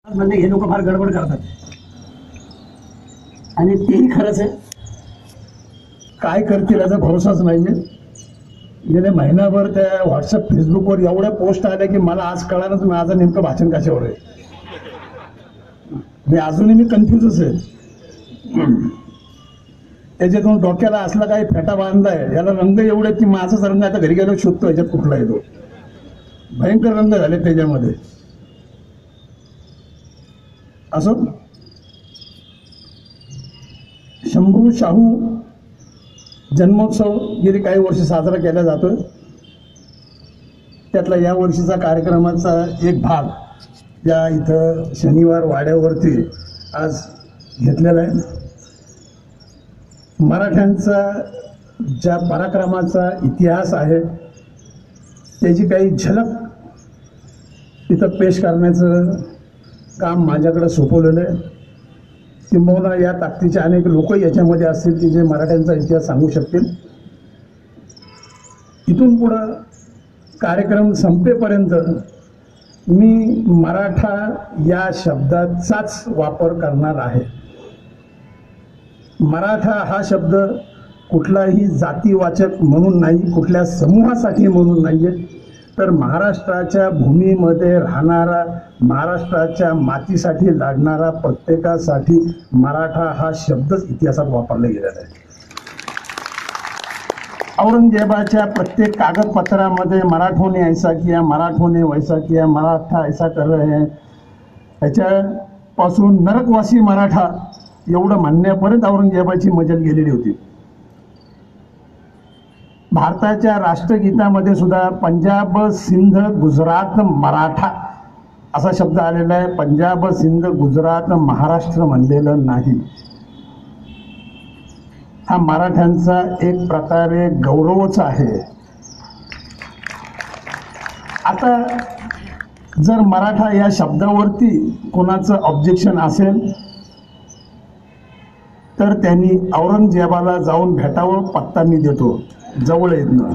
म्हणजे हे लोक फार गडबड करतात आणि तेही खरंच आहे. काय करतील याचा भरोसाच नाहीये. गेले महिनाभर त्या व्हॉट्सअप फेसबुकवर एवढ्या पोस्ट आल्या की मला आज कळालंच माझं नेमकं भाषण कशावर आहे. मी अजूनही कन्फ्युजच आहे. त्याच्यातून डोक्याला असला काही फेटा बांधलाय, याला रंग एवढे की माझाच रंग आता घरी गेलो शोधतो याच्यात कुठला येतो. भयंकर रंग झाले त्याच्यामध्ये. असं शंभू शाहू जन्मोत्सव गेली काही वर्ष साजरा केला जातोय. त्यातला या वर्षीचा कार्यक्रमाचा एक भाग या इथं शनिवार वाड्यावरती आज घेतलेला आहे. मराठ्यांचा ज्या पराक्रमाचा इतिहास आहे त्याची काही झलक तिथं पेश करण्याचं काम माझ्याकडे सोपवलेलं आहे. किंबहुना या ताकदीचे अनेक लोक याच्यामध्ये असतील की जे मराठ्यांचा इतिहास सांगू शकतील. इथून पुढं कार्यक्रम संपेपर्यंत मी मराठा या शब्दाचाच वापर करणार आहे. मराठा हा शब्द कुठलाही जातीवाचक म्हणून नाही, कुठल्या समूहासाठी म्हणून नाही आहे, तर महाराष्ट्राच्या भूमीमध्ये राहणारा, महाराष्ट्राच्या मातीसाठी लढणारा प्रत्येकासाठी मराठा हा शब्दच इतिहासात वापरला गेलेला आहे. औरंगजेबाच्या प्रत्येक कागदपत्रामध्ये मराठों ने ऐसा किया, मराठों ने वैसा किया, मराठा ऐसा कर रहे हैं, त्याच्यापासून नरकवासी मराठा एवढं म्हणण्यापर्यंत औरंगजेबाची मजल गेलेली होती. भारताच्या राष्ट्रगीतामध्ये सुद्धा पंजाब सिंध गुजरात मराठा असा शब्द आलेला आहे. पंजाब सिंध गुजरात महाराष्ट्र म्हणलेलं नाही. हा मराठ्यांचा एक प्रकारे गौरवच आहे. आता जर मराठा या शब्दावरती कोणाचं ऑब्जेक्शन असेल तर त्यांनी औरंगजेबाला जाऊन भेटावं. पत्ता मी देतो, जवळ येत ना.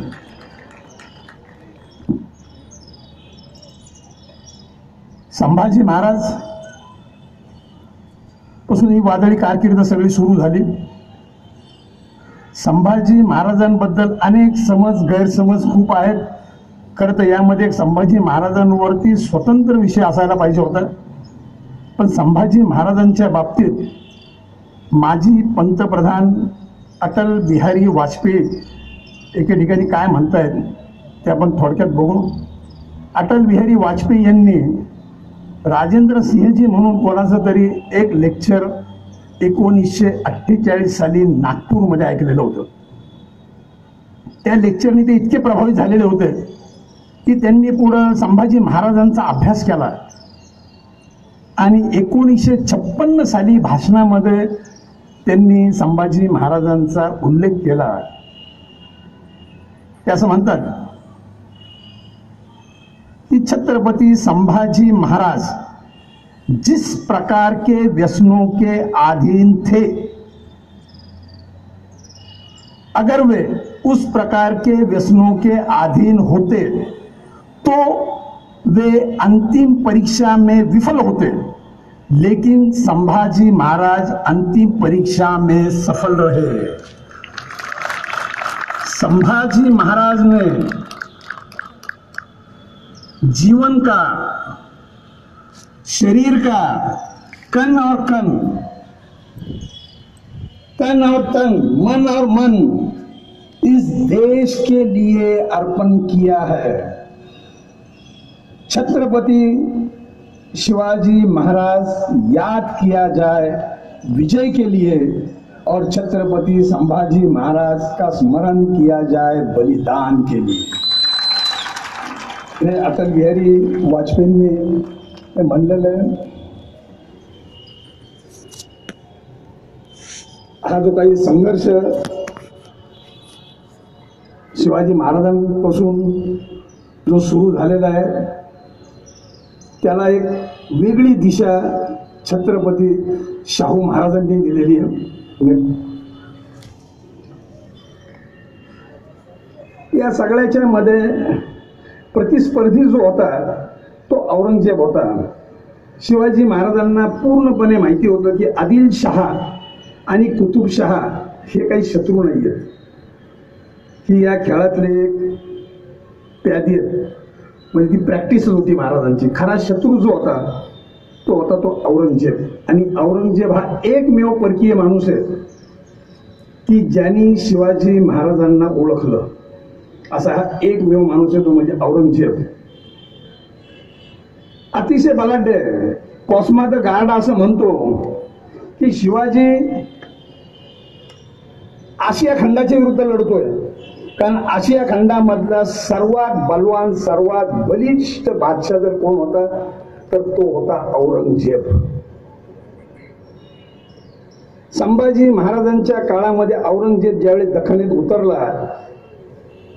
संभाजी महाराज पासून ही वादळी कारकीर्द सगळी सुरू झाली. संभाजी महाराजांबद्दल अनेक समज गैरसमज खूप आहेत. खरं तर यामध्ये संभाजी महाराजांवरती स्वतंत्र विषय असायला पाहिजे होता. पण संभाजी महाराजांच्या बाबतीत माजी पंतप्रधान अटल बिहारी वाजपेयी एके ठिकाणी काय म्हणतायत ते आपण थोडक्यात बघू. अटल बिहारी वाजपेयी यांनी राजेंद्र सिंहजी म्हणून कोणाचं तरी एक लेक्चर 1948 साली नागपूरमध्ये ऐकलेलं होतं. त्या लेक्चरने ते इतके प्रभावित झालेले होते की त्यांनी पुढं संभाजी महाराजांचा अभ्यास केला आणि 1956 साली भाषणामध्ये त्यांनी संभाजी महाराजांचा उल्लेख केला. ते असं म्हणतात कि छत्रपति संभाजी महाराज जिस प्रकार के व्यसनों के अधीन थे, अगर वे उस प्रकार के व्यसनों के अधीन होते तो वे अंतिम परीक्षा में विफल होते, लेकिन संभाजी महाराज अंतिम परीक्षा में सफल रहे. संभाजी महाराज ने जीवन का, शरीर का, कन और कन, तन और तन, मन और मन इस देश के लिए अर्पण किया है. छत्रपति शिवाजी महाराज याद किया जाए विजय के लिए और छत्रपति संभाजी महाराज का स्मरण किया जाए बलिदान के लिए. हे अटल बिहारी वाजपेयींनी हे म्हणलेलं आहे. हा जो काही संघर्ष शिवाजी महाराजांपासून जो सुरू झालेला आहे त्याला एक वेगळी दिशा छत्रपती शाहू महाराजांनी दिलेली आहे. या सगळ्याच्या मध्ये प्रतिस्पर्धी जो होता तो औरंगजेब होता. शिवाजी महाराजांना पूर्णपणे माहिती होतं की आदिलशहा आणि कुतुबशहा हे काही शत्रू नाही आहेत, ही या खेळातले एक प्यादी आहेत. म्हणजे ती प्रॅक्टिसच होती महाराजांची. खरा शत्रू जो होता तो औरंगजेब. आणि औरंगजेब हा एकमेव परकीय माणूस आहे की ज्यांनी शिवाजी महाराजांना ओळखलं. असा हा एकमेव माणूस आहे, तो म्हणजे औरंगजेब. अतिशय बलाढ्य आहे. कॉस्मा द गार्ड असं म्हणतो की शिवाजी आशिया खंडाच्या विरुद्ध लढतोय, कारण आशिया खंडामधला सर्वात बलवान, सर्वात बलिष्ठ बादशाह जर कोण होता तर तो होता औरंगजेब. संभाजी महाराजांच्या काळामध्ये औरंगजेब ज्यावेळी दख्खनीत उतरला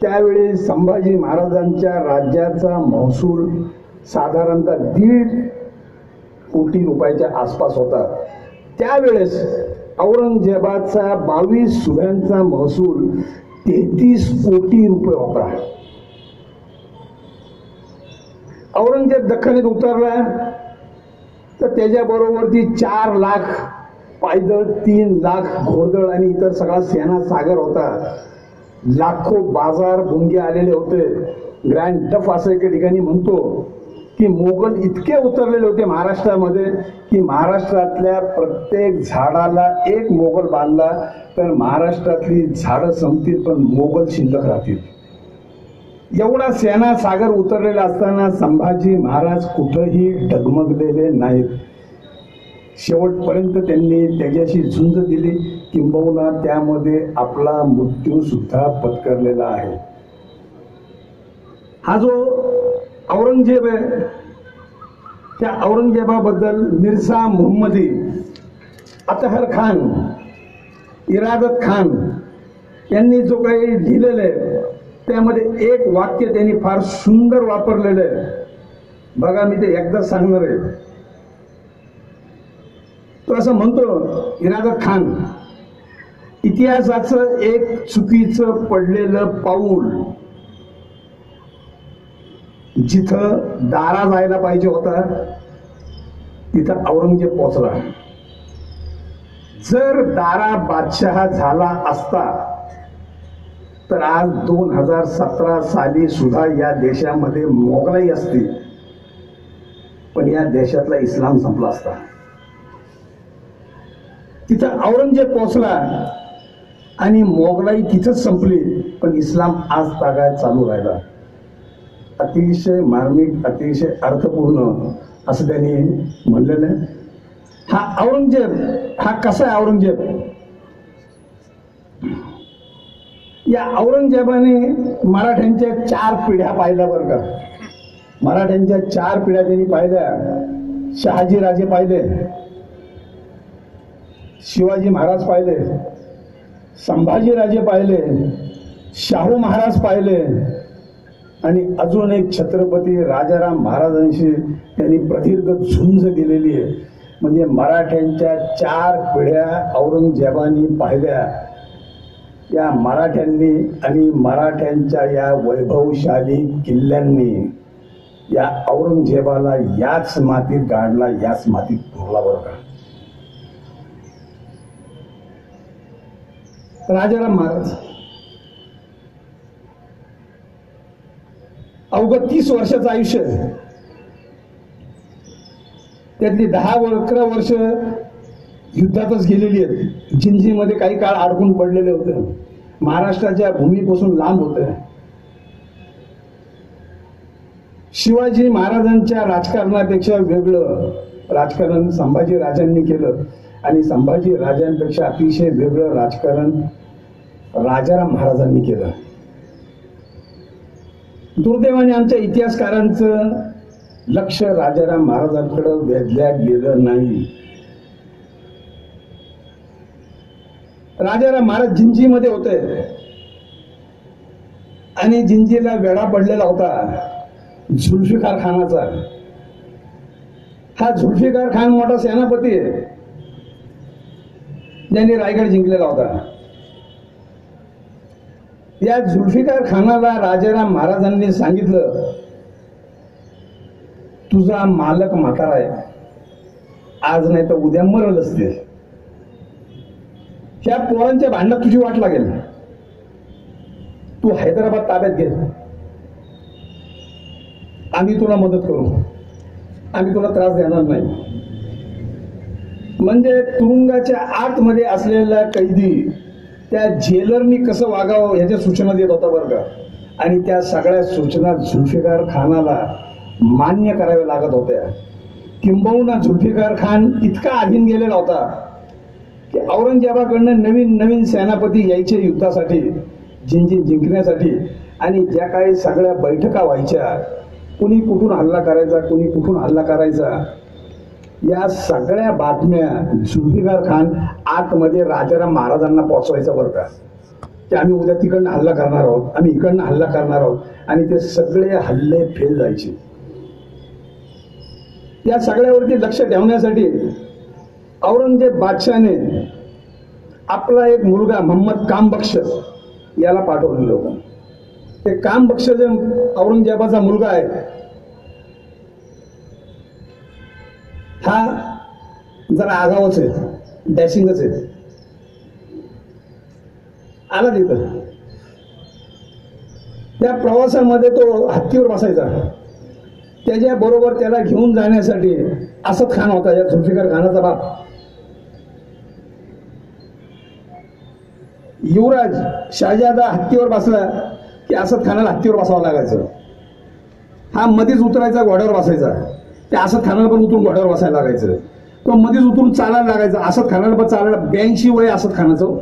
त्यावेळी संभाजी महाराजांच्या राज्याचा महसूल साधारणतः 1.5 कोटी रुपयाच्या आसपास होता. त्यावेळेस औरंगजेबाचा 22 सुभ्यांचा महसूल 33 कोटी रुपये होता. औरंगजेब दख्खनीत उतरला तर त्याच्याबरोबरती 4 लाख पायदळ, 3 लाख घोडदळ आणि इतर सगळा सेना सागर होता. लाखो बाजार भुंगे आलेले होते. ग्रँड डफ असं एका ठिकाणी म्हणतो की मोगल इतके उतरलेले होते महाराष्ट्रामध्ये की महाराष्ट्रातल्या प्रत्येक झाडाला एक मोगल बांधला तर महाराष्ट्रातली झाडं संपतील पण मोगल शिल्लक राहतील. एवढा सेना सागर उतरलेला असताना संभाजी महाराज कुठंही डगमगलेले नाहीत. शेवटपर्यंत त्यांनी त्याच्याशी झुंज दिली, किंबहुना त्यामध्ये आपला मृत्यू सुद्धा पत्करलेला आहे. हा जो औरंगजेब आहे त्या औरंगजेबाबद्दल मिर्झा मुहम्मदी, अतहर खान, इरादत खान यांनी जो काही लिहिलेलं आहे त्यामध्ये एक वाक्य त्यांनी फार सुंदर वापरलेलं आहे. बघा, मी ते एकदा सांगणार आहे. तो असं म्हणतो, इरादत खान, इतिहासाचं एक चुकीचं पडलेलं पाऊल जिथं दारा जायला पाहिजे होता तिथं औरंगजेब पोहोचला. जर दारा बादशाह झाला असता तर आज 2017 साली सुद्धा या देशामध्ये मोगलाई असती, पण या देशातला इस्लाम संपला असता. तिथं औरंगजेब पोहोचला आणि मोगलाई तिथंच संपली, पण इस्लाम आज तागायत चालू राहिला. अतिशय मार्मिक, अतिशय अर्थपूर्ण असं त्यांनी म्हणलेलं आहे. हा औरंगजेब हा कसा आहे? औरंगजेब, या औरंगजेबाने मराठ्यांच्या 4 पिढ्या पाहिल्या बरं का. मराठ्यांच्या 4 पिढ्या त्यांनी पाहिल्या. शहाजी राजे पाहिले, शिवाजी महाराज पाहिले, संभाजी राजे पाहिले, शाहू महाराज पाहिले आणि अजून एक छत्रपती राजाराम महाराजांशी त्यांनी प्रदीर्घ झुंज दिलेली आहे. म्हणजे मराठ्यांच्या 4 पिढ्या औरंगजेबानी पाहिल्या. या मराठ्यांनी आणि मराठ्यांच्या या वैभवशाली किल्ल्यांनी या औरंगजेबाला याच मातीत गाडला, याच मातीत पुरला बरं का. राजाराम महाराज अवघं 30 वर्षाचं आयुष्य, त्यातली 10-11 वर्ष युद्धातच गेलेली आहेत. जिंजीमध्ये काही काळ अडकून पडलेले होते, महाराष्ट्राच्या भूमीपासून लांब होते. शिवाजी महाराजांच्या राजकारणापेक्षा वेगळं राजकारण संभाजी राजांनी केलं आणि संभाजी राजांपेक्षा अतिशय वेगळं राजकारण राजाराम महाराजांनी केलं. दुर्दैवाने आमच्या इतिहासकारांचं लक्ष राजाराम महाराजांकडे वेधल्या गेलं नाही. राजाराम महाराज जिंजीमध्ये होते आणि जिंजीला वेढा पडलेला होता जुल्फिकार खानाचा. हा जुल्फिकार खान मोठा सेनापती आहे, ज्यांनी रायगड जिंकलेला होता. या जुल्फिकार खानाला राजाराम महाराजांनी सांगितलं, तुझा मालक म्हातारा आहे, आज नाही तर उद्या मरलच ते. ह्या पोरांच्या भांडणात तुझी वाट लागेल. तू हैदराबाद ताब्यात घे, आम्ही तुला मदत करू, आम्ही तुला त्रास देणार नाही. म्हणजे तुरुंगाच्या आतमध्ये असलेला कैदी त्या जेलरनी कसं वागावं ह्याच्या सूचना देत होता बरं का. आणि त्या सगळ्या सूचना जुल्फिकार खानाला मान्य कराव्या लागत होत्या. किंबहुना जुल्फिकार खान इतका अधीन गेलेला होता की औरंगजेबाकडनं नवीन नवीन सेनापती यायचे युद्धासाठी, जिंकण्यासाठी. आणि ज्या काही सगळ्या बैठका व्हायच्या, कुणी कुठून हल्ला करायचा, कुणी कुठून हल्ला करायचा, या सगळ्या बातम्या जुल्फिकार खान आतमध्ये राजाराम महाराजांना पोहोचवायचा बरं का. की आम्ही उद्या तिकडनं हल्ला करणार आहोत, आम्ही इकडनं हल्ला करणार आहोत. आणि ते सगळे हल्ले फेल जायचे. या सगळ्यावरती लक्ष ठेवण्यासाठी औरंगजेब बादशाहने आपला एक मुलगा मोहम्मद कामबख्श याला पाठवलेलं होतं. ते कामबख्श जे औरंगजेबाचा मुलगा आहे, हा जरा आगावच आहे, डॅशिंगच आहे. आला तिथं. त्या प्रवासामध्ये तो हत्तीवर बसायचा. त्याच्या बरोबर त्याला घेऊन जाण्यासाठी असद खान होता, या जुल्फिकार खानाचा बाप. युवराज शहाजादा हत्तीवर बसला की असद खानाला हत्तीवर बसावं लागायचं. हा मध्येच उतरायचा, घोड्यावर बसायचा. त्या असद खानाला पण उतरून घोड्यावर बसायला लागायचं. तो मध्येच उतरून चालायला लागायचा. असद खानाला पण चालायला 82 वय असद खानाचं.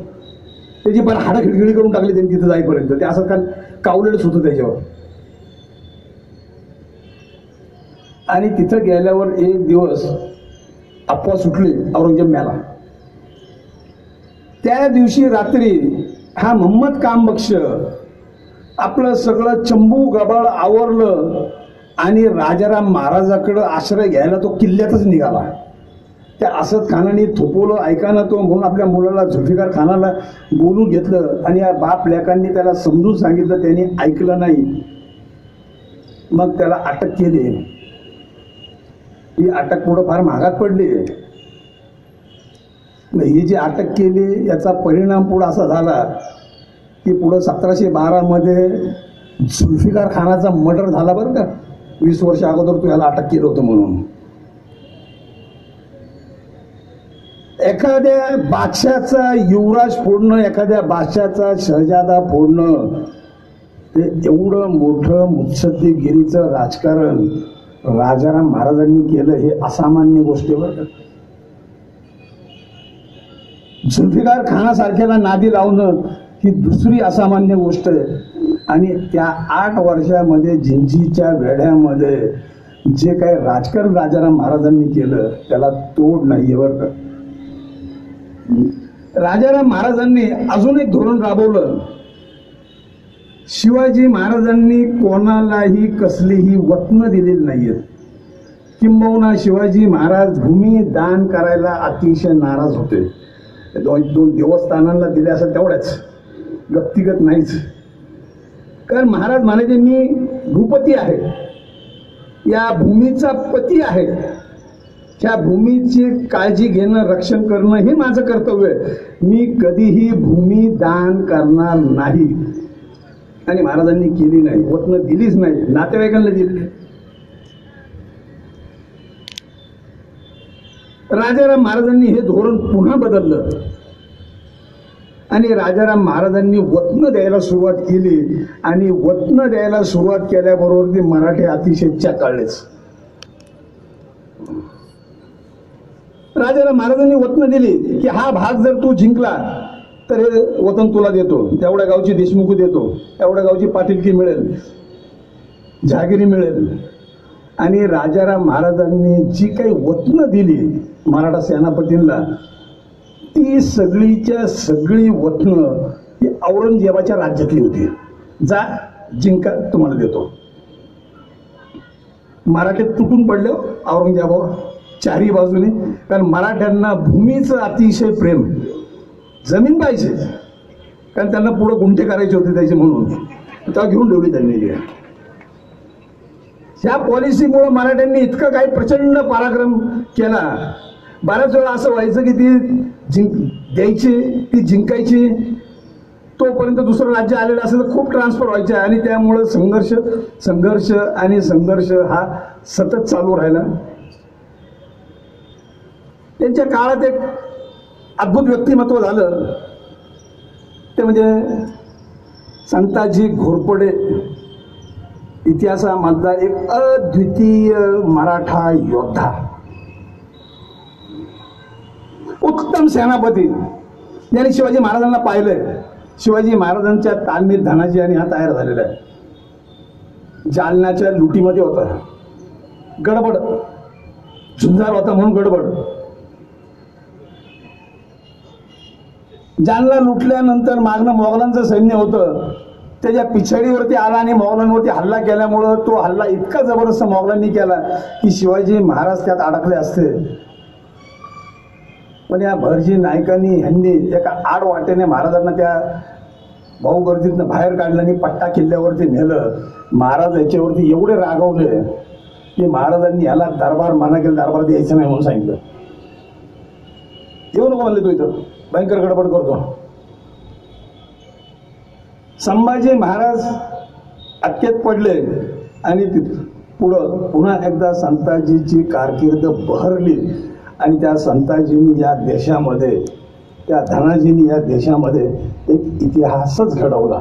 त्याची पण हाडं खिळखिळी करून टाकली त्यांनी तिथं जाईपर्यंत. ते असद खान कावलेलंच होतं त्याच्यावर. आणि तिथं गेल्यावर एक दिवस अफवा सुटली, औरंगजेब मेला. त्या दिवशी रात्री हा मोहम्मद कामबख्श आपलं सगळं चंबू गबाळ आवरलं आणि राजाराम महाराजाकडे आश्रय घ्यायला तो किल्ल्यातच निघाला. त्या असद खानाने थोपवलं, ऐका ना तो, म्हणून आपल्या मुलाला जुल्फिकार खानाला बोलून घेतलं. आणि या बाप लेकांनी त्याला समजून सांगितलं, त्याने ऐकलं नाही. मग त्याला अटक केली. ही अटक पुढं फार महागात पडली. ही जी अटक केली याचा परिणाम पुढं असा झाला की पुढं 1712 मध्ये जुल्फिकार खानाचा मर्डर झाला बरं का. 20 वर्ष अगोदर तू याला अटक केलं होतं म्हणून. एखाद्या बादशाचा युवराज फोडणं, एखाद्या बादशाचा शहजादा फोडणं, ते एवढं मोठं मुत्सद्दीगिरीचं राजकारण राजाराम महाराजांनी केलं, हे असामान्य गोष्ट आहे बरं का. जुल्फिकार खानासारख्याला नादी लावणं ही दुसरी असामान्य गोष्ट आहे. आणि त्या 8 वर्षामध्ये जिंजीच्या वेढ्यामध्ये जे काही राजकारण राजाराम महाराजांनी केलं त्याला तोड नाहीये बरं का. राजाराम महाराजांनी अजून एक धोरण राबवलं. शिवाजी महाराजांनी कोणालाही कसलीही वतनं दिलेली नाहीयेत. किंबहुना शिवाजी महाराज भूमी दान करायला अतिशय नाराज होते. 2 देवस्थानांना दिल्या असेल तेवढ्याच, व्यक्तिगत नाहीच. कारण महाराज म्हणायचे मी भूपती आहे, या भूमीचा पती आहे, त्या भूमीची काळजी घेणं, रक्षण करणं हे माझं कर्तव्य आहे. मी कधीही भूमी दान करणार नाही. आणि महाराजांनी केली नाही, वतनं दिलीच नाही, नातेवाईकांना दिली. राजाराम महाराजांनी हे धोरण पुन्हा बदललं आणि राजाराम महाराजांनी वतनं द्यायला सुरुवात केली. आणि वतनं द्यायला सुरुवात केल्याबरोबर ते मराठी अतिशय चाकाळलेच. राजाराम महाराजांनी वतनं दिली की हा भाग जर तू जिंकला तर हे वतन तुला देतो, तेवढ्या गावची देशमुख देतो, एवढ्या गावची पाटीलकी मिळेल, जहागिरी मिळेल. आणि राजाराम महाराजांनी जी काही वतनं दिली मराठा सेनापतींना, ती सगळीच्या सगळी वतनं ही औरंगजेबाच्या राज्यातली होती. जा जिंका, तुम्हाला देतो. मराठे तुटून पडले औरंगजेबावर चारही बाजूने. कारण मराठ्यांना भूमीचं अतिशय प्रेम, जमीन पाहिजे, कारण त्यांना पुढं गुंठे करायचे होते त्याचे, म्हणून तेव्हा घेऊन ठेवली त्यांनी. ह्या पॉलिसीमुळे मराठ्यांनी इतकं काही प्रचंड पराक्रम केला बऱ्याच वेळा असं व्हायचं की ती द्यायची, ती जिंकायची, तोपर्यंत दुसरं राज्य आलेलं असेल तर खूप ट्रान्सफर व्हायचे आणि त्यामुळं संघर्ष हा सतत चालू राहिला. त्यांच्या काळात एक अद्भुत व्यक्तिमत्व झालं, ते म्हणजे संताजी घोरपडे, इतिहासामधला एक अद्वितीय मराठा योद्धा, उत्तम सेनापती, ज्यांनी शिवाजी महाराजांना पाहिलंय. शिवाजी महाराजांच्या तालमीत धनाजी आणि हा तयार झालेला आहे. जालन्याच्या लुटीमध्ये होता, गडबड, झुंजार होता म्हणून गडबड. जालना लुटल्यानंतर मागणं मोगलांचं सैन्य होतं, त्याच्या पिछाडीवरती आला आणि मोगलांवरती हल्ला केल्यामुळं तो हल्ला इतका जबरदस्त मोगलांनी केला की शिवाजी महाराज त्यात अडकले असते. पण या भरजी नायकांनी ह्यांनी एका आड वाटेने महाराजांना त्या भाऊगर्दीतनं बाहेर काढलं आणि पट्टा किल्ल्यावरती नेलं. महाराज याच्यावरती एवढे रागवले की महाराजांनी याला दरबार माना केला, दरबार द्यायचं नाही म्हणून सांगितलं. येऊ नको म्हणले, तो इथं भयंकर गडबड करतो. संभाजी महाराज अटकेत पडले आणि पुढं पुन्हा एकदा संताजीची कारकीर्द बहरली आणि त्या संताजींनी या देशामध्ये, त्या धनाजींनी या देशामध्ये एक इतिहासच घडवला.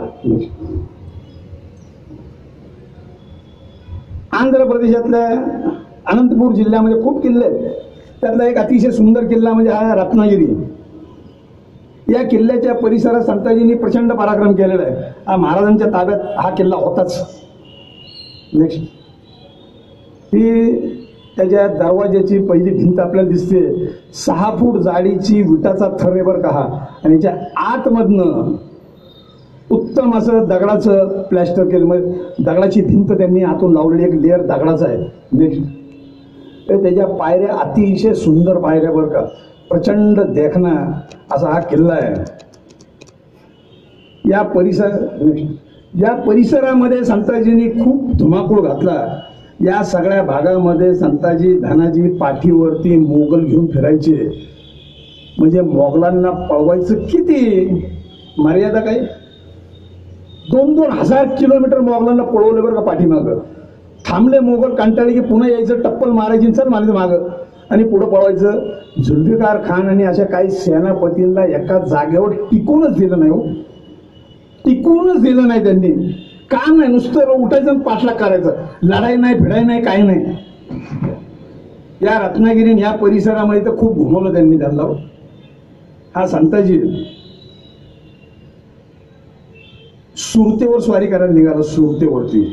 आंध्र प्रदेशातल्या अनंतपूर जिल्ह्यामध्ये खूप किल्ले आहेत. त्यातला एक अतिशय सुंदर किल्ला म्हणजे हा रत्नागिरी. या किल्ल्याच्या परिसरात संताजींनी प्रचंड पराक्रम केलेला आहे. हा महाराजांच्या ताब्यात हा किल्ला होताच. नेक्स्ट, ही त्याच्या दरवाज्याची पहिली भिंत आपल्याला दिसते, 6 फूट जाडीची विटाचा थर आहे बरं का हा. आणि याच्या आतमधनं उत्तम असं दगडाचं प्लॅस्टर केलं, म्हणजे दगडाची भिंत त्यांनी आतून लावलेली, एक लेअर दगडाचा आहे. नेक्स्ट, त्याच्या पायऱ्या अतिशय सुंदर पायऱ्या बरं का, प्रचंड देखणा असा हा किल्ला आहे. या परिसरामध्ये संताजींनी खूप धुमाकूळ घातला. या सगळ्या भागामध्ये संताजी धनाजी पाठीवरती मोगल घेऊन फिरायचे. म्हणजे मोगलांना पळवायचं किती, मर्यादा काय, 2-2 हजार किलोमीटर मोगलांना पळवलं बरं का पाठीमागं. थांबले मोगल, कंटाळले की पुन्हा यायचं, टप्पल मारायची, चल मारायचं मागं आणि पुढं पळवायचं. जुल्फिकार खान आणि अशा काही सेनापतींना एका जागेवर टिकूनच दिलं नाही. हो, टिकूनच दिलं नाही त्यांनी. काम नाही, नुसतं उठायचं पाठलाग करायचं, लढाई नाही, भिडाई नाही, काही नाही. या रत्नागिरी या परिसरामध्ये तर खूप घुमवलं त्यांनी त्यांना. हा संताजी सुरतेवर स्वारी करायला निघाला, सुरतेवरती.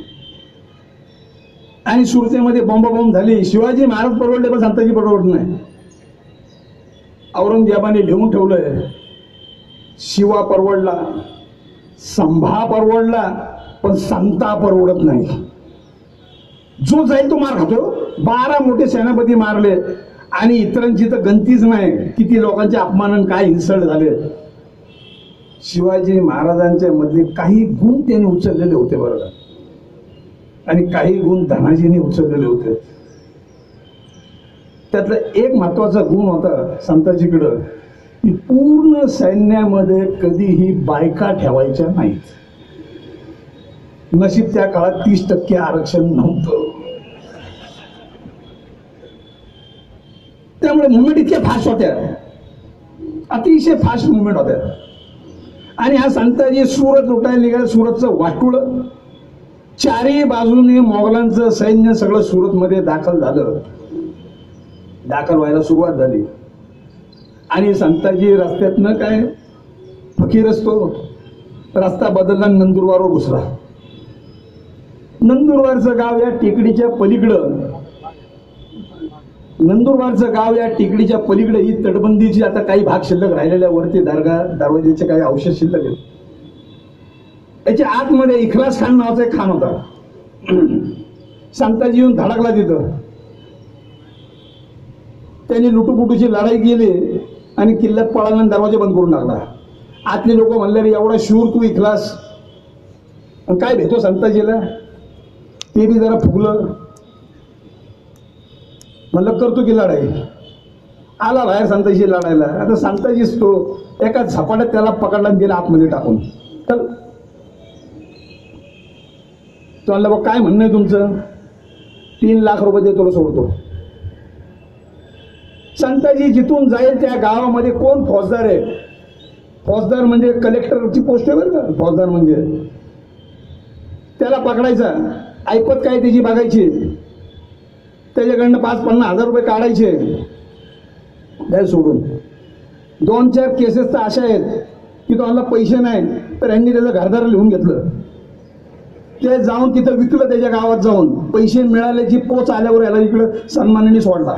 आणि सुरतेमध्ये बॉम्ब झाली. शिवाजी महाराज परवडले पण संताजी परवडत नाही. औरंगजेबाने लिहून ठेवलंय, शिवा परवडला, संभा परवडला, पण संता परवडत नाही. जो जाईल तो मार खातो. 12 मोठे सेनापती मारले आणि इतरांची तर गंतीच नाही, किती लोकांचे अपमान, काय इन्सल्ट झाले. शिवाजी महाराजांच्या मधले काही गुण त्यांनी उचललेले होते बरं का, आणि काही गुण धनाजींनी उचललेले होते. त्यातला एक महत्वाचा गुण होता संताजीकडं, की पूर्ण सैन्यामध्ये कधीही बायका ठेवायच्या नाहीत. नशीब त्या काळात 30% आरक्षण नव्हतं. त्यामुळे मुवमेंट इतक्या फास्ट होत्या, अतिशय फास्ट मुवमेंट होत्या. आणि हा संताजी सुरत लुटायला निघाला. सुरतचं वाटूळ, चारही बाजूने मोगलांचं सैन्य सगळं सुरतमध्ये दाखल झालं. दाखल व्हायला सुरुवात झाली आणि संताजी रस्त्यातनं काय फकीर असतो, रस्ता बदलला, नंदुरबारवर घुसला. नंदुरबारचं गाव या टेकडीच्या पलीकडं, ही तटबंदीची आता काही भाग शिल्लक राहिलेल्या, वरती दरवाजेचे काही अवशेष शिल्लक आहेत. याच्या आतमध्ये इखलास खान नावाचा एक खान होता. संताजी येऊन धडकला तिथं. त्यांनी लुटूपुटूची लढाई केली आणि किल्ल्यात पळाला आणि दरवाजा बंद करून टाकला. आतले लोक म्हणले, एवढा शूर तू इखलास, काय भेटतो संताजीला. ते बी जरा फुगलं, म्हणलं करतो की लढाई. आला बाहेर संताजी लढायला. आता संताजीच तो एका झपाट्यात त्याला पकडला आणि दिला आतमध्ये टाकून. तर तो म्हणला बघ काय म्हणणं आहे तुमचं, 3 लाख रुपये देतो सोडतो. संताजी जिथून जाईल त्या गावामध्ये कोण फौजदार आहे, फौजदार म्हणजे कलेक्टरची पोस्ट आहे बरं का, फौजदार म्हणजे त्याला पकडायचा, ऐपत काय त्याची बघायची, त्याच्याकडनं 5-50 हजार रुपये काढायचे, द्याय सोडून. 2-4 केसेस तर अशा आहेत की तुम्हाला पैसे नाही तर यांनी त्याचं घरदार लिहून घेतलं, ते जाऊन तिथं विकलं, त्याच्या गावात जाऊन पैसे मिळाल्याची पोच आल्यावर याला इकडं सन्मानाने सोडला.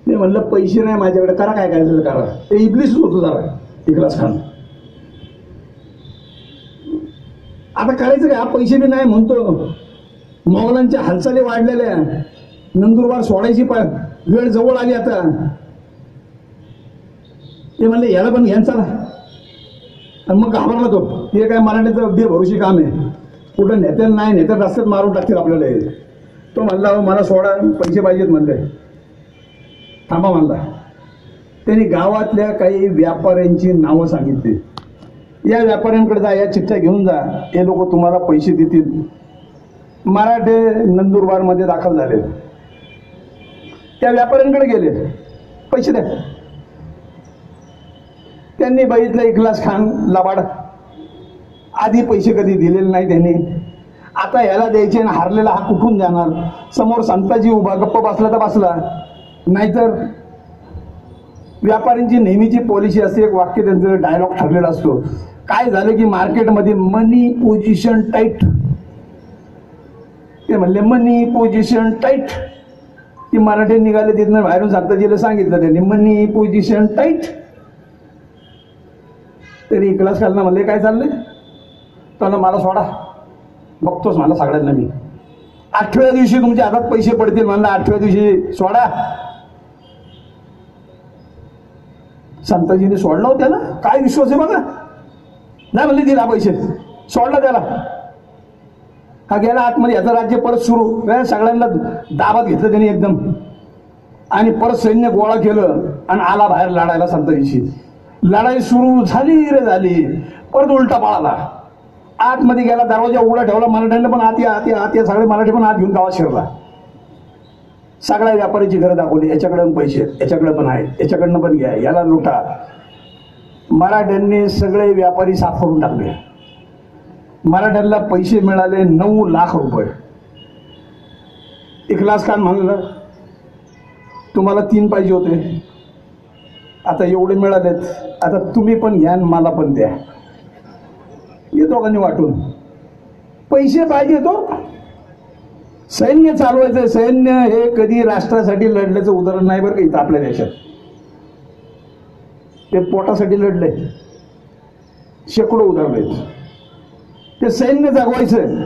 ते म्हणलं पैसे नाही माझ्याकडे, करा काय करायचं करा. ते इब्लिसच होतो जरा इखलास खान. आता करायचं काय, हा पैसे बी नाही म्हणतो, मोगलांच्या हालचाली वाढलेल्या, नंदुरबार सोडायची वेळ जवळ आली. आता ते म्हणले याला पण घ्यायचा ना, आणि मग घाबरला तो. हे काय मराठीचं बेभरोशी काम आहे, कुठं नेत्याला नाही, नेत्या रस्त्यात मारून टाकतील आपल्याला. तो म्हणला मला सोडा, पैसे पाहिजेत म्हणले. थांबा म्हणला. त्यांनी गावातल्या काही व्यापाऱ्यांची नावं सांगितली, या व्यापाऱ्यांकडे जा, या चिठ्ठ्या घेऊन जा, हे लोक तुम्हाला पैसे देतील. मराठे नंदुरबारमध्ये दाखल झाले, त्या व्यापाऱ्यांकडे गेले, पैसे द्या. त्यांनी बघितलं इखलास खान लबाड, आधी पैसे कधी दिलेले नाही त्यांनी, आता याला द्यायचे आणि हारलेला हा कुठून जाणार. समोर संताजी उभा, गप्प बसला तर बसला, नाहीतर व्यापाऱ्यांची नेहमीची पॉलिसी असते, एक वाक्य त्यांचं डायलॉग ठरलेला असतो. काय झालं की मार्केटमध्ये मनी पोझिशन टाईट, ते म्हणले मनी पोझिशन टाईट. ती मराठी निघाले तिथनं बाहेरून संताजीला सांगितलं त्यांनी मनी पोझिशन टाईट. तरी इखलास खानला म्हणले काय चाललंय, तर मला सोडा, बघतोच मला सगळ्यांना मी. 8व्या दिवशी तुमच्या हातात पैसे पडतील म्हणलं, 8व्या दिवशी सोडा. संताजीने सोडला होता ना, काय विश्वास आहे बघा. नाही म्हणले दिला पैसे, सोडला त्याला. हा गेला आतमध्ये, याचं राज्य परत सुरू. सगळ्यांना दाबात घेतलं त्यांनी एकदम, आणि परत सैन्य गोळा केलं आणि आला बाहेर लढायला संताजीशी. लढाई सुरू झाली रे झाली, परत उलटा पळाला, आतमध्ये गेला, दरवाजा उघडा ठेवला. मराठ्यांना पण आत या, आत या, आत या, सगळे मराठी पण आत घेऊन गावात शिरला. सगळ्या व्यापाऱ्याची घरं दाखवली, याच्याकडे पण पैसे, याच्याकडे पण आहेत, याच्याकडनं पण घ्या, याला लुटा. मराठ्यांनी सगळे व्यापारी साफ करून टाकले. मराठ्यांना पैसे मिळाले 9 लाख रुपये. इखलास खान म्हणलं तुम्हाला 3 पाहिजे होते, आता एवढे मिळालेत, आता तुम्ही पण घ्या आणि मला पण द्या. येतो का नाही वाटून, पैसे पाहिजे तो. सैन्य चालवायचं, सैन्य हे कधी राष्ट्रासाठी लढल्याचं उदाहरण नाही बरं का इथं आपल्या देशात. ते पोटासाठी लढले, शेकडो उदाहरण आहेत. ते सैन्य जगवायचं,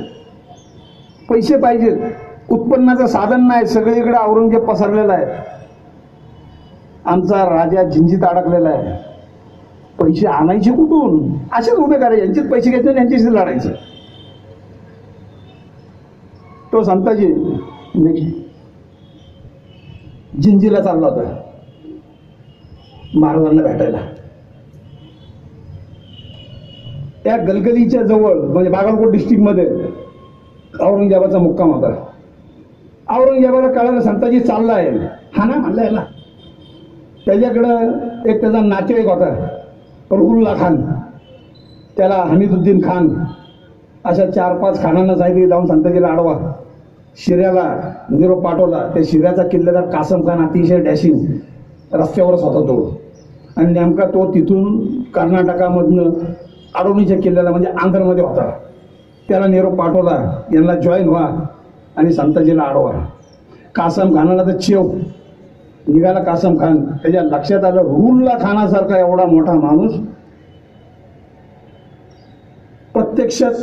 पैसे पाहिजेत, उत्पन्नाचं साधन नाही, सगळीकडे औरंगजेब पसरलेला आहे, आमचा राजा झिंजीत अडकलेला आहे, पैसे आणायचे कुठून, असेच उभे करायचे, यांचेच पैसे घ्यायचे आणि यांच्याशी लढायचं. तो संताजी झिंजीला चालला होता महाराजांना भेटायला. त्या गलगलीच्या जवळ म्हणजे बागलकोट डिस्ट्रिक्टमध्ये औरंगजेबाचा मुक्काम होता. औरंगजेबाला कळालं संताजी चालला आहे, हा ना म्हणला याला. त्याच्याकडं एक त्याचा नातेवाईक होता रुहुल्ला खान, त्याला हमीदुद्दीन खान, अशा 4-5 खानांना सांगितले जाऊन संताजीला अडवा. शिर्याला निरोप पाठवला. त्या शिर्याचा किल्लेदार कासम खान अतिशय डॅशिंग रस्त्यावरच होता तो, आणि नेमका तो तिथून कर्नाटकामधनं आडोनीच्या किल्ल्याला म्हणजे आंध्रमध्ये होता. त्याला निरोप पाठवला यांना जॉईन व्हा आणि संताजीला अडवा. कासम खानाला तर चेव निघाला. कासम खान, त्याच्या लक्षात आलं रुहुल्ला खानासारखा एवढा मोठा माणूस प्रत्यक्षात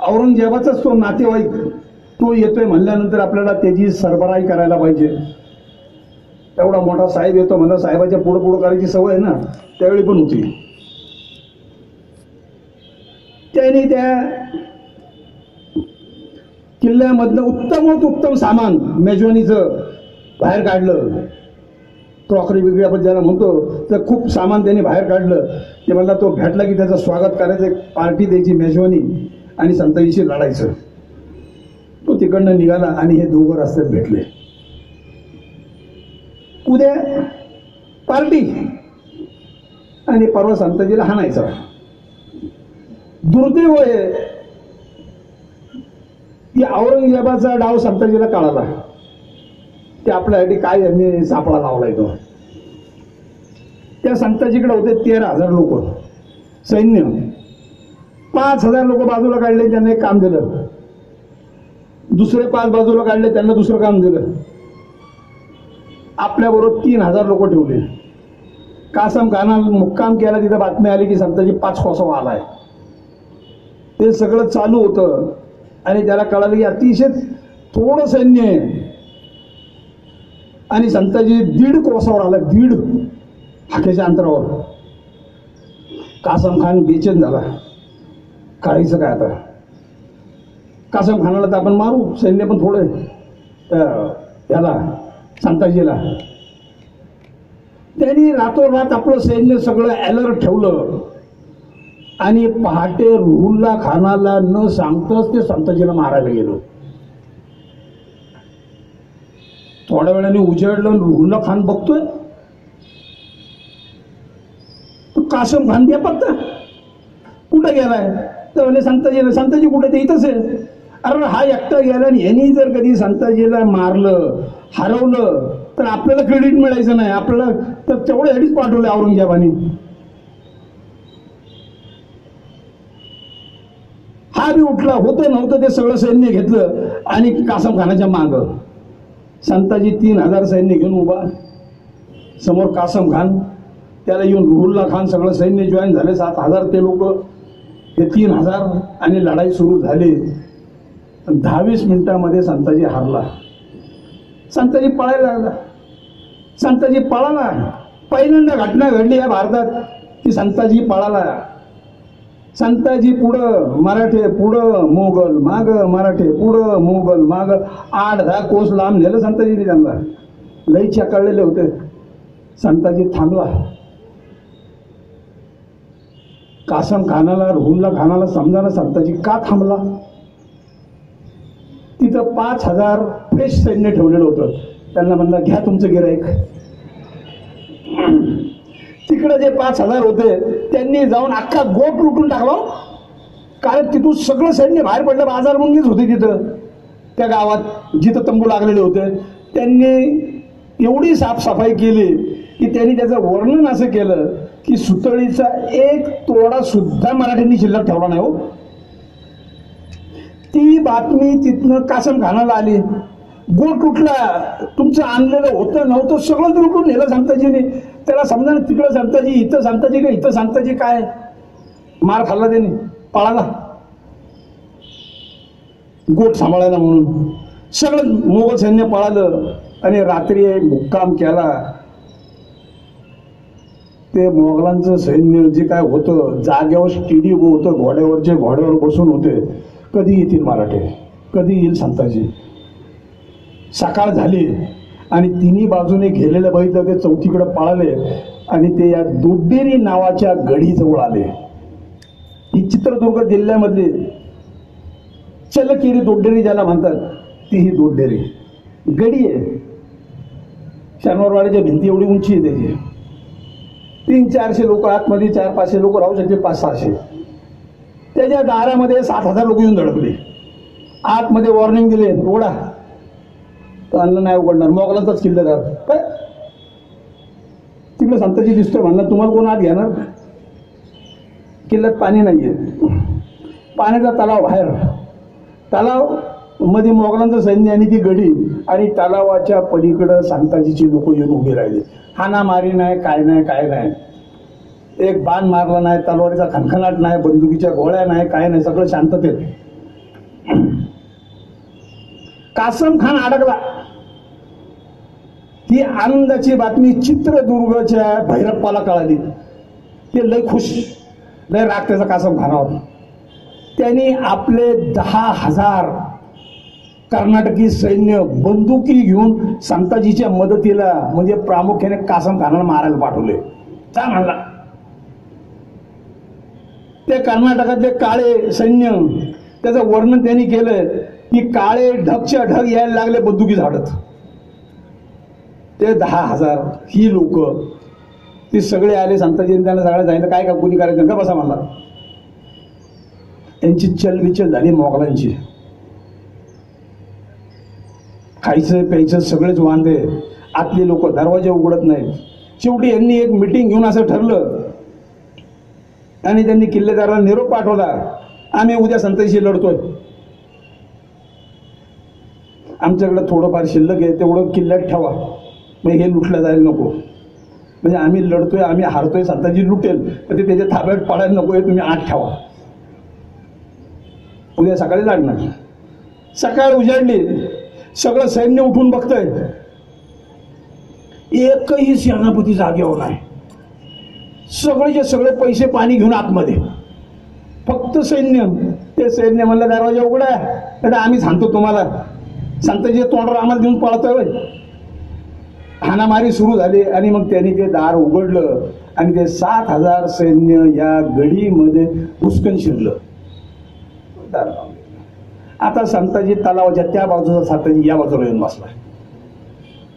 औरंगजेबाचाच तो नातेवाईक तो येतोय म्हणल्यानंतर आपल्याला त्याची सरबराही करायला पाहिजे. एवढा मोठा साहेब येतो म्हणलं, साहेबाच्या पुढं पुढं करायची सवय ना त्यावेळी पण होती. त्याने त्या किल्ल्यामधलं उत्तमोत्तम सामान मेजवानीचं बाहेर काढलं. क्रॉकरी बिकरी आपण ज्याला म्हणतो, तर खूप सामान त्यांनी बाहेर काढलं. ते म्हणला तो भेटला की त्याचं स्वागत करायचं, एक पार्टी द्यायची मेजवानी आणि संताजीशी लढायचं. तो तिकडनं निघाला आणि हे दोघं रस्त्यात भेटले. उद्या पार्टी आणि परवा संताजीला हाणायचा. दुर्दैव आहे की औरंगजेबाचा डाव संताजीला कळाला. ते आपल्यासाठी काय यांनी सापळा लावलाय तो. त्या संताजीकडे होते 13,000 लोक सैन्य. 5,000 लोक बाजूला काढले, त्यांना एक काम दिलं. दुसरे 5 बाजूला काढले, त्यांना दुसरं काम दिलं. आपल्याबरोबर 3,000 लोक ठेवले. कासम खानाला मुक्काम केला. तिथं बातमी आली की संताजी 5 कोसावा आलाय. ते सगळं चालू होतं आणि त्याला कळालं की अतिशय थोडं सैन्य आहे आणि संताजी 1.5 कोसावर आला. 1.5 हाकेच्या अंतरावर. कासम खान बेचैन झाला. करायचं काय आता? कासम खानाला तर आपण मारू, सैन्य पण थोडं याला संताजीला. त्यांनी रातोरात आपलं सैन्य सगळं अलर्ट ठेवलं आणि पहाटे रुहुल्ला खानाला न सांगताच ते संताजीला मारायला गेलो. थोड्या वेळाने उजेडलं. रुहुल्ला खान बघतोय कासम खान द्या पत्ता, कुठं गेलाय? तर म्हणजे संताजीला. संताजी कुठे? ते इथंच आहे. अरे हा एकटा गेला आणि यांनी जर कधी संताजीला मारलं, हरवलं तर आपल्याला क्रेडिट मिळायचं नाही. आपल्याला तर तेवढ्यासाठीच पाठवलं औरंगजेबाने. हा बी उठला. होतं नव्हतं ते सगळं सैन्य घेतलं आणि कासम खानाच्या माग. संताजी 3,000 सैन्य घेऊन उभा. समोर कासम खान, त्याला येऊन रुहुल्ला खान. सगळं सैन्य जॉईन झाले. 7,000 ते लोक, हे 3,000 आणि लढाई सुरू झाली. 10-20 मिनिटांमध्ये संताजी हारला. संताजी पळायला लागला. संताजी पळाला. पहिल्यांदा घटना घडली या भारतात की संताजी पळाला. संताजी पुढं मराठे, पुढं मोगल, माग मराठे, पुढं मोगल, माग. 8-10 कोस लांब नेलं संताजीने त्यांना. लई चकाळलेले होते. संताजी थांबला. कासम खानाला, रुहुल्ला खानाला समजायला संताजी का थांबला. तिथं 5,000 फ्रेश सैन्य ठेवलेलं होतं. त्यांना म्हणलं घ्या तुमचं गिराईक. तिकडे जे 5,000 होते त्यांनी जाऊन अख्खा गोट लुटून टाकला. कारण तिथून सगळं सैन्य बाहेर पडलं. बाजारबंदीच होती तिथं त्या गावात जिथं तंबू लागलेले होते. त्यांनी एवढी साफसफाई केली की त्यांनी त्याचं वर्णन असं केलं की सुतळीचा 1 तोडा सुद्धा मराठ्यांनी शिल्लक ठेवला नाही हो. ती बातमी तिथनं कासम खानाला आली. गोट कुठला तुमचं आणलेलं होतं नव्हतं सगळं लुटून नेलं संताजीने. त्याला समजा तिकडं संताजी, इथं संताजी का, इथं संताजी काय. मार खाल्ला त्याने. पळाला गोट सांभाळायला म्हणून. सगळं मोगल सैन्य पळालं आणि रात्री मुक्काम केला. ते मोगलांचं सैन्य जे काय होतं जागेवर स्टेडी होतं. घोड्यावर बसून होते. कधी येतील मराठे, कधी येईल संताजी. सकाळ झाली आणि तिन्ही बाजूने घेरलेल्या बघितलं ते चौथीकडे पळाले आणि ते या दोड्डेरी नावाच्या गडीजवळ आले. ही चित्रदुर्ग जिल्ह्यामधली चलकेरी दोड्डेरी ज्याला म्हणतात ती ही दोड्डेरी गडी आहे. शनिवारवाड्याच्या भिंती एवढी उंची आहे त्याची. 300-400 लोक आतमध्ये, 400-500 लोक राहू शकते, 500-600. त्याच्या दारामध्ये 7,000 लोक येऊन धडकले. आतमध्ये वॉर्निंग दिले उघडा. तर आणलं नाही उघडणार. मोगलांचाच किल्लेदार काय तिकडे संताजी दिसतोय म्हणलं तुम्हाला कोण आत घेणार. किल्ल्यात पाणी नाहीये. पाण्याचा तलाव बाहेर. तलाव मध्ये मोगलांचं सैन्य आणि ती गडी आणि तलावाच्या पलीकडं संताजीची लोक येऊन उभी राहिली. हाणामारी नाही, काय नाही, काय नाही. एक बाण मारला नाही, तलवारीचा खणखणाट नाही, बंदुकीच्या गोळ्या नाही, काय नाही. सगळं शांततेत. कासम खान अडकला. ही आनंदाची बातमी चित्रदुर्गच्या भैरप्पाला कळाली. ते लय खुश, लय राग त्याचा कासम खानावर. त्यांनी आपले 10,000 कर्नाटकी सैन्य बंदुकी घेऊन संताजीच्या मदतीला म्हणजे प्रामुख्याने कासम खानाला मारायला पाठवले. का म्हणला ते कर्नाटकातले काळे सैन्य त्याचं वर्णन त्यांनी केलं की काळे ढगच्या ढग यायला लागले बंदुकी झाडत. ते 10,000 ही लोक ती सगळे आले. संताजीने त्यांना सगळ्या सांगितलं काय का कोणी करायचं का बसा म्हणला. यांची चलबिचल झाली मोगलांची. खायचं प्यायचं सगळेच वांदे. आतले लोक दरवाजे उघडत नाहीत. शेवटी यांनी एक मिटिंग घेऊन असं ठरलं आणि त्यांनी किल्लेदाराला निरोप पाठवला, आम्ही उद्या संताजीशी लढतोय. आमच्याकडे थोडंफार शिल्लक आहे तेवढं किल्ल्यात ठेवा, मग हे लुटलं जायला नको. म्हणजे आम्ही लढतोय आम्ही हारतोय संताजी लुटेल तर ते त्याच्या ताब्यात पडायला नको, हे तुम्ही आत ठेवा. उद्या सकाळी लढणार. सकाळ उजाडली. सगळं सैन्य उठून बघतंय. एकही सेनापती जागेवर नाही. सगळेचे सगळे पैसे पाणी घेऊन आतमध्ये. फक्त सैन्य. ते सैन्य म्हणलं दरवाजा उघडा तर आम्ही सांगतो तुम्हाला. संताजी तोंडावर आम्हाला घेऊन पळतोय. हाणामारी सुरू झाली आणि मग त्यांनी ते दार उघडलं आणि ते 7,000 सैन्य या गडीमध्ये हुसकन शिरलं. आता संताजी तलावाच्या त्या बाजूचा संताजी या बाजूला येऊन बसला.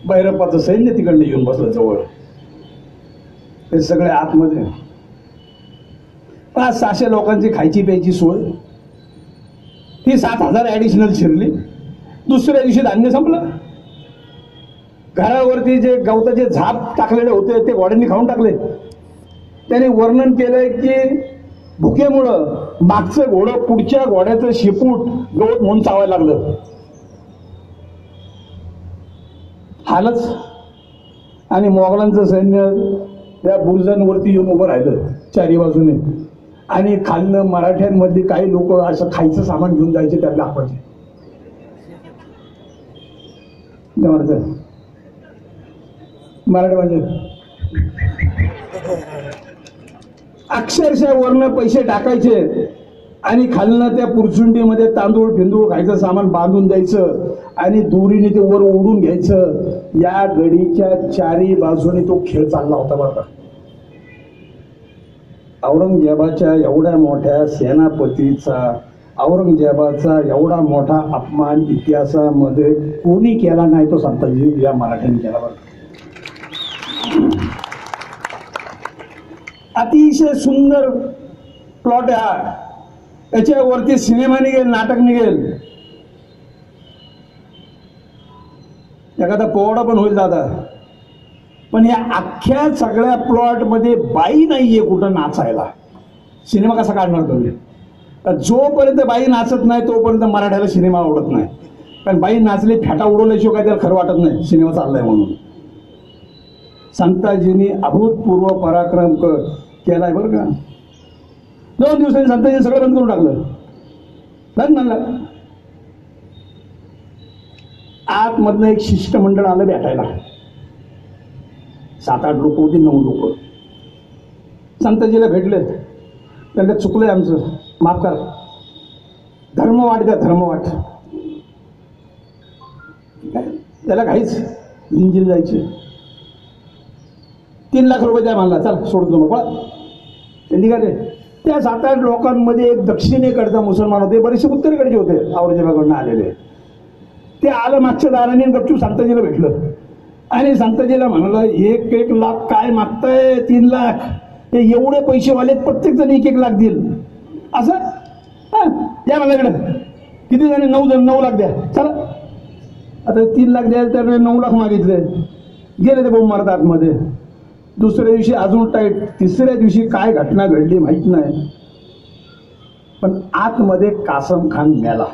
भैरप्पाचं सैन्य तिकडनं येऊन बसलं जवळ. ते सगळे आतमध्ये. 500-600 लोकांची खायची प्यायची सोय. ती 7,000 ऍडिशनल शिरली. दुसऱ्या दिवशी धान्य संपलं. घरावरती जे गवताचे झाप टाकलेले होते ते घोड्यांनी खाऊन टाकले. त्याने वर्णन केलंय की भुकेमुळं मागचं घोडं पुढच्या घोड्याचं शेपूट गवत म्हणून चावायला लागलं. हालच. आणि मोगलांचं सैन्य त्या बुरुजांवरती येऊन उभं राहिलं चारी बाजूने. आणि खालनं मराठ्यांमध्ये काही लोक असं खायचं सामान घेऊन जायचे त्याला दाखवायचे. मराठी म्हणजे अक्षरशः वरनं पैसे टाकायचे आणि खालनं त्या पुरचुंडीमध्ये तांदूळ फिंदूळ खायचं सामान बांधून द्यायचं आणि दोरीने ते वर ओढून घ्यायचं. या गडीच्या चारी बाजूने तो खेळ चालला होता बरं का. औरंगजेबाच्या एवढ्या मोठ्या सेनापतीचा, औरंगजेबाचा एवढा मोठा अपमान इतिहासामध्ये कोणी केला नाही तो संताजी या मराठ्यांनी केला बरं. अतिशय सुंदर प्लॉट आहे हा. त्याच्यावरती सिनेमा निघेल, नाटक निघेल, एखादा पोवाडा पण होईल दादा. पण या अख्ख्या सगळ्या प्लॉट मध्ये बाई नाहीये कुठं नाचायला. सिनेमा कसा काढणार तुम्ही? जोपर्यंत बाई नाचत नाही तोपर्यंत मराठ्याला सिनेमा आवडत नाही. कारण बाई नाचली फेटा उडवल्याशिवाय काय त्याला खरं वाटत नाही सिनेमा चाललाय म्हणून. संताजींनी अभूतपूर्व पराक्रम केलाय बरं का. 2 दिवसांनी संताजी सगळं बंद करून टाकलं. बंद म्हणलं. आतमधलं एक शिष्टमंडळ आलं भेटायला. 7-8 लोक होती, 9 लोक. संताजीला भेटले. त्यांना चुकलंय आमचं, माफ करा. धर्मवाट द्या, धर्मवाट. त्याला काहीच इंजिन जायचे. 3 लाख रुपये द्या म्हणला. चल सोडतो मग. ते निघाले. त्या 7-8 लोकांमध्ये एक दक्षिणेकडचा मुसलमान होते, बरेचसे उत्तरेकडचे होते औरंगजेबाकडनं आलेले. ते आलं मागच्या दाराने गपचूप संताजीला भेटलं आणि संताजीला म्हणाला 1-1 लाख काय मागताय? 3 लाख. ते एवढे पैसेवाले प्रत्येक जण 1-1 लाख देईल असं. द्या मला इकडे. किती जण? 9 जण. 9 लाख द्या. चला आता 3 लाख द्यायला त्याने 9 लाख मागितले. गेले ते बोंब मारत आतमध्ये. दुसऱ्या दिवशी अजून टाईट. तिसऱ्या दिवशी काय घटना घडली माहित नाही, पण आतमध्ये कासम खान मेला.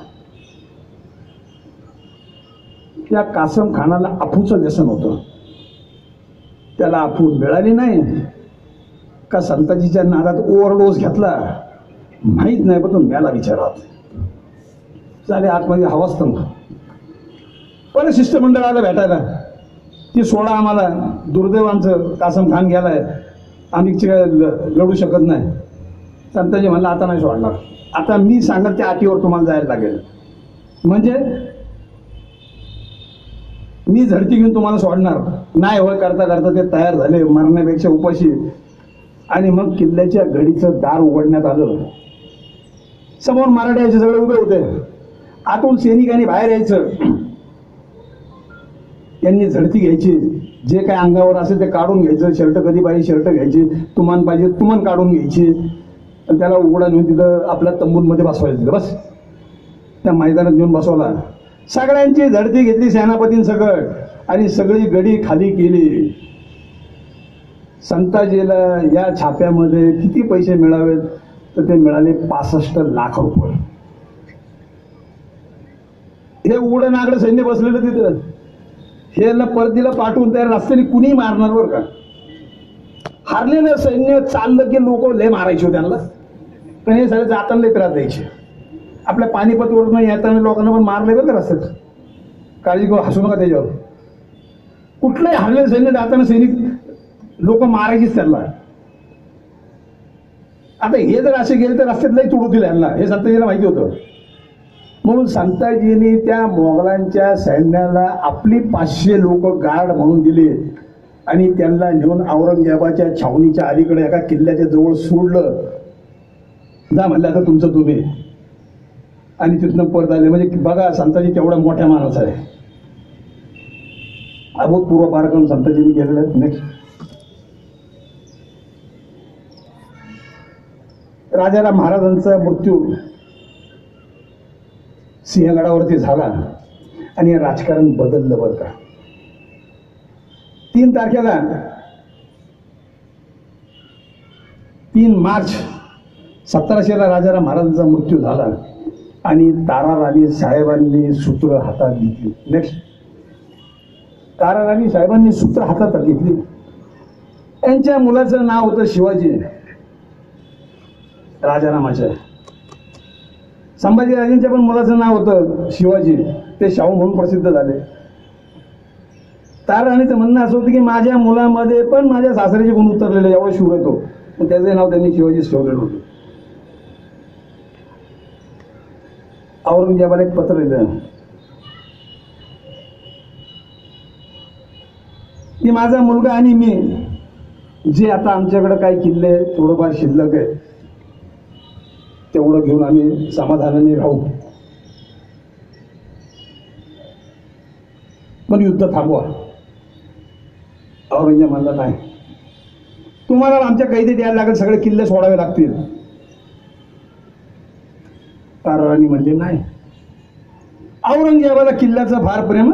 त्या कासम खानाला अफूचं व्यसन होतं. त्याला अफू मिळाली नाही का संताजीच्या नादात ओव्हरडोस घेतला माहित नाही, पण तो मेला विचारात. झाले आतमध्ये हवास्तंभ. परत शिष्टमंडळ आलं भेटायला की सोडा आम्हाला, दुर्दैवांचं कासम खान गेलाय, आम्ही काय लढू शकत नाही. संताजी म्हणला आता नाही सोडणार. आता मी सांगत त्या अटीवर तुम्हाला जायला लागेल. म्हणजे मी झडती घेऊन तुम्हाला सोडणार नाही होय करता करता ते तयार झाले मरण्यापेक्षा उपाशी. आणि मग किल्ल्याच्या गडीचं दार उघडण्यात आलं. समोर मराठे यायचे सगळे उभे होते, आतून सैनिकांनी बाहेर यायचं. यांनी झडती घ्यायची, जे काय अंगावर असेल ते काढून घ्यायचं. शर्ट कधी पाहिजे शर्ट घ्यायची, तुमान पाहिजे तुमान काढून घ्यायची. आणि त्याला उघडा नेऊन तिथं आपल्या तंबूंमध्ये बसवायचं. बस त्या मैदानात नेऊन बसवला. सगळ्यांची झडती घेतली सेनापतींसकट आणि सगळी गडी खाली केली. संताजीला या छाप्यामध्ये किती पैसे मिळावेत तर ते मिळाले 65 लाख रुपये. हे उघडं नागडं सैन्य बसलेलं तिथं. हे परतीला पाठवून त्या रस्त्याने कुणी मारणार बरं का. हारलेलं सैन्य चाललं की लोक लय मारायचे त्यांना, पण हे सगळे जाताना लय त्रास द्यायचे. आपल्या पानिपतवरून येताना लोकांना पण मारले बरं रस्त्यात, काळजी घेऊ, हसू नका त्याच्यावर. कुठलंही हारलेलं सैन्य जाताना सैनिक लोक मारायचीच त्यांना. आता हे जर असे गेले तर रस्त्यात लई तुडवतील यांना, हे संताजीला माहिती होतं. म्हणून संताजींनी त्या मोगलांच्या सैन्याला आपली 500 लोक गार्ड म्हणून दिले आणि त्यांना नेऊन औरंगजेबाच्या छावणीच्या अलीकडे एका किल्ल्याच्या जवळ सोडलं. जा म्हणलं आता तुमचं तुम्ही. आणि तिथनं परत आले. म्हणजे बघा संताजी तेवढा मोठ्या माणूस आहे. अभूतपूर्व पराक्रम संताजींनी केलेला आहे. नेक्स्ट, राजाराम महाराजांचा मृत्यू सिंहगडावरती झाला आणि राजकारण बदललं बरं का. 3 तारखेला 3 मार्च 1700ला राजाराम महाराजांचा मृत्यू झाला आणि ताराराणी साहेबांनी सूत्र हातात घेतली. नेक्स्ट, ताराराणी साहेबांनी सूत्र हातात घेतली. त्यांच्या मुलाचं नाव होतं शिवाजी, राजारामाच्या. संभाजीराजांच्या पण मुलाचं नाव होतं शिवाजी, ते शाहू म्हणून प्रसिद्ध झाले. ताराराणीचं म्हणणं असं होतं की माझ्या मुलामध्ये पण माझ्या सासऱ्याचे गुण उतरलेले, एवढं शूर येतो, पण त्याचं नाव त्यांनी शिवाजीच ठेवलेलं होतं. औरंगजेबाला एक पत्र लिहिलं की माझा मुलगा आणि मी जे आता आमच्याकडे काही किल्ले थोडंफार शिल्लक आहे तेवढं घेऊन आम्ही समाधानाने राहू, पण युद्ध थांबवा. औरंगजेब म्हणला नाही, तुम्हाला आमच्या कैदी द्यायला लागेल, सगळे किल्ले सोडावे लागतील. ताराराणी म्हणजे नाही. औरंगजेबाला किल्ल्याचं फार प्रेम.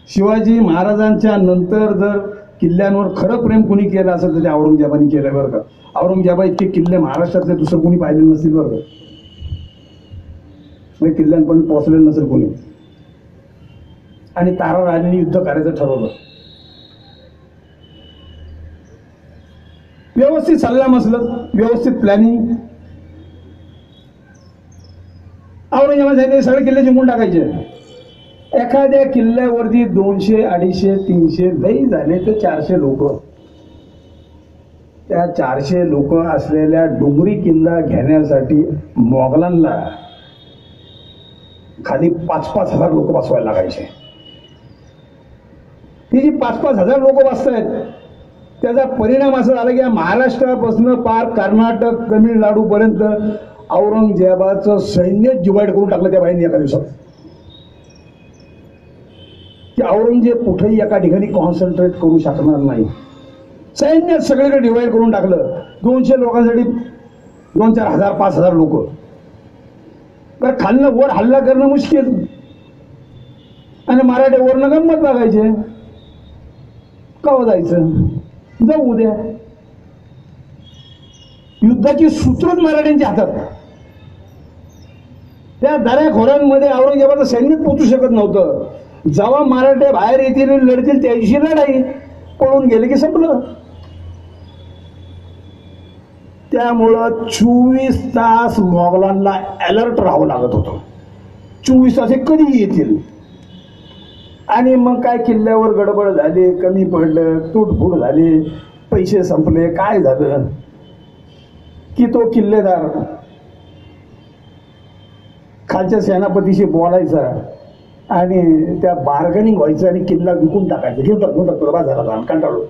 शिवाजी महाराजांच्या नंतर जर किल्ल्यांवर खरं प्रेम कुणी केलं असेल तर ते औरंगजेबाने केलं बरं का. औरंगजेबा इतके किल्ले महाराष्ट्रातले दुसरं कोणी पाहिले नसतील बरं का. किल्ल्यांपर्यंत पोहोचले नसेल कोणी. आणि ताराराणीने युद्ध करायचं ठरवलं. व्यवस्थित सल्ला मसलत, व्यवस्थित प्लॅनिंग. औरंगजेबाने सगळे किल्ले जिंकून टाकायचे. एखाद्या किल्ल्यावरती 200, 250, 300 लई झाले तर 400 लोक. त्या 400 लोक असलेल्या डोंगरी किल्ला घेण्यासाठी मोगलांना खाली 5-5 हजार लोक बसवायला लागायचे. ही जी 5-5 हजार लोक बसतायत त्याचा परिणाम असा झाला की महाराष्ट्रापासून पार कर्नाटक, तमिळनाडू पर्यंत औरंगजेबाचं सैन्य डिवाइड करून टाकलं त्या बाईंनी एका दिवसात. की औरंगजेब कुठेही एका ठिकाणी कॉन्सन्ट्रेट करू शकणार नाही. सैन्य सगळीकडे डिवाइड करून टाकलं. 200 लोकांसाठी 2-4 हजार, 5,000 लोक. तर खालनं वर हल्ला करणं मुश्किल आणि मराठे वरनं गंमत लागायचे. कवा जायचं, जाऊ उद्या. युद्धाची सूत्रच मराठ्यांच्या हातात. त्या दऱ्याखोऱ्यांमध्ये औरंगजेबाचं सैन्य पोचू शकत नव्हतं. जेव्हा मराठे बाहेर येतील लढतील त्याची लढाई, पळून गेले की संपलं. त्यामुळं 24 तास मोगलांना अलर्ट राहावं लागत होतं. 24 तास हे कधीही येतील. आणि मग काय किल्ल्यावर गडबड झाली, कमी पडलं, तुटफूट झाली, पैसे संपले, काय झालं की तो किल्लेदार खालच्या सेनापतीशी बोलायचा आणि त्या बार्गनिंग व्हायचं आणि किल्ला विकून टाकायचं. घेऊन टाकतो बा झाला कंटाळलो.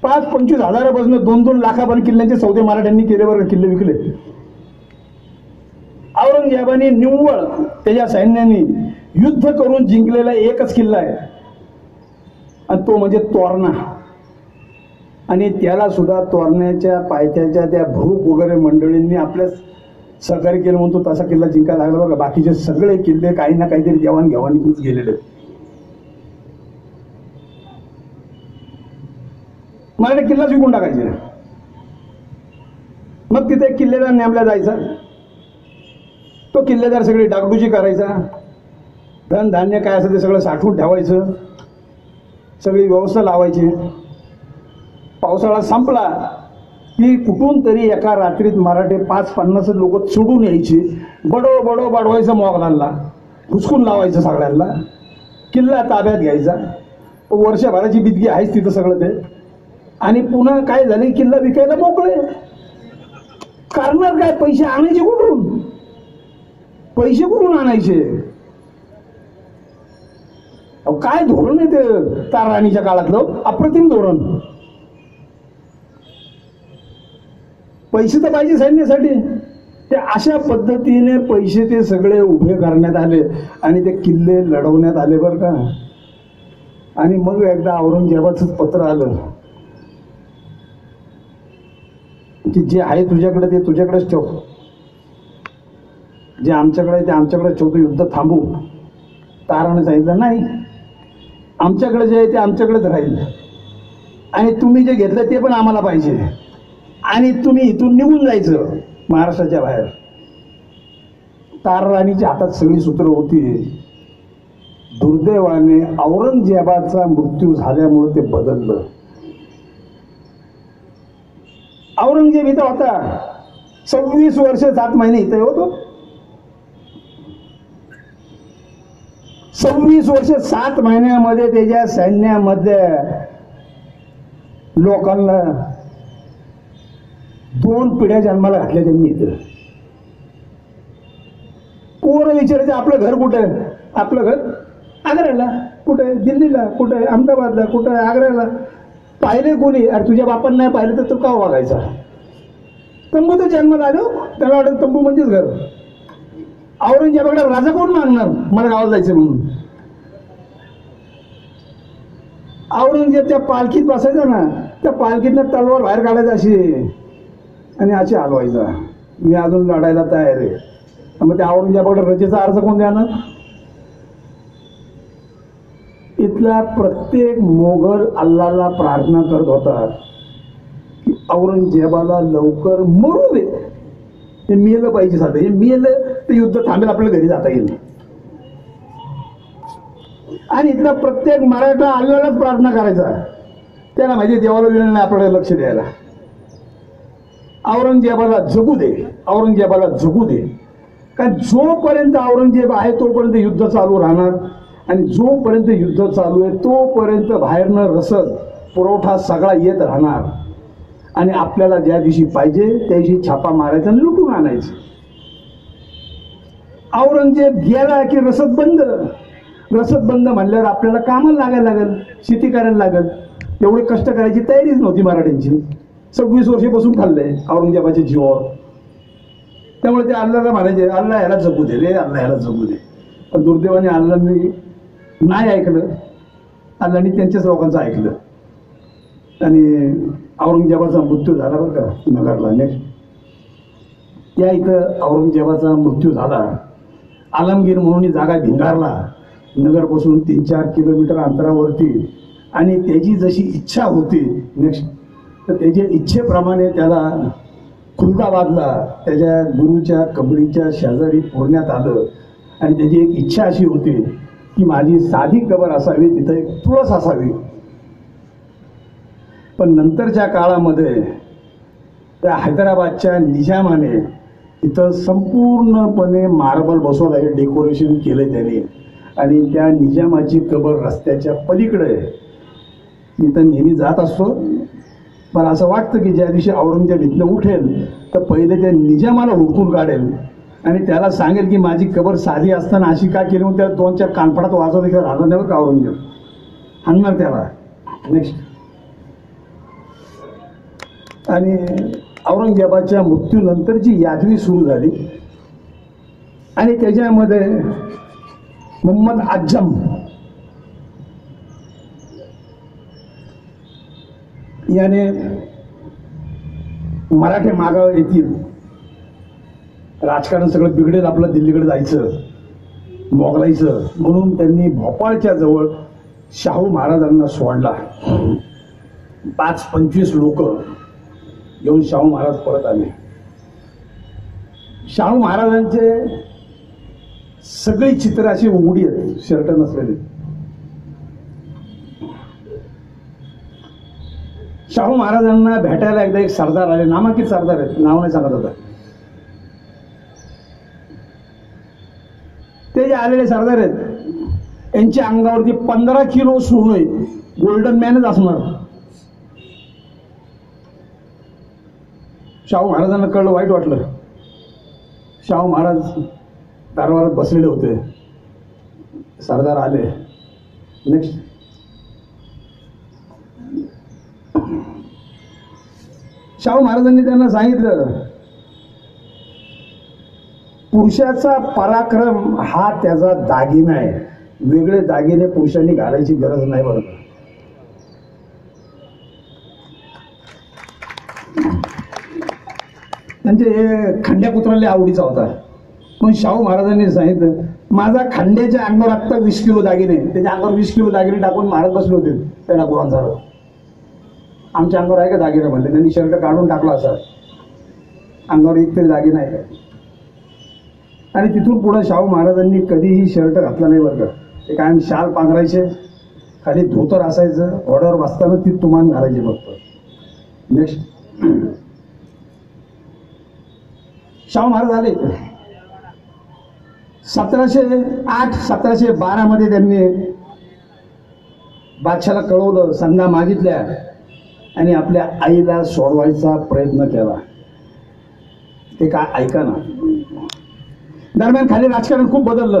5-25 हजारापासून 2-2 लाखापर्यंत किल्ल्यांचे सौदे मराठ्यांनी केले. बरं किल्ले विकले. औरंगजेबाने निव्वळ त्याच्या सैन्याने युद्ध करून जिंकलेला एकच किल्ला आहे आणि तो म्हणजे तोरणा. आणि त्याला सुद्धा तोरण्याच्या पायथ्याच्या त्या भूप वगैरे मंडळींनी आपल्या सहकार्य केलं म्हणून तो तसा किल्ला जिंकायला लागला. बघा बाकीचे सगळे किल्ले काही ना काहीतरी देवाणघेवाणीतूनच गेलेले. मराठी किल्लाच विकून टाकायचे. मग तिथे किल्लेदार नेमला जायचा. तो किल्लेदार सगळी डागडुजी करायचा. धन धान्य काय असं ते सगळं साठवून ठेवायचं. सगळी व्यवस्था लावायची. पावसाळा संपला की कुठून तरी एका रात्रीत मराठे 5-50 लोक चढून यायचे. बडो बडो बाडवायचं मोगलांना, हुसकून लावायचं सगळ्यांना. किल्ला ताब्यात घ्यायचा. वर्षभराची बिदगी आहेच तिथं सगळं ते. आणि पुन्हा काय झाले, किल्ला विकायला मोकळे. करणार काय, पैसे आणायचे कुठून? पैसे कुठून आणायचे? काय धोरण आहे ते ताराणीच्या काळातलं, अप्रतिम धोरण. पैसे तर पाहिजे सैन्यासाठी. ते अशा पद्धतीने पैसे ते सगळे उभे करण्यात आले आणि ते किल्ले लढवण्यात आले बरं का. आणि मग एकदा औरंगजेबाचंच पत्र आलं की जे आहे तुझ्याकडे ते तुझ्याकडेच ठेव, जे आमच्याकडे आहे ते आमच्याकडे ठेवतो, युद्ध थांबू. ताराने सांगितलं नाही, आमच्याकडे जे आहे ते आमच्याकडेच राहील आणि तुम्ही जे घेतलं ते पण आम्हाला पाहिजे आणि तुम्ही इथून निघून जायचं महाराष्ट्राच्या बाहेर. ताराणीच्या हातात सगळी सूत्र होती. दुर्दैवाने औरंगजेबाचा मृत्यू झाल्यामुळे ते बदललं. औरंगजेब इथं होता 26 वर्ष 7 महिने इथे होतो. 26 वर्ष 7 महिन्यामध्ये त्याच्या सैन्यामध्ये लोकांना 2 पिढ्या जन्माला घातल्या त्यांनी. इथं पोरं विचारायचं आपलं घर कुठे आहे? आपलं घर आग्र्याला. कुठे? दिल्लीला. कुठे? अहमदाबादला. कुठे? आग्र्याला. पाहिले कोणी? अरे तुझ्या बापान नाही पाहिलं तर तू का वागायचा? तंबू तर जन्माला आलो, त्याला वाटत तंबू म्हणजेच घर. औरंगजेबाकडे राजा कोण मागणार मला गावाला जायचं म्हणून? औरंगजेब त्या पालखीत बसायचा ना, त्या पालखीतनं तलवार बाहेर काढायचा अशी आणि अशी हलवायचा, मी अजून लढायला तयार आहे. मग त्या औरंगजेबाकडे रजेचा अर्ज कोण द्याना? इथला प्रत्येक मोगल अल्लाला प्रार्थना करत होता की औरंगजेबाला लवकर मरू दे. हे मेलं पाहिजे. साधं हे मेलं ते युद्ध थांबेल, आपल्याला घरी जाता येईल. आणि इथला प्रत्येक मराठा अल्लालाच प्रार्थना करायचा. त्याला माहिती देवाला वेळ नाही आपल्याला लक्ष द्यायला. औरंगजेबाला जगू दे, औरंगजेबाला जगू दे. कारण जोपर्यंत औरंगजेब आहे तोपर्यंत युद्ध चालू राहणार आणि जोपर्यंत युद्ध चालू आहे तोपर्यंत बाहेरनं रसद पुरवठा सगळा येत राहणार आणि आपल्याला ज्या दिवशी पाहिजे त्या दिवशी छापा मारायचा आणि लुटून आणायचं. औरंगजेब गेला की रसद बंद. रसद बंद म्हणल्यावर आपल्याला कामाला लागायला लागेल, शेती करायला लागेल. एवढे कष्ट करायची तयारीच नव्हती मराठ्यांची. 26 वर्षे बसून खाल्लंय औरंगजेबाच्या जीवावर. त्यामुळे ते अल्लाला म्हणायचे अल्ला ह्याला जगू दे रे, अल्ला ह्याला जगू दे. पण दुर्दैवाने अल्लांनी नाही ऐकलं. अल्लांनी त्यांच्याच लोकांचं ऐकलं आणि औरंगजेबाचा मृत्यू झाला बरं का नगरला. नेक्स्ट या इथं औरंगजेबाचा मृत्यू झाला. आलमगीर म्हणून जागा भिंगारला नगरपासून 3-4 किलोमीटर अंतरावरती. आणि त्याची जशी इच्छा होती नेक्स्ट तर त्याच्या इच्छेप्रमाणे त्याला खुलदाबादला त्याच्या गुरुच्या कबरीच्या शेजारी फोडण्यात आलं. आणि त्याची एक इच्छा अशी होती की माझी साधी कबर असावी, तिथं एक तुळस असावी. पण नंतरच्या काळामध्ये त्या हैदराबादच्या निजामाने इथं संपूर्णपणे मार्बल बसवलं, डेकोरेशन केलं त्याने. आणि त्या निजामाची कबर रस्त्याच्या पलीकडे इथं नेहमी जात असतो. मला असं वाटतं की ज्या दिवशी औरंगजेब इथनं उठेल तर पहिले त्या निजामाला हुडकून काढेल आणि त्याला सांगेल की माझी कबर साधी असताना अशी का केली, म्हणून त्या 2-4 कानफडात वाजवत इकडे राहणार नाही का औरंगजेब, हाणणार त्याला. नेक्स्ट. आणि औरंगजेबाच्या मृत्यूनंतरची यादवी सुरू झाली आणि त्याच्यामध्ये मोहम्मद आजम याने मराठे मागावर येतील, राजकारण सगळं बिघडेल, आपलं दिल्लीकडे जायचं, मोगलायचं, म्हणून त्यांनी भोपाळच्या जवळ शाहू महाराजांना सोडला. 5-25 लोक घेऊन शाहू महाराज परत आले. शाहू महाराजांचे सगळी चित्र अशी उघडी आहेत, शर्ट नसलेले. शाहू महाराजांना भेटायला एकदा एक सरदार आले, नामांकित सरदार आहेत, नाव नाही सांगत होता. ते जे आलेले सरदार आहेत यांच्या अंगावरती 15 किलो सोनं, गोल्डन मॅनच असणार. शाहू महाराजांना कळलं, वाईट वाटलं. शाहू महाराज दरबारात बसलेले होते, सरदार आले. नेक्स्ट. शाहू महाराजांनी त्यांना सांगितलं, पुरुषाचा पराक्रम हा त्याचा दागिना आहे, वेगळे दागिने पुरुषांनी घालायची गरज नाही. बरोबर. त्यांचे खंड्यापुत्राला आवडीचा होता, पण शाहू महाराजांनी सांगितलं, माझा खंड्याच्या अंगावर आत्ता 20 किलो दागिने, त्याच्या अंगावर 20 किलो दागिने टाकून महाराज बसले होते. त्याला गुलाम झालं, आमच्या अंगावर आहे का दागिने म्हणले. त्यांनी शर्ट काढून टाकला असा, अंगावर एक तरी दागिना आहे. आणि तिथून पुढे शाहू महाराजांनी कधीही शर्ट घातला नाही बरं का. ते कायम शाल पांघरायचे, खाली धोतर असायचं, घोड्यावर बसताना ती तुमान घालायची फक्त. नेक्स्ट. शाहू महाराज आले 1708-1712 मध्ये. त्यांनी बादशाला कळवलं, संधा मागितल्या आणि आपल्या आईला सोडवायचा प्रयत्न केला. ते काय ऐका ना. दरम्यान खाली राजकारण खूप बदललं.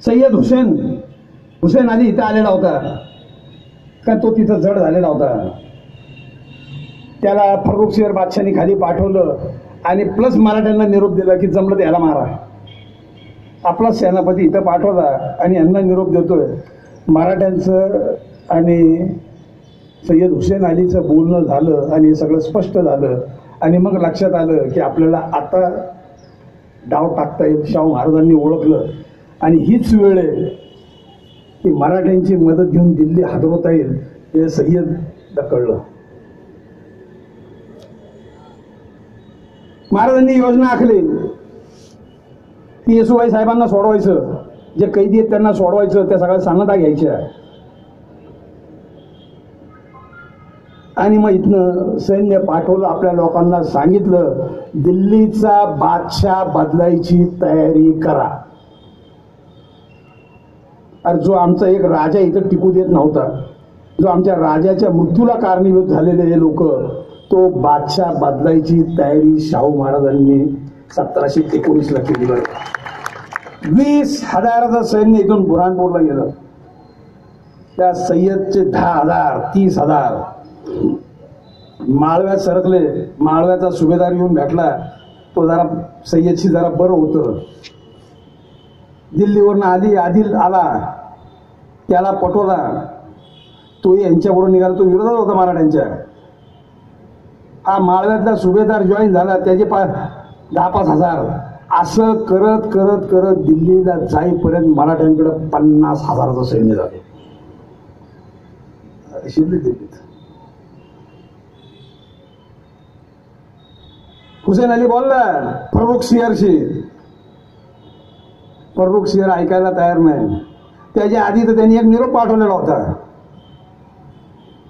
सय्यद हुसेन अली इथं आलेला होता का, तो तिथं जड झालेला होता. त्याला फर्रुखसिंह बादशाहनी खाली पाठवलं आणि प्लस मराठ्यांना निरोप दिला की जमलं त्याला मारा. आपला सेनापती इथं पाठवला आणि यांना निरोप देतोय. मराठ्यांचं आणि सय्यद हुसेन अलीचं बोलणं झालं आणि हे सगळं स्पष्ट झालं. आणि मग लक्षात आलं की आपल्याला आता डाव टाकता येईल. शाहू महाराजांनी ओळखलं आणि हीच वेळ आहे की मराठ्यांची मदत घेऊन दिल्ली हादरवता येईल, हे सय्यदला कळलं. महाराजांनी योजना आखली की येसुबाई साहेबांना सोडवायचं, जे कैदी आहेत त्यांना सोडवायचं, त्या सगळ्या सन्नता घ्यायच्या. आणि मग इथनं सैन्य पाठवलं, आपल्या लोकांना सांगितलं दिल्लीचा बादशाह बदलायची तयारी करा. अरे जो आमचा एक राजा इथं टिकू देत नव्हता, जो आमच्या राजाच्या मृत्यूला कारणीभूत झालेले हे लोक, तो बादशाह बदलायची तयारी शाहू महाराजांनी 1719 केली. 20,000चं सैन्य इथून बुरहानपूरला गेलं. त्या सय्यदचे 10,000, 30,000 माळव्यात सरकले. माळव्याचा सुभेदार येऊन भेटला, तो जरा सय्यदशी जरा बरं होतं. दिल्लीवरनं आदिल आला, त्याला पटवला. तो यांच्याबरोबर निघाला, तो विरोधात होता मराठ्यांच्या. हा माळव्यातला सुभेदार जॉईन झाला, त्याचे 10,000-5,000. असं करत करत करत दिल्लीला जाईपर्यंत मराठ्यांकडे 50,000चं सैन्य झालं. शिरली दिल्लीत. हुसेन अली बोलला फर्रुखसिंहशी. फर्रुखसिंह ऐकायला तयार नाही. त्याच्या आधी तर त्यांनी एक निरोप पाठवलेला होता.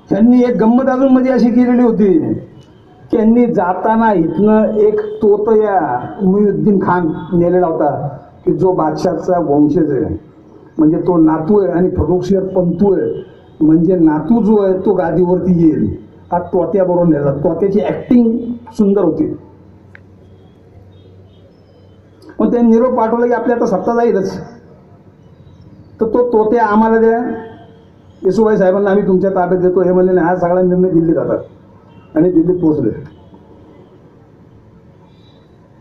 त्यांनी एक गंमत अजून मध्ये अशी केलेली होती की त्यांनी जाताना इथनं एक तोतया मुईउद्दीन खान नेलेला होता की जो बादशाहचा वंशज आहे, म्हणजे तो नातू आहे आणि फर्रुखसिंह पंतू आहे, म्हणजे नातू जो आहे तो गादीवरती येईल. हा तोत्याबरोबर नेला. तोत्याची ऍक्टिंग सुंदर होती. मग त्यांनी निरोप पाठवला की आपली आता सत्ता जाईलच, तर तो तोते आम्हाला द्या, येसुबाई साहेबांना आम्ही तुमच्या ताब्यात देतो. हे म्हणले नाही, हा सगळा निर्णय दिल्लीत जातात आणि दिल्लीत पोहोचले.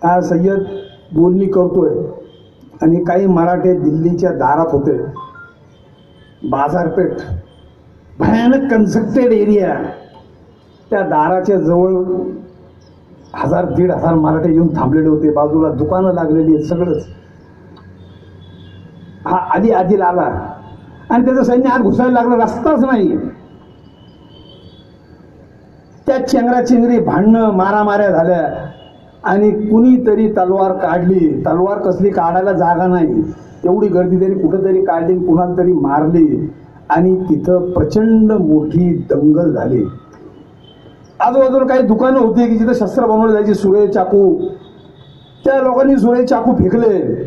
हा सय्यद बोलणी करतोय आणि काही मराठे दिल्लीच्या दारात होते. बाजारपेठ, भयानक कन्स्ट्रक्टेड एरिया, त्या दाराच्या जवळ 1000-1500 मराठे येऊन थांबलेले होते. बाजूला दुकानं लागलेली आहेत, सगळंच. हा आदिल आला आणि त्याचं सैन्य आत घुसायला लागलं, रस्ताच नाही. त्या चेंगराचेंगरी, भांडणं, मारामाऱ्या झाल्या आणि कुणीतरी तलवार काढली. तलवार कसली काढायला जागा नाही, एवढी गर्दी तरी कुठंतरी काढली, कुणाला तरी मारली आणि तिथं प्रचंड मोठी दंगल झाली. आजूबाजूला काही दुकानं होती की जिथं शस्त्र बनवले जायचे, सुरे, चाकू. त्या लोकांनी सुरे, चाकू फेकले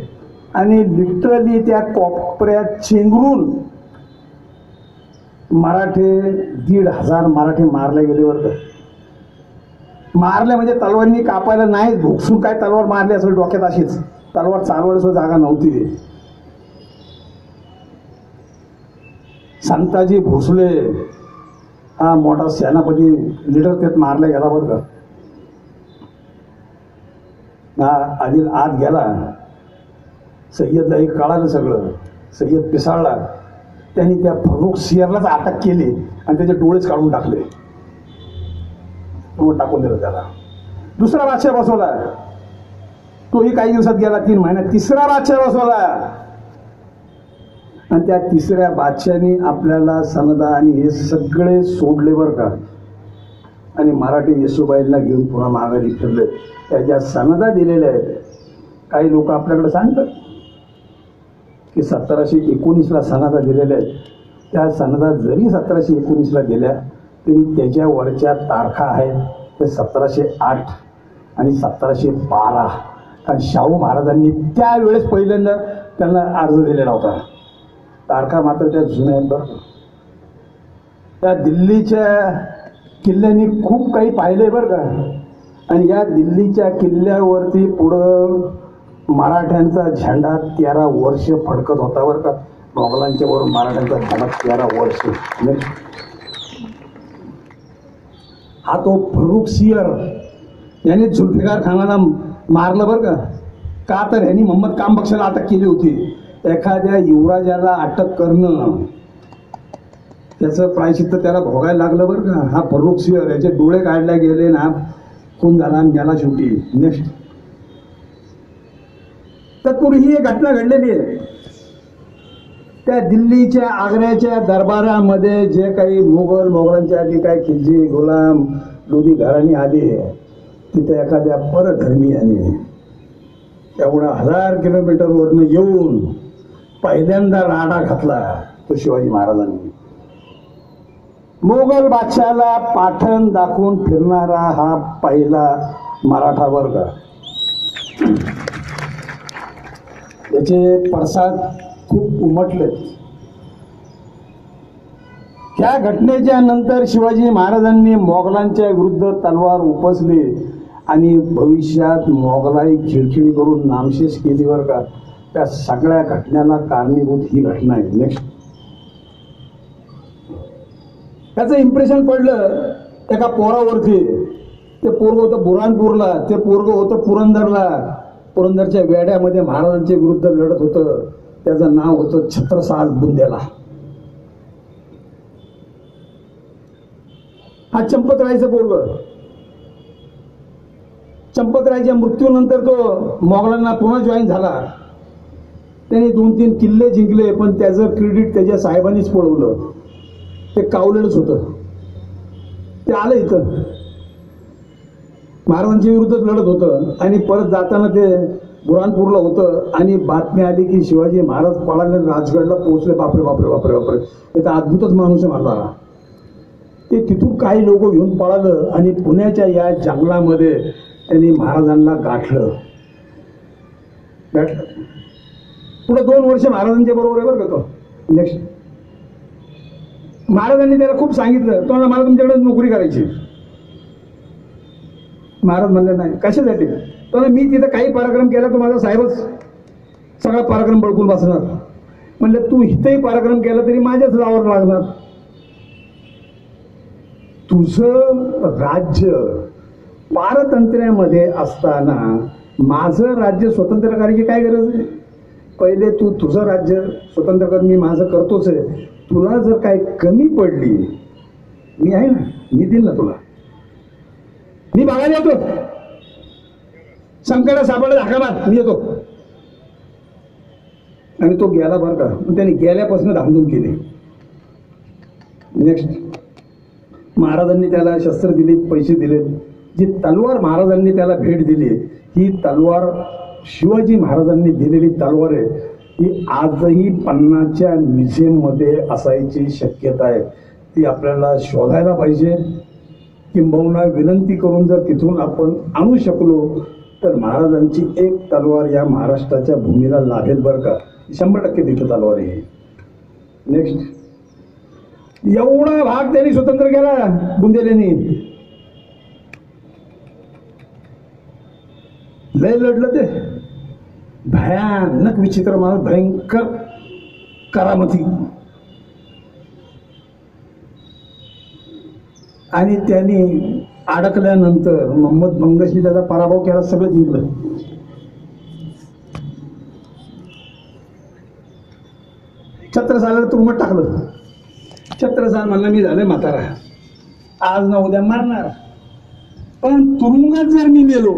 आणि लिटरली त्या कोपऱ्यात चेंगरून मराठे 1,500 मराठे मारले गेले. बरं, मारले म्हणजे तलवारींनी कापायला नाही, भोगसून काय तलवार मारली असेल डोक्यात, अशीच तलवार चालवायला जागा नव्हती. संताजी भोसले हा मोठा सेनापती लीडर त्यात मारला गेला. बरं का, हा आदिल आत गेला. सय्यदला एक कळालं सगळं. सय्यद पिसाळला. त्यांनी त्या फर्रुख सियरलाच अटक केली आणि त्याचे डोळेच काढून टाकले, टाकून दिलं त्याला. दुसरा बादशाह बसवला, तोही काही दिवसात गेला, 3 महिन्यात. तिसरा बादशाह बसवला आणि त्या तिसऱ्या बादशाहाने आपल्याला सनदा आणि हे सगळे सोडले. बरं का, आणि मराठी येसुबाईला घेऊन पुन्हा माघारी फिरले. त्याच्या सनदा दिलेल्या आहेत. काही लोक आपल्याकडे सांगतात की 1719ला सनदा दिलेल्या आहेत. त्या सनदा जरी 1719ला दिल्या तरी त्याच्यावरच्या तारखा आहेत ते 1708 आणि 1712. कारण शाहू महाराजांनी त्यावेळेस पहिल्यांदा त्यांना अर्ज दिलेला होता. तारखा मात्र त्या जुन्या आहेत. बरं, त्या दिल्लीच्या किल्ल्यांनी खूप काही पाहिलंय बरं का. आणि या दिल्लीच्या किल्ल्यावरती पुढं मराठ्यांचा झेंडा 13 वर्ष फडकत होता. बरं का, मोगलांच्या वरून मराठ्यांचा झेंडा 13 वर्ष. हा तो फर्रुख सियर यांनी जुल्फिकार खानाला मारलं. बरं का, तर ह्यांनी मोहम्मद कामबख्शला अटक केली होती. एखाद्या युवराजाला अटक करणं त्याचं प्रायश्चित्त त्याला भोगायला लागलं. बरं का, हा फर्रुख सियर, याचे डोळे काढले गेले ना, खून झाला आणि गेला शेवटी. नेक्स्ट, तत्पूर्वी ही एक घटना घडलेली आहे. त्या दिल्लीच्या आग्र्याच्या दरबारामध्ये जे काही मोगलांच्या आधी काही खिलजी, गुलाम, लोधी घराणी आली, तिथे एखाद्या परधर्मीयाने एवढा 1000 किलोमीटरवरनं येऊन पहिल्यांदा राडा घातला तो शिवाजी महाराजांनी. मोगल बादशाहाला पाठण दाखवून फिरणारा हा पहिला मराठा वर्ग. याचे पडसाद खूप उमटलेत. त्या घटनेच्या नंतर शिवाजी महाराजांनी मोगलांच्या विरुद्ध तलवार उपसली आणि भविष्यात मोगलाई खिळखिळी करून नामशेष केली. बरं का, त्या सगळ्या घटनेला कारणीभूत ही घटना आहे. नेक्स्ट, त्याचं इम्प्रेशन पडलं एका पोरावरती. ते पोरग होतं बुऱ्हाणपूरला, ते पोरग होतं पुरंदरला. पुरंदरच्या वेड्यामध्ये महाराजांच्या विरुद्ध लढत होतं. त्याचं नाव होतं छत्रसाल बुंदेला. हा चंपतरायचं पोरग. चंपतरायच्या मृत्यूनंतर तो मोगलांना पुन्हा जॉईन झाला. त्याने 2-3 किल्ले जिंकले, पण त्याचं क्रेडिट त्याच्या साहेबांनीच पळवलं. ते कावलेलंच होतं. ते आलं इथं, महाराजांच्या विरुद्धच लढत होतं आणि परत जाताना ते बुऱ्हाणपूरला होतं आणि बातमी आली की शिवाजी महाराज पळाले, राजगडला पोहोचले. बापरे बापरे बापरे बापरे, ते तर अद्भुतच माणूस आहे मला. ते तिथून काही लोक घेऊन पळालं आणि पुण्याच्या या जंगलामध्ये त्यांनी महाराजांना गाठलं. पुढे 2 वर्ष महाराजांच्या बरोबर आहे. बरं का, तो नेक्स्ट, महाराजांनी त्याला खूप सांगितलं, तो मला तुमच्याकडे नोकरी करायची. महाराज म्हणले नाही. कशासाठी? तर मी तिथं काही पराक्रम केला तर माझा साहेबच सगळा पराक्रम बळकून बसणार. म्हणलं तू इथंही पराक्रम केला तरी माझ्याच नावावर लागणार. तुझं राज्य पारतंत्र्यामध्ये असताना माझं राज्य स्वतंत्र करायची काय गरज आहे? पहिले तू तुझं राज्य स्वतंत्र कर, मी माझं करतोच आहे. तुला जर काय कमी पडली, मी आहे ना, मी देईल ना तुला. मी बघायला येतो, संकटा सापडला धाका मार, मी येतो. आणि तो गेला बरं का, त्याने गेल्यापासून धामधूम केली. नेक्स्ट, महाराजांनी त्याला शस्त्र दिली, पैसे दिले. जी तलवार महाराजांनी त्याला भेट दिली, ही तलवार शिवाजी महाराजांनी दिलेली तलवार आहे. ही आजही पन्नाच्या म्युझियममध्ये असायची शक्यता आहे. ती आपल्याला शोधायला पाहिजे. किंबहुना विनंती करून जर तिथून आपण आणू शकलो तर महाराजांची एक तलवार या महाराष्ट्राच्या भूमीला लाभेल बरं का. 100% तिथं तलवार आहे. नेक्स्ट, एवढा भाग त्यांनी स्वतंत्र केला बुंदेलेंनी. लय लढलं ते, भयानक विचित्र माणूस, भयंकर करामती. आणि त्यांनी अडकल्यानंतर मोहम्मद मंगशनी त्याचा पराभव केला, सगळं जिंकलं. छत्रसालला तुरुंगात टाकलं. छत्रसाल म्हणला मी झालोय म्हातारा, आज ना उद्या मारणार, पण तुरुंगात जर मी मेलो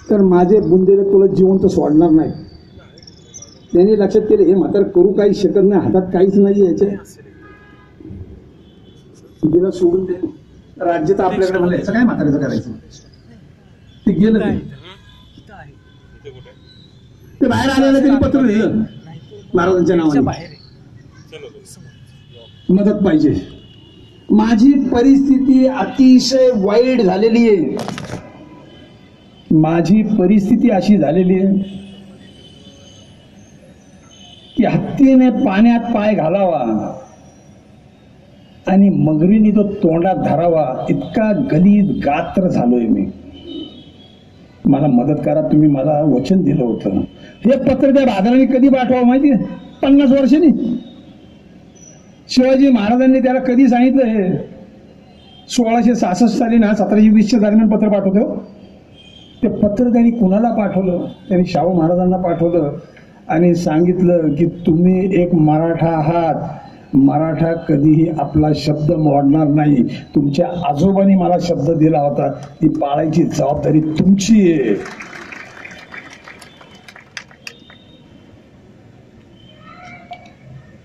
तर माझे बुंदेले तुला जिवंत सोडणार नाही. त्यांनी लक्षात केलं हे म्हातारा करू काही शकत नाही, हातात काहीच नाही याच्या. तिला सोडून दे, राज्य तर आपल्याकडे म्हणलं, याचं काय म्हाताऱ्याचं करायचं. ते गेलं, ते बाहेर आलेलं त्यांनी पत्र दिलं महाराजांच्या नावाने, मदत पाहिजे. माझी परिस्थिती अतिशय वाईट झालेली आहे. माझी परिस्थिती अशी झालेली आहे की हत्तीने पाण्यात पाय घालावा आणि मगरीने तो तोंडात धरावा इतका गलीत गात्र झालोय मी. मला मदत करा, तुम्ही मला वचन दिलं होतं. हे पत्र त्या बादराने कधी पाठवावं माहिती आहे? 50 वर्षांनी. शिवाजी महाराजांनी त्याला कधी सांगितलं? हे 1666 साली ना 1720 दरम्यान पत्र पाठवतो. ते पत्र त्यांनी कुणाला पाठवलं? त्यांनी शाहू महाराजांना पाठवलं आणि सांगितलं की तुम्ही एक मराठा आहात, मराठा कधीही आपला शब्द मोडणार नाही. तुमच्या आजोबांनी मला शब्द दिला होता, ती पाळायची जबाबदारी तुमची आहे.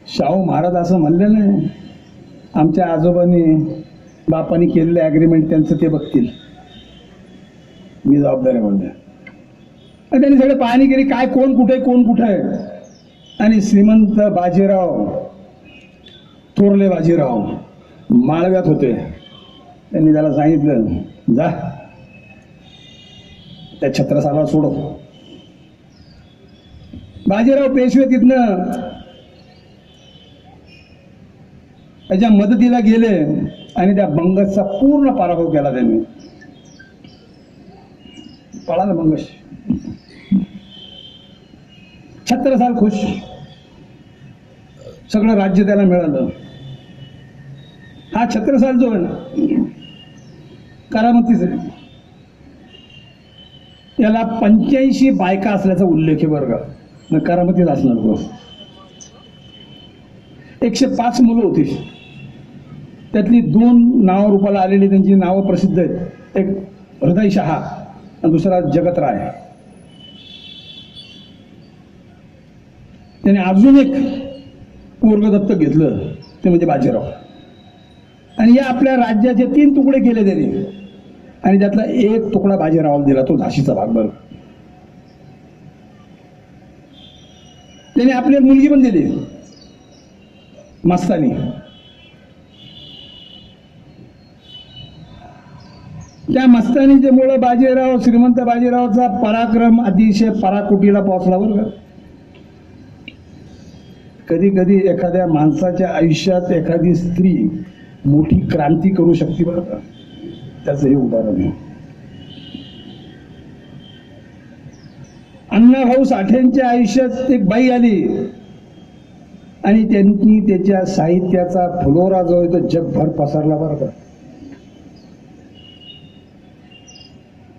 शाहू महाराज असं म्हणले नाही, आमच्या आजोबांनी बापांनी केलेले ॲग्रीमेंट त्यांचं ते बघतील, मी जबाबदारी म्हणले. त्यांनी सगळे पाहणी केली, काय कोण कुठे कोण कुठे आहे. आणि श्रीमंत बाजीराव, थोरले बाजीराव माळव्यात होते. त्यांनी त्याला सांगितलं जा त्या छत्रसाला सोडव. बाजीराव पेशवे तिथनं त्याच्या मदतीला गेले आणि त्या बंगसचा पूर्ण पराभव केला त्यांनी. पळाला बंगश. छत्रसाल खुश, सगळं राज्य त्याला मिळालं. हा छत्रसाल जो आहे ना करामतीच आहे. त्याला 85 बायका असल्याचा उल्लेख आहे बरं का, करामतीच असणार तो. 105 मुलं होती, त्यातली 2 नावं रूपाला आलेली, त्यांची नावं प्रसिद्ध आहेत. एक हृदय शहा आणि दुसरा जगतराय. त्याने अजून एक पोरग दत्तक घेतलं, ते म्हणजे बाजीराव. आणि या आपल्या राज्याचे 3 तुकडे केले त्याने आणि त्यातला एक तुकडा बाजीरावाला दिला, तो झाशीचा भाग. बरं, त्याने आपली मुलगी पण दिली मस्तानी. त्या मस्तानीच्यामुळे बाजीराव, श्रीमंत बाजीरावचा पराक्रम अतिशय पराकोटीला पोहोचला बरं का. कधी कधी एखाद्या माणसाच्या आयुष्यात एखादी स्त्री मोठी क्रांती करू शकते बरं का. त्याचं हे उदाहरण आहे. अण्णाभाऊ साठेंच्या आयुष्यात एक बाई आली आणि त्यांनी त्याच्या साहित्याचा फुलोरा जो आहे तो जगभर पसरला बरं का.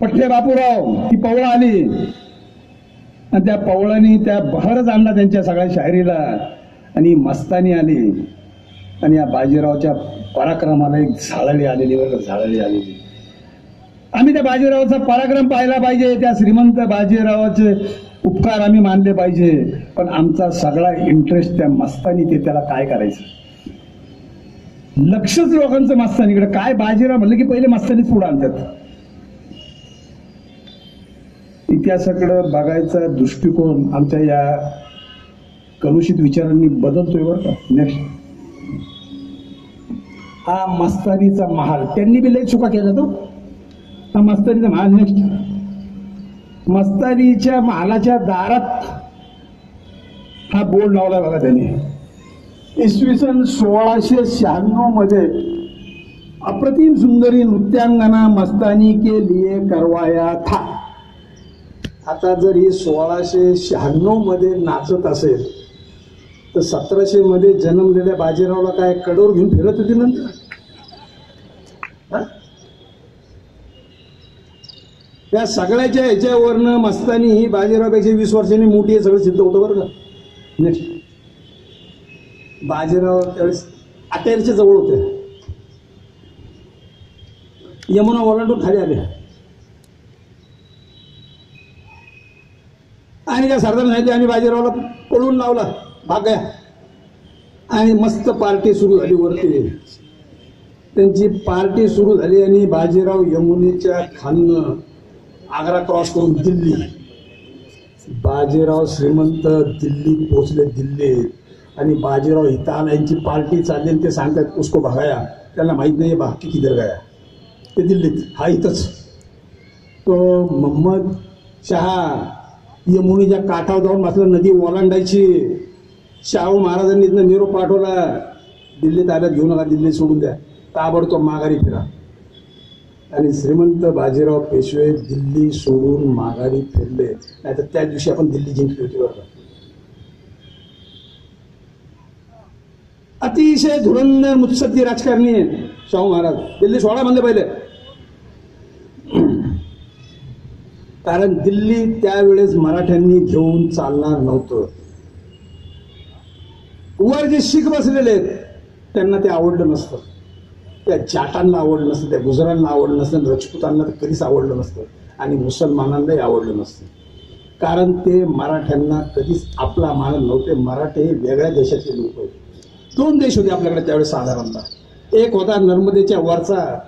पठ्ठे बापूराव ती पवळा आली आणि त्या पवळानी त्या बहरच आणला त्यांच्या सगळ्या शायरीला. आणि मस्तानी आली आणि या बाजीरावच्या पराक्रमाला एक झाळली आलेली बरं, झाळली आलेली. आम्ही त्या बाजीरावाचा पराक्रम पाहिला पाहिजे, त्या श्रीमंत बाजीरावाचे उपकार आम्ही मानले पाहिजे, पण आमचा सगळा इंटरेस्ट त्या मस्तानी ते त्याला काय करायचं, लक्षच लोकांचं मस्तानीकडे. काय बाजीराव म्हणलं की पहिले मस्तानीच पुढे आणतात. इतिहासाकडे बघायचा दृष्टिकोन आमच्या या कलुषित विचारांनी बदलतोय बरं का. नेक्स्ट, हा मस्तानीचा महाल, त्यांनी बी लय चुका केल्या तो. हा मस्तानीचा महाल. नेक्स्ट, मस्तानीच्या महालाच्या दारात हा बोर्ड लावला बघा त्यांनी. इसवी सन 1696 मध्ये अप्रतिम सुंदरी नृत्यांगना मस्तानी के लिए करवाया था. आता जर ही 1696 मध्ये नाचत असेल तर 1700 मध्ये जन्मलेल्या बाजीरावला काय कडोर घेऊन फिरत होती नंतर. त्या सगळ्याच्या ह्याच्यावरनं मस्तानी ही बाजीरावपेक्षा 20 वर्षांनी मोठी आहे, सगळं सिद्ध होतं बरं का. नेक्स्ट, बाजीराव त्यावेळेस अटेरच्या जवळ होते. यमुना ओलांडून खाली आले आणि त्या सरदार सांगितले आणि बाजीरावला पळून लावला, भाग गया. आणि मस्त पार्टी सुरू झाली वरती. त्यांची पार्टी सुरू झाली आणि बाजीराव यमुनेच्या खालनं आग्रा क्रॉस करून दिल्ली. बाजीराव श्रीमंत दिल्लीत पोहोचले, दिल्लीत. आणि बाजीराव इथं आला, यांची पार्टी चालली. ते सांगतात उसको भगाया, त्यांना माहीत नाही बाकी किधर गया. ते दिल्लीत, हा इथंच. तो मोहम्मद शहा यमुनेच्या काठावर जाऊन बसला, नदी ओलांडायची. शाहू महाराजांनी इथनं निरोप पाठवला, दिल्लीत आल्यात घेऊ नका, दिल्ली सोडून द्या, ताबडतोब माघारी फिरा. आणि श्रीमंत बाजीराव पेशवे दिल्ली सोडून माघारी फिरले. नाहीतर त्या दिवशी आपण दिल्ली जिंकली होती बरं. अतिशय धुरंधर मुत्सद्दी राजकारणी आहे शाहू महाराज. दिल्ली सोडा म्हणले पहिले, कारण दिल्ली त्यावेळेस मराठ्यांनी घेऊन चालणार नव्हतं. वर जे शीख बसलेले आहेत त्यांना ते आवडलं नसतं, त्या जाटांना आवडलं नसतं, त्या गुजरांना आवडलं नसतं, राजपुतांना तर कधीच आवडलं नसतं, आणि मुसलमानांनाही आवडलं नसतं. कारण ते मराठ्यांना कधीच आपला मानत नव्हते. मराठे हे वेगळ्या देशाचे लोक होते. 2 देश होते आपल्याकडे त्यावेळेस साधारणतः. एक होता नर्मदेच्या वरचा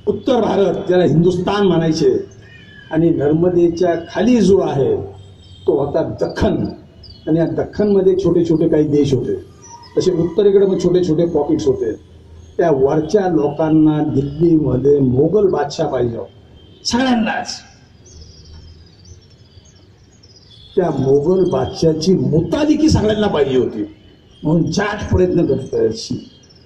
उत्तर भारत, ज्याला हिंदुस्थान म्हणायचे, आणि नर्मदेच्या खाली जो आहे तो होता दख्खन. आणि या दख्खनमध्ये छोटे छोटे काही देश होते, तसे उत्तरेकडे मग छोटे छोटे पॉकेट्स होते. त्या वरच्या लोकांना दिल्लीमध्ये मोगल बादशाह पाहिजे, सगळ्यांनाच. त्या मोगल बादशाहची मुतालिकी सगळ्यांना पाहिजे होती, म्हणून जाट प्रयत्न करतायत,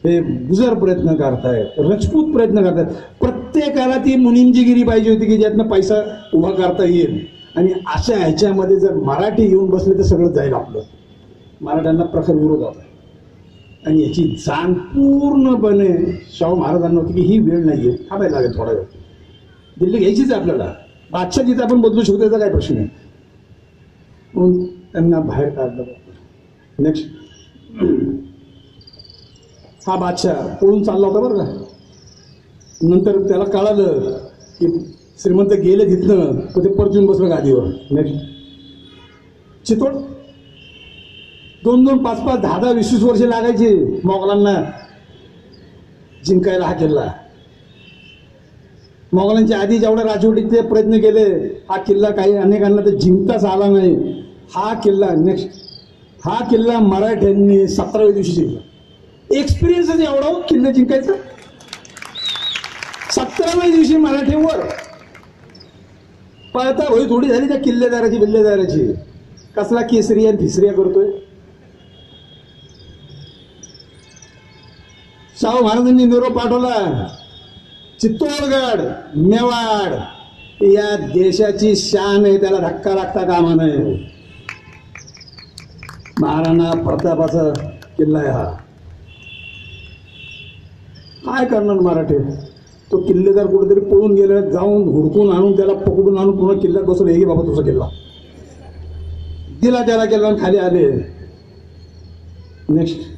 हे गुजर प्रयत्न करतायत, राजपूत प्रयत्न करतायत. प्रत्येकाला ती मुनिमजीगिरी पाहिजे होती की ज्यातनं पैसा उभा करता येईल. आणि अशा ह्याच्यामध्ये जर मराठी येऊन बसले तर सगळं जाईल आपलं. मराठ्यांना प्रखर विरोध होता आणि याची जाण पूर्णपणे शाहू महाराजांना होती की ही वेळ नाहीये, थांबायला लागेल थोडा वेळ, दिल्ली घ्यायचीच आहे आपल्याला, बादशाह जिथे आपण बदलू शकतो याचा काय प्रश्न आहे. म्हणून त्यांना बाहेर काढलं. नेक्स्ट, हा बादशाह पळून चालला होता बरं का. नंतर त्याला कळालं की श्रीमंत गेले तिथनं, तर ते परत येऊन बसलं गादीवर. नेक्स्ट, चितोड 2-2, 5-5, 10-10, 20-20 वर्षे लागायची मोगलांना जिंकायला हा किल्ला. मोगलांच्या आधी जेवढ्या राजवटीचे प्रयत्न केले, हा किल्ला काही अनेकांना तर जिंकताच आला नाही. हा किल्ला, नेक्स्ट, हा किल्ला मराठ्यांनी 17व्या दिवशी जिंकला. एक्सपिरियन्सच एवढा किल्ला जिंकायचा. 17व्या दिवशी मराठीवर पळता होई थोडी झाली त्या किल्लेदाराची बिल्लेदाराची. कसला केसरिया फिसरिया करतोय. शाहू महाराजांनी निरोप पाठवला चित्तोडगड, मेवाड या देशाची शान आहे, त्याला धक्का लागता कामा नये. महाराणा प्रतापाचा किल्ला आहे हा. काय करणार मराठे? तो किल्लेदार कुठेतरी पळून गेला, जाऊन हुडकून आणून त्याला पकडून आणून पुन्हा किल्ल्यात बसवलं. हे बाबा तुझा किल्ला दिला, त्याला किल्ला खाली आले. नेक्स्ट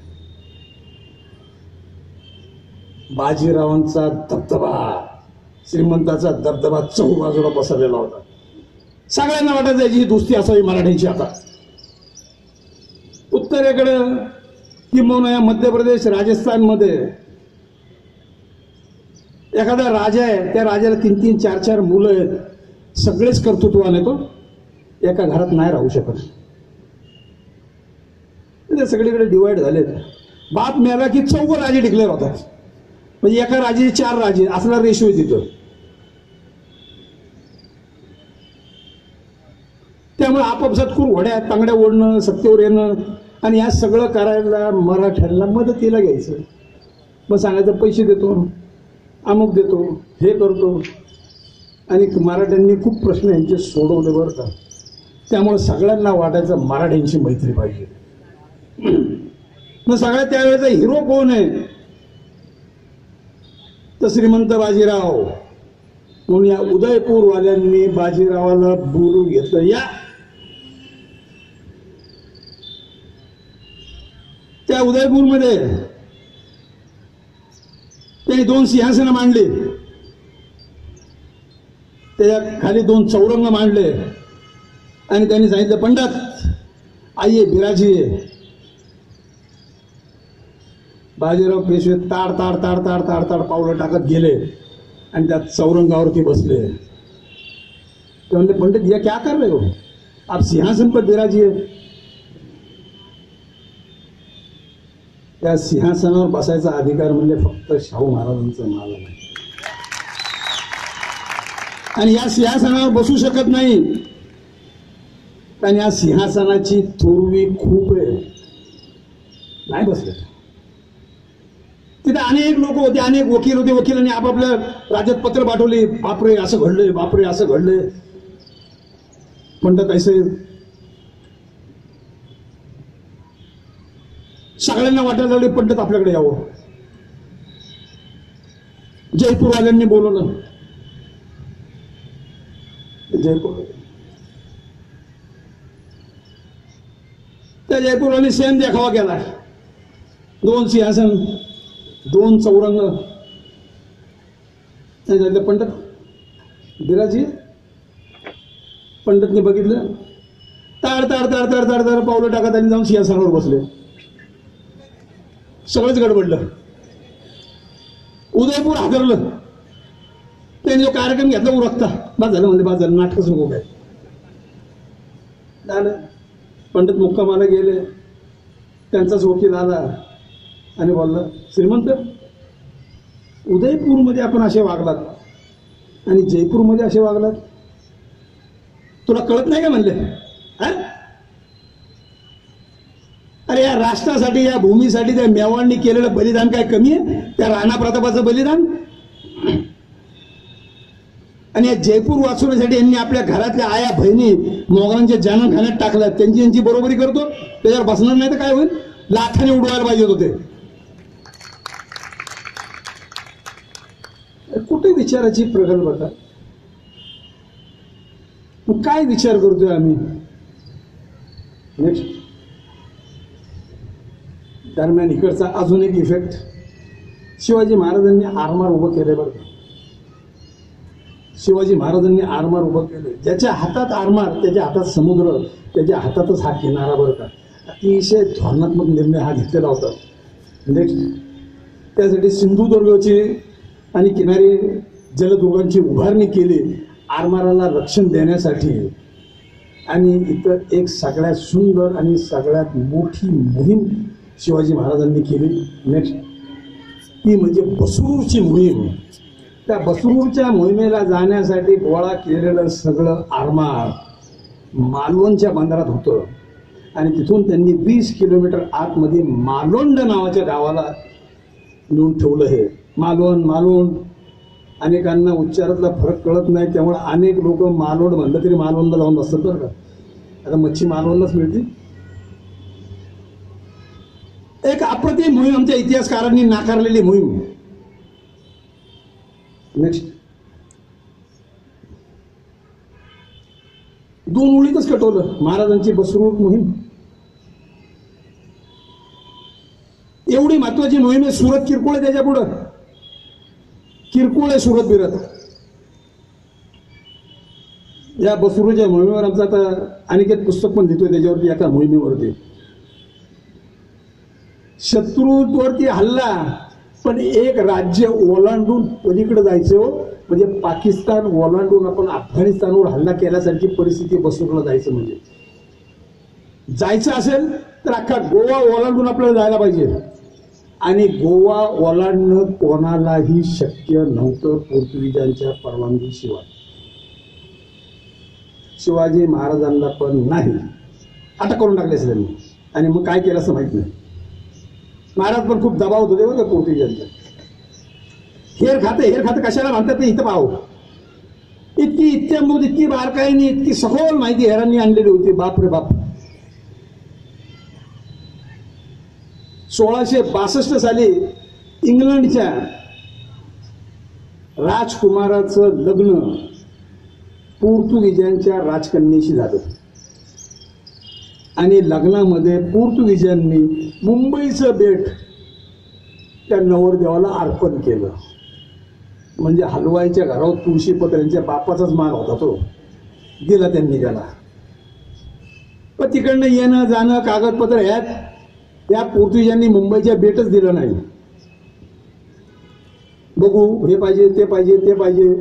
बाजीरावांचा दबदबा, श्रीमंताचा दबदबा चहूबाजूला पसरलेला होता. सगळ्यांना वाटत याची दोस्ती असावी मराठ्यांची. आता उत्तरेकडं किंबहुना या मध्य प्रदेश राजस्थानमध्ये एखादा राजा आहे, त्या राजाला 3-3, 4-4 मुलं आहेत, सगळेच कर्तृत्वाने तो एका घरात नाही राहू शकत. ते सगळीकडे डिवाइड झालेत. बाप मेला की 4 राजे डिक्लेअर होतात, म्हणजे एका राजाचे 4 राजे असला रेशो तिथं. त्यामुळे आपापसात खूप घोड्या तांगड्या ओढणं, सत्तेवर येणं आणि या सगळं करायला मराठ्यांना मदतीला घ्यायचं. मग सांगायचं पैसे देतो, अमुक देतो, हे करतो. आणि मराठ्यांनी खूप प्रश्न यांचे सोडवले बरं का. त्यामुळे सगळ्यांना वाटायचं मराठ्यांची मैत्री पाहिजे. मग सगळ्यात त्यावेळेचा हिरो कोण आहे? तर श्रीमंत बाजीराव. म्हणून या उदयपूरवाल्यांनी बाजीरावाला बोलून घेतलं. या त्या उदयपूरमध्ये त्यांनी 2 सिंहासनं मांडली, त्याच्या खाली 2 चौरंग मांडले आणि त्यांनी सांगितलं, पंडित आइये बिराजिये. बाजीराव पेशवे ताड ताड ताड ताड ताड ताड पावलं टाकत गेले आणि त्या चौरंगावरती बसले. ते म्हणले, पंडित ये क्या कर रहे हो, आप सिंहासन पर बिराजिये. त्या सिंहासनावर बसायचा अधिकार म्हणजे फक्त शाहू महाराजांचा मला नाही. आणि या सिंहासनावर बसू शकत नाही, कारण या सिंहासनाची थोरवी खूप आहे. नाही बसले. तिथे अनेक लोक होते, अनेक वकील होते. वकिलांनी आपापल्या राज्यात पत्र पाठवले, बापरे असं घडलंय, बापरे असं घडलंय. पंडित ऐसे सगळ्यांना वाटायला लागले पंडित आपल्याकडे यावं. जयपूरवाल्यांनी बोलवलं. जयपूर त्या जयपूरवाल्यांनी सेम देखावा केला. 2 सिंहासन, 2 चौरंग. पंडित बिराजी. पंडितने बघितलं, ताड ताड ताड ताड ताड ताड पावलं टाकत आणि जाऊन सिंहासनावर बसले. सगळंच गडबडलं. उदयपूर हादरलं. त्यांनी जो कार्यक्रम घेतला उरकता, बाद झालं म्हणजे बाद झालं, नाटकच नको काय झालं. पंडित मुक्कामाला गेले. त्यांचाच वकील आला आणि बोलला, श्रीमंत उदयपूरमध्ये आपण असे वागलात आणि जयपूरमध्ये असे वागलात, तुला कळत नाही का म्हणले. अरे या राष्ट्रासाठी, या भूमीसाठी त्या मेवाडनी केलेलं बलिदान काय कमी आहे त्या राणा प्रतापाचं बलिदान? आणि या जयपूर वाचवण्यासाठी यांनी आपल्या घरातल्या आया बहिणी मोगलांच्या जानन खाण्यात टाकल्यात. त्यांची यांची बरोबरी करतो, त्याच्यावर बसणार नाही तर काय होईल? लाथाने उडवायला पाहिजे होते. कुठे विचाराची प्रगल्भता? मग काय विचार करतोय आम्ही? नेक्स्ट दरम्यान इकडचा अजून एक इफेक्ट, शिवाजी महाराजांनी आरमार उभं केले बरं का. शिवाजी महाराजांनी आरमार उभं केलं. ज्याच्या हातात आरमार त्याच्या हातात समुद्र, त्याच्या हातातच हा किनारा बरं का. अतिशय धोरणात्मक निर्णय हा घेतलेला होता. नेक्स्ट त्यासाठी सिंधुदुर्गची आणि किनारी जलदुर्गांची उभारणी केली आरमाराला रक्षण देण्यासाठी. आणि इथं एक सगळ्यात सुंदर आणि सगळ्यात मोठी मोहीम शिवाजी महाराजांनी केली. नेक्स्ट ती म्हणजे बसरूरची मोहीम. त्या बसरूरच्या मोहिमेला जाण्यासाठी गोळा केलेलं सगळं आरमार मालवणच्या बंदरात होतं आणि तिथून त्यांनी 20 किलोमीटर आतमध्ये मालोंड नावाच्या गावाला नेऊन ठेवलं. हे मालवण अनेकांना उच्चारातला फरक कळत नाही, त्यामुळे अनेक लोक मालवण म्हणलं तरी मालवणला जाऊन बसतात बरं का. आता मच्छी मालवणलाच मिळते. एक अप्रतिम मोहीम आमच्या इतिहासकारांनी नाकारलेली मोहीम. नेक्स्ट 2 ओळीतच कटवलं महाराजांची बसरूळ मोहीम. एवढी महत्वाची मोहीम आहे. सुरत किरकोळ आहे, त्याच्या पुढं किरकोळ आहे सुरत बिरत. या बसरूळच्या मोहिमेवर आमचं आता अनेक पुस्तक पण लिहितोय त्याच्यावरती, एका मोहिमेवरती. शत्रूवरती हल्ला, पण एक राज्य ओलांडून पलीकडे जायचं हो. म्हणजे पाकिस्तान ओलांडून आपण अफगाणिस्तानवर हल्ला केल्यासारखी परिस्थिती बसरूळला जायचं. म्हणजे जायचं असेल तर अख्खा गोवा ओलांडून आपल्याला जायला पाहिजे. आणि गोवा ओलांडणं कोणालाही शक्य नव्हतं पोर्तुगीजांच्या परवानगीशिवाय. शिवाजी महाराजांना पण नाही. अटक करून टाकले असेल त्यांनी. आणि मग काय केलं असं माहित नाही. महाराज पण खूप दबाव होते बरं पोर्तुगीजांचा. हेर खातं कशाला म्हणतात ते इथं पाहू. इतकी बारकाईने इतकी सखोल माहिती हेरांनी आणलेली होती. बाप रे बाप. 1662 साली इंग्लंडच्या राजकुमाराचं लग्न पोर्तुगीजांच्या राजकन्येशी झालं. आणि लग्नामध्ये पोर्तुगीजांनी मुंबईचं बेट त्या नवरदेवाला अर्पण केलं. म्हणजे हलवाईच्या घरावर तुळशीपत्रांच्या बापाचाच माल होता तो, दिला त्यांनी त्याला. पण तिकडनं येणं जाणं कागदपत्र या पोर्तुगीजांनी मुंबईच्या बेटच दिलं नाही. बघू हे पाहिजे ते पाहिजे ते पाहिजे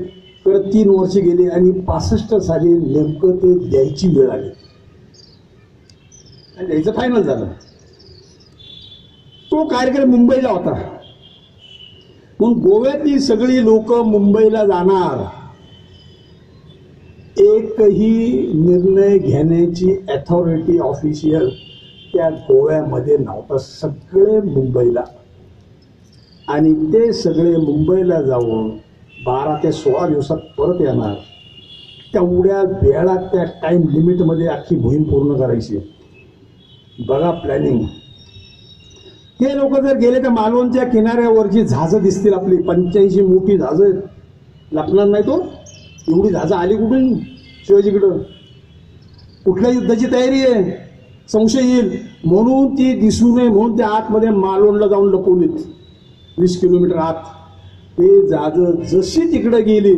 परत 3 वर्ष गेली आणि 65 साली नेमकं ते द्यायची वेळ आली आणि द्यायचं फायनल झालं. तो कार्यक्रम मुंबईला होता. म्हणून गोव्यातली सगळी लोक मुंबईला जाणार. एकही निर्णय घेण्याची अथॉरिटी ऑफिशियल त्या गोव्यामध्ये नव्हता. सगळे मुंबईला. आणि ते सगळे मुंबईला जाऊन 12 ते 16 दिवसात परत येणार. तेवढ्या वेळात त्या टाइम लिमिटमध्ये अख्खी मोहीम पूर्ण करायची. बघा प्लॅनिंग. ते लोक जर गेले तर मालवणच्या किनाऱ्यावरची जहाजं दिसतील आपली. 85 मोठी जहाजं. लपणार नाही तो. एवढी जहाजं आली कुठून शिवाजीकडं. कुठल्या युद्धाची तयारी आहे संशय येईल म्हणून ती दिसू नये म्हणून त्या आतमध्ये मालवणला जाऊन लपवलीत. 20 किलोमीटर आत. ते जहाजं जशी तिकडे गेली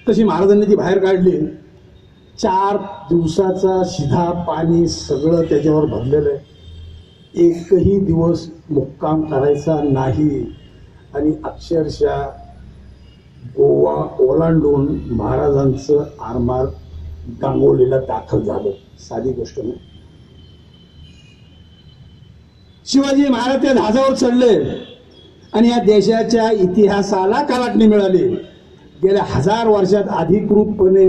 तशी महाराजांनी ती बाहेर काढली. 4 दिवसाचा शिधा पाणी सगळं त्याच्यावर भरलेलं आहे. एकही दिवस मुक्काम करायचा नाही. आणि अक्षरशः गोवा ओलांडून महाराजांचं आरमार गांगोलीला दाखल झालं. साधी गोष्ट नाही. शिवाजी महाराज त्या जहाजावर चढले आणि या देशाच्या इतिहासाला कलाटणी मिळाली. गेल्या 1000 वर्षात अधिकृतपणे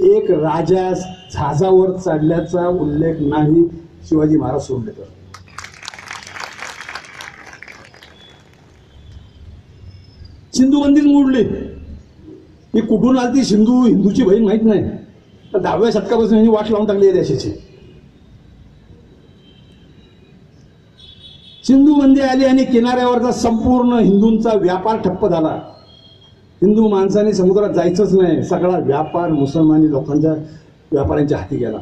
एक राजा जहाजावर चढल्याचा उल्लेख नाही शिवाजी महाराज सोडले तर. सिंधू बंदीच मोडली. ही कुठून आली सिंधू हिंदूची बहीण माहित नाही. तर 10व्या शतकापासून यांनी वाट लावून टाकली या देशाची. सिंधू बंदी आली आणि किनाऱ्यावरचा संपूर्ण हिंदूंचा व्यापार ठप्प झाला. हिंदू माणसाने समुद्रात जायचंच नाही. सगळा व्यापार मुसलमानी लोकांच्या व्यापाऱ्यांच्या हाती गेला.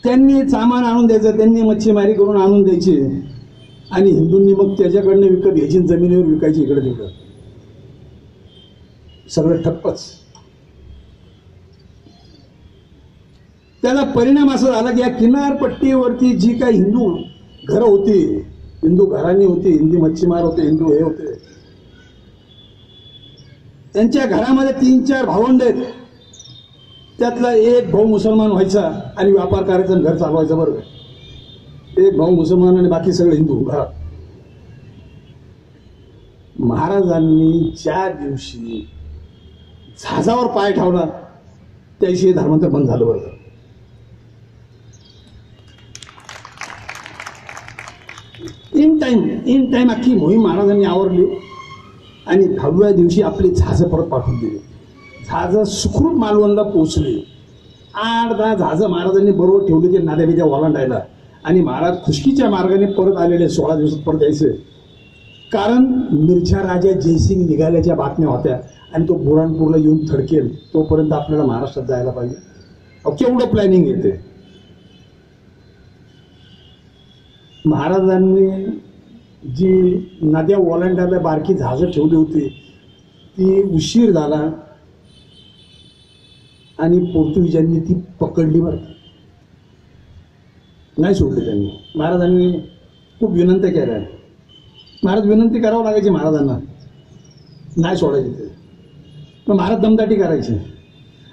त्यांनी सामान आणून द्यायचं. त्यांनी मच्छीमारी करून आणून द्यायची आणि हिंदूंनी मग त्याच्याकडनं विकत घ्यायची. जमिनीवर विकायची इकडे तिकडं. सगळं ठप्पच. त्याचा परिणाम असा झाला की या किनारपट्टीवरती जी काही हिंदू घरं होती, हिंदू घराणी होती, हिंदी मच्छीमार होते, हिंदू हे होते, त्यांच्या घरामध्ये 3-4 भावंड आहेत. त्यातला एक भाऊ मुसलमान व्हायचा आणि व्यापार करायचा आणि घर चालवायचं. बरोबर. एक भाऊ मुसलमान आणि बाकी सगळे हिंदू घरात. महाराजांनी ज्या दिवशी जहाजावर पाय ठेवला त्या दिवशी धर्मांतर बंद झालं. बरोबर. इन इन टाइम अख्खी मोहीम महाराजांनी आवरली आणि 10व्या दिवशी आपली जहाजं परत पाठवून दिली. जहाजं सुखरूप मालवणला पोहोचली. 8-10 जहाजं महाराजांनी बरोबर ठेवली ते नद्या बिद्या ओलांडायला. आणि महाराज खुशकीच्या मार्गाने परत आलेले 16 दिवसात परत यायचे. कारण मिरझा राजा जयसिंग निघाल्याच्या बातम्या होत्या आणि तो बुराणपूरला येऊन थडकेल तोपर्यंत आपल्याला महाराष्ट्रात जायला पाहिजे. केवढं प्लॅनिंग येते. महाराजांनी जी नद्या ओलांडायला बारकी जहाजं ठेवली होती ती उशीर झाला आणि पोर्तुगीजांनी ती पकडली. बरं नाही सोडली त्यांनी. महाराजांनी खूप विनंती केल्या. महाराज विनंती करावं लागायची महाराजांना, नाही सोडायची ते. मग महाराज दमदाटी करायची.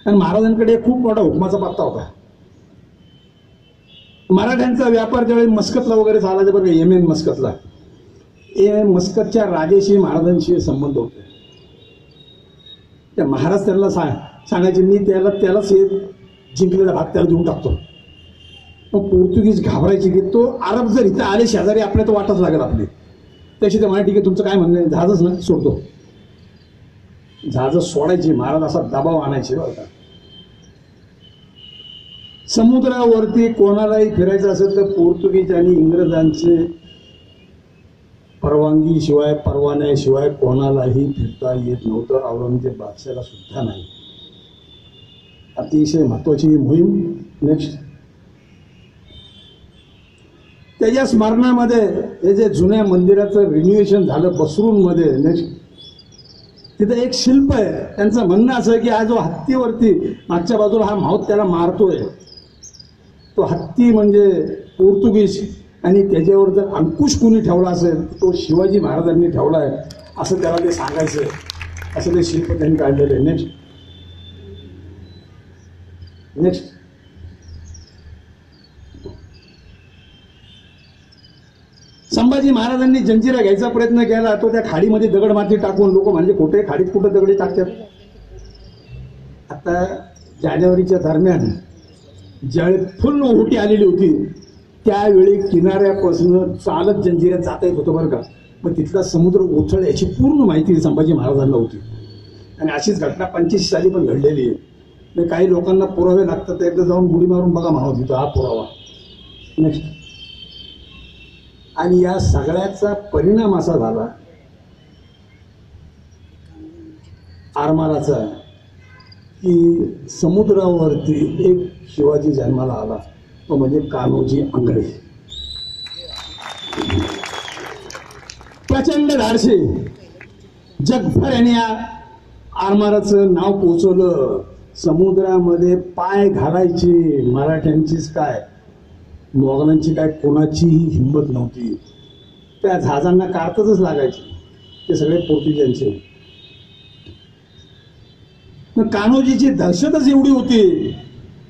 आणि महाराजांकडे खूप मोठा हुकमाचा पत्ता होता. मराठ्यांचा व्यापार ज्यावेळी मस्कतला वगैरे चालायचा बरं, येमेन मस्कतला, मस्कतच्या राजाशी महाराजांशी संबंध होते. त्या महाराज त्यांना सांगायचे मी त्यालाच हे जिंकलेला भाग त्याला देऊन टाकतो. मग पोर्तुगीज घाबरायचे की तो अरब जर इथं आले शेजारी आपल्या तो वाटच लागेल आपली. त्याशी ते म्हणाले ठीक आहे तुमचं काय म्हणणं आहे, जहाजच ना सोडतो. जहाज सोडायची. महाराज असा दबाव आणायचे बरं का. समुद्रावरती कोणालाही फिरायचं असेल तर पोर्तुगीज आणि इंग्रजांचे परवानगी शिवाय परवान्याशिवाय कोणालाही फिरता येत नव्हतं. औरंगजेब बादशाला सुद्धा नाही. अतिशय महत्वाची ही मोहीम. नेक्स्ट त्याच्या स्मरणामध्ये हे जे जुन्या मंदिराचं रिन्युएशन झालं बसरूनमध्ये, नेक्स्ट तिथं एक शिल्प आहे. त्यांचं म्हणणं असं आहे की हा जो हत्तीवरती मागच्या बाजूला हा माऊत त्याला मारतोय तो हत्ती म्हणजे पोर्तुगीज आणि त्याच्यावर जर अंकुश कोणी ठेवला असेल तो शिवाजी महाराजांनी ठेवलाय असं त्याला ते सांगायचं. असं ते शिल्प त्यांनी काढलेलं आहे. नेक्स्ट संभाजी महाराजांनी जंजिरा घ्यायचा प्रयत्न केला. तो त्या खाडीमध्ये दगड माती टाकून लोक म्हणजे कुठे खाडीत कुठे दगडी टाकतात. आता जानेवारीच्या दरम्यान ज्यावेळी फुल ओहोटी आलेली होती त्यावेळी किनाऱ्यापासून चालत जंजिऱ्यात जाता येत होतं बरं का. मग तिथला समुद्र ओथळ याची पूर्ण माहिती संभाजी महाराजांना होती. आणि अशीच घटना 85 साली पण घडलेली आहे. काही लोकांना पुरावे लागतात तर एकदा जाऊन बुडी मारून बघा म्हणावं तिथं हा पुरावा. नेक्स्ट आणि या सगळ्याचा परिणाम असा झाला आरमाराचा की समुद्रावरती एक शिवाजी जन्माला आला तो म्हणजे कान्होजी आंग्रे. प्रचंड धाडसी. जगभर यांनी या आरमाराचं नाव पोचवलं. समुद्रामध्ये पाय घालायची मराठ्यांचीच काय मोगलांची काय कोणाचीही हिंमत नव्हती. त्या जहाजांना कारतच लागायची. ते सगळे पोर्तुगीजांचे. मग कान्होजीची दहशतच एवढी होती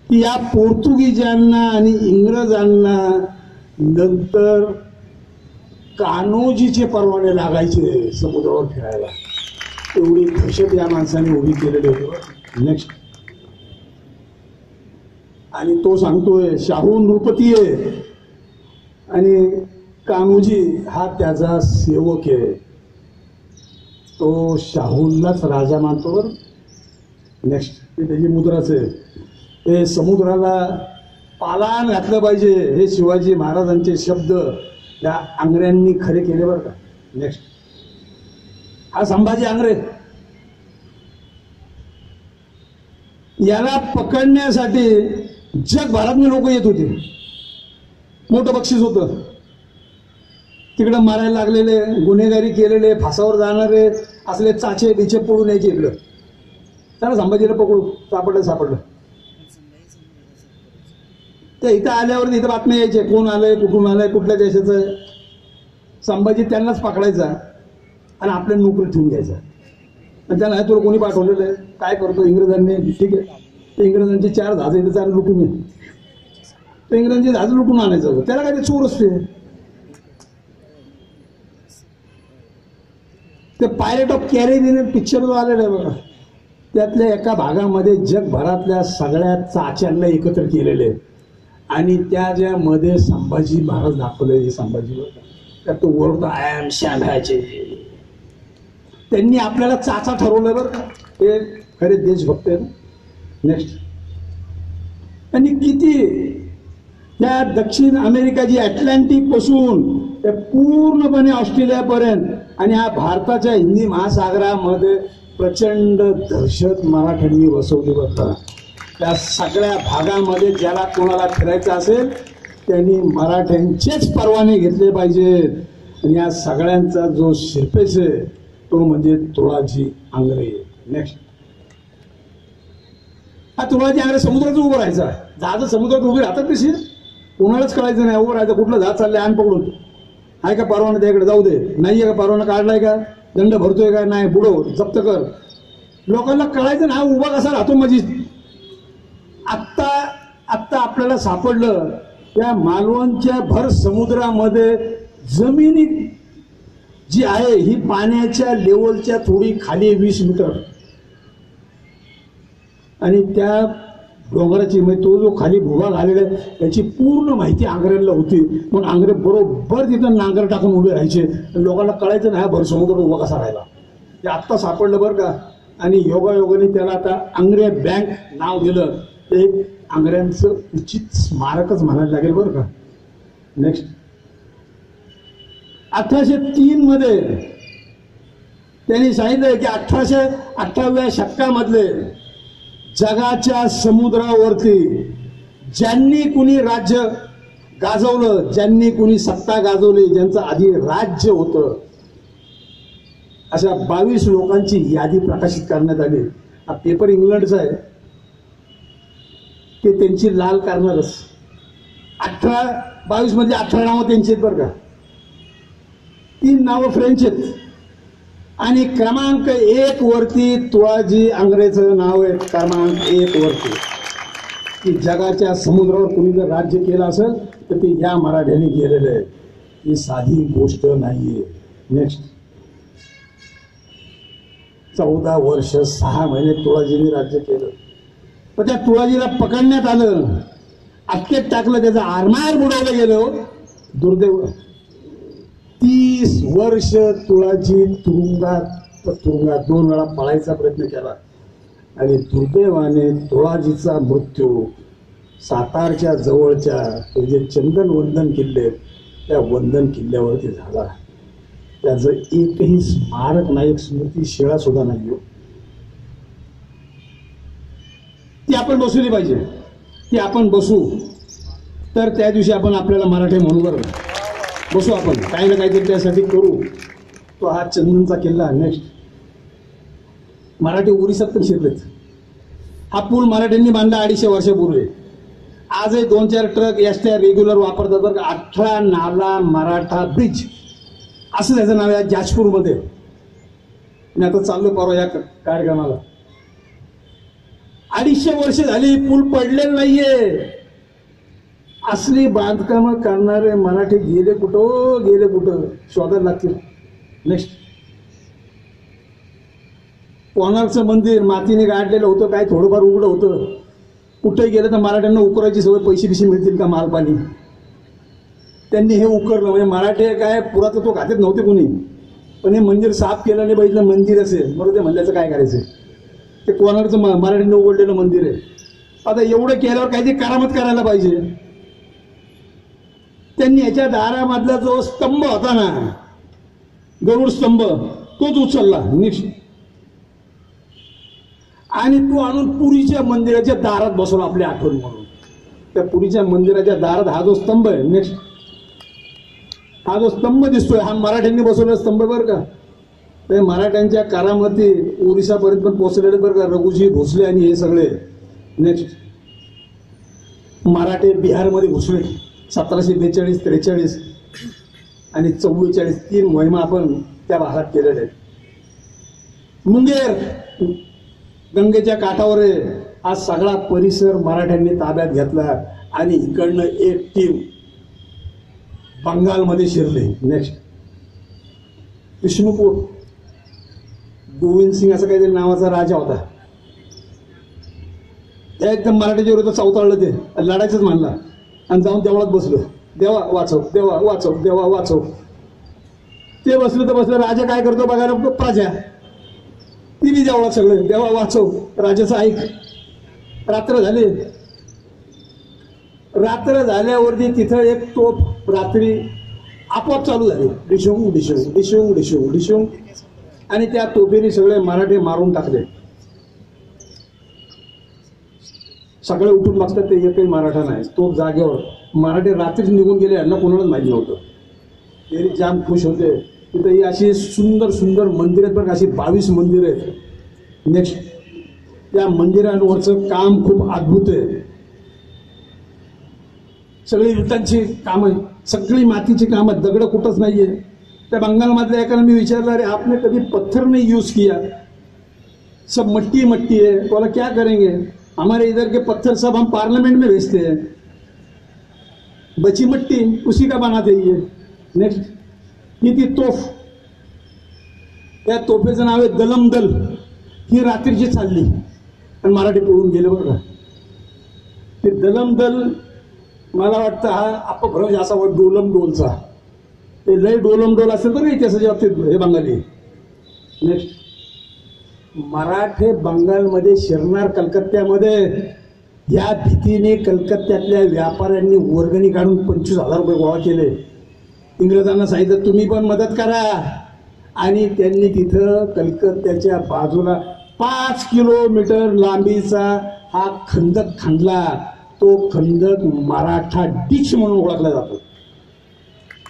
की या पोर्तुगीजांना आणि इंग्रजांना नंतर कान्होजीचे परवाने लागायचे समुद्रावर फिरायला. एवढी दहशत या माणसाने उभी केलेली होती. नेक्स्ट आणि तो सांगतोय शाहू नृपती आहे आणि कान्होजी हा त्याचा सेवक आहे. तो शाहूलाच राजा मानतो. नेक्स्ट ते त्याची मुद्राच आहे. हे समुद्राला पालान घातलं पाहिजे हे शिवाजी महाराजांचे शब्द त्या आंग्र्यांनी खरे केले बरं का. नेक्स्ट हा संभाजी आंग्रे. याला पकडण्यासाठी जगभरातून लोक येत होते. मोठं बक्षीस होतं. तिकडं मारायला लागलेले गुन्हेगारी केलेले फासावर जाणारे असले चाचे बिचे पळून यायचे इकडं. त्याला संभाजीला पकडू सापडलं. ते इथं आल्यावर इथं बातम्या यायचे कोण आलंय कुठून आलंय कुठल्या देशाचं. संभाजी त्यांनाच पकडायचा आणि आपल्या नोकरी ठेवून घ्यायचा. आणि त्याला तुला कोणी पाठवलेलं आहे काय करतो इंग्रजांनी. ठीक आहे ते इंग्रजांचे 4 जहाज इथं 4 लुटून ये. ते इंग्रजांचे जहाज लुटून आणायचं. त्याला काय ते चोर असते. ते पायरेट ऑफ कॅरेबियन पिक्चर जो आलेला आहे बघा त्यातल्या एका भागामध्ये जगभरातल्या सगळ्या चाच्यांना एकत्र केलेले आणि त्या ज्यामध्ये संभाजी महाराज दाखवले. हे संभाजी त्यात तो ओरडतो आय एम शॅम्भाचे. त्यांनी आपल्याला चाचा ठरवलं बरं का, हे खरे देशभक्त आहे. नेक्स्ट, आणि किती त्या दक्षिण अमेरिका जी अटलांटिक पासून ते पूर्णपणे ऑस्ट्रेलियापर्यंत आणि हा भारताच्या हिंदी महासागरामध्ये प्रचंड दहशत मराठ्यांनी बसवली होता. त्या सगळ्या भागामध्ये ज्याला कोणाला फिरायचं असेल त्यांनी मराठ्यांचेच परवाने घेतले पाहिजेत. आणि या सगळ्यांचा जो शिरपेश आहे तो म्हणजे तुळाजी आंग्रे. नेक्स्ट, हा तुळाजी आंग्रे समुद्रात उभं राहायचा. जहाज समुद्रात उभी राहतात कशी, कोणालाच कळायचं नाही. उभं राहायचं, कुठलं जहाज चाललंय आण पकडून, आहे का परवाना त्याकडे, जाऊ दे, नाहीये का परवाना, काढलाय का, दंड भरतोय का, नाही, बुडव, जप्त कर. लोकांना कळायचं ना हा उभा कसा राहतो मजीद. आत्ता आपल्याला सापडलं त्या मालवणच्या भर समुद्रामध्ये जमिनी जी आहे ही पाण्याच्या लेवलच्या थोडी खाली 20 मीटर, आणि त्या डोंगराची म्हणजे तो जो खाली भूभाग आलेला आहे त्याची पूर्ण माहिती आंग्र्यांना होती. म्हणून आंग्रे बरोबर तिथं नांगर टाकून उभे राहायचे. लोकांना कळायचं नाही हा भर समुद्र उभा कसा राहिला. ते आत्ता सापडलं बरं का. आणि योगायोगाने त्याला आता आंग्रे बँक नाव दिलं. ते आंग्र्यांचं उचित स्मारकच म्हणायला लागेल बरं का. नेक्स्ट, 1803 मध्ये त्यांनी सांगितलं की 1818व्या शतकामधले जगाच्या समुद्रावरती ज्यांनी कुणी राज्य गाजवलं, ज्यांनी कुणी सत्ता गाजवली, ज्यांचं आधी राज्य होतं, अशा 22 लोकांची यादी प्रकाशित करण्यात आली. हा पेपर इंग्लंडचा आहे, ते त्यांची लाल करणारच. 22 मध्ये 18 नावं त्यांची आहेत बरं का. 3 नावं फ्रेंच आहेत आणि क्रमांक 1 वरती तुळाजी आंग्रेचं नाव आहे. क्रमांक 1 वरती की जगाच्या समुद्रावर कुणी जर राज्य केलं असेल तर ते या मराठ्यांनी केलेलं आहे. ही साधी गोष्ट नाहीये. नेक्स्ट, 14 वर्ष 6 महिने तुळाजींनी राज्य केलं. पण त्या तुळाजीला पकडण्यात आलं, अटकेत टाकलं, त्याचं आरमार बुडवलं गेलं. दुर्दैव 30 वर्ष तुळाजी तुरुंगात 2 वेळा पळायचा प्रयत्न केला आणि दुर्दैवाने तुळाजीचा मृत्यू सातारच्या जवळच्या जे चंदन वंदन किल्ले त्या वंदन किल्ल्यावरती झाला. त्याचं एकही स्मारक नाही, एक स्मृती शिळा सुद्धा नाही. ती आपण बसवली पाहिजे. ती आपण बसू तर त्या दिवशी आपण आपल्याला मराठी म्हणून बरं बसू. आपण काही ना काहीतरी त्यासाठी करू. तो हा चंदनचा किल्ला. नेक्स्ट, मराठी ओरिसात पण शिरलेत. हा पूल मराठ्यांनी बांधला 250 वर्षापूर्वी. आजही 2-4 ट्रक एसट्या रेग्युलर वापरतात बरं का. 18 नाला मराठा ब्रिज असं त्याचं नाव आहे जाजपूरमध्ये. मी आता चाललो परवा या कार्यक्रमाला. 250 वर्ष झाली पूल पडलेला नाहीये. असली बांधकामं करणारे मराठी गेले कुठं शोधायला लागतील. नेक्स्ट, कोणार्कचं मंदिर मातीने गाडलेलं होतं, काय थोडंफार उघडं होतं. कुठे गेलं तर मराठ्यांना उकरायची सवय. पैसे मिळतील का मालपाणी. त्यांनी हे उकरलं. म्हणजे मराठी काय पुरातत्व खात्यात नव्हते कुणी, पण हे मंदिर साफ केलं नाही बघितलं मंदिर असेल बरोबर. ते म्हणल्याचं काय करायचं. ते कोणार्कचं मराठीने उघडलेलं मंदिर आहे. आता एवढं केल्यावर काहीतरी करामत करायला पाहिजे. त्यांनी याच्या दारामधला जो स्तंभ होता ना, गरुड स्तंभ, तोच उचलला. नेक्स्ट, आणि तो आणून पुरीच्या मंदिराच्या दारात बसवला आपली आठवण म्हणून. त्या पुरीच्या मंदिराच्या दारात हा जो स्तंभ आहे, नेक्स्ट, हा जो स्तंभ दिसतोय हा मराठ्यांनी बसवलेला स्तंभ बरं का. ते मराठ्यांच्या करामती ओरिसापर्यंत पण पोहोचलेले बरं का. रघुजी भोसले आणि हे सगळे. नेक्स्ट, मराठे बिहारमध्ये घुसले 1742-43 आणि 44 3 मोहिमा आपण त्या भागात केलेल्या आहेत. मुंगेर गंगेच्या काठावर आहे. हा सगळा परिसर मराठ्यांनी ताब्यात घेतला आणि इकडनं एक टीम बंगालमध्ये शिरले. नेक्स्ट, विष्णुपूर गोविंद सिंग असं काहीतरी नावाचा राजा होता. त्या एकदम मराठ्याच्या विरोधात चौताळलं. ते लढायचंच मानला आणि जाऊन देवळात बसलो. देवा वाचव, देवा वाचव, देवा वाचव. ते बसलं तर बसलं, राजा काय करतो बघायला बघतो, प्रजा ती बी देवळात सगळं, देवा वाचव, राजाचं ऐक. रात्र झाली, रात्र झाल्यावरती तिथं एक तोप रात्री आपोआप चालू झाली, डिशुंग डिशुंग डिशुंग डिशुंग डिशुंग, आणि त्या तोफेने सगळे मराठे मारून टाकले. सगळे उठून बघतात, ते एकही मराठा नाही, तोफ जागेवर. मराठे रात्रीच निघून गेले, यांना कोणालाच माहिती नव्हतं. ते जाम खुश होते. तिथं ही अशी सुंदर सुंदर मंदिर आहेत बरं, अशी 22 मंदिर आहेत. नेक्स्ट, त्या मंदिरांवरचं काम खूप अद्भुत आहे. सगळी विटांची कामं, सगळी मातीची कामं, दगड कुठंच नाहीये. त्या बंगालमधल्या एकाला मी विचारलं, अरे आपने कभी पत्थर नहीं यूज किया, सब मट्टी मट्टी है, बोला क्या करेंगे, हमारे इधर के पत्थर सब हम पार्लियामेंट में भेजते हैं, बची मट्टी उसी का बनाते ही है. नेक्स्ट, ही ती तोफ, त्या तोफेचं नाव आहे दलम दल. ही रात्रीची चालली आणि मराठी पळून गेले बरं का. ते दलम दल मला वाटतं हा अपभ्रंश असावा डोलम डोलचा. ते लय डोलम डोल असेल तर इतिहासाच्या बाबतीत हे बंगाली. नेक्स्ट, मराठे बंगालमध्ये शिरणार कलकत्त्यामध्ये, या भीतीने कलकत्त्यातल्या व्यापाऱ्यांनी वर्गणी काढून 25,000 रुपये गोळा केले. इंग्रजांना सांगितलं तुम्ही पण मदत करा, आणि त्यांनी तिथं कलकत्त्याच्या बाजूला 5 किलोमीटर लांबीचा हा खंदक खणला. तो खंदक मराठा डिच म्हणून ओळखला जातो,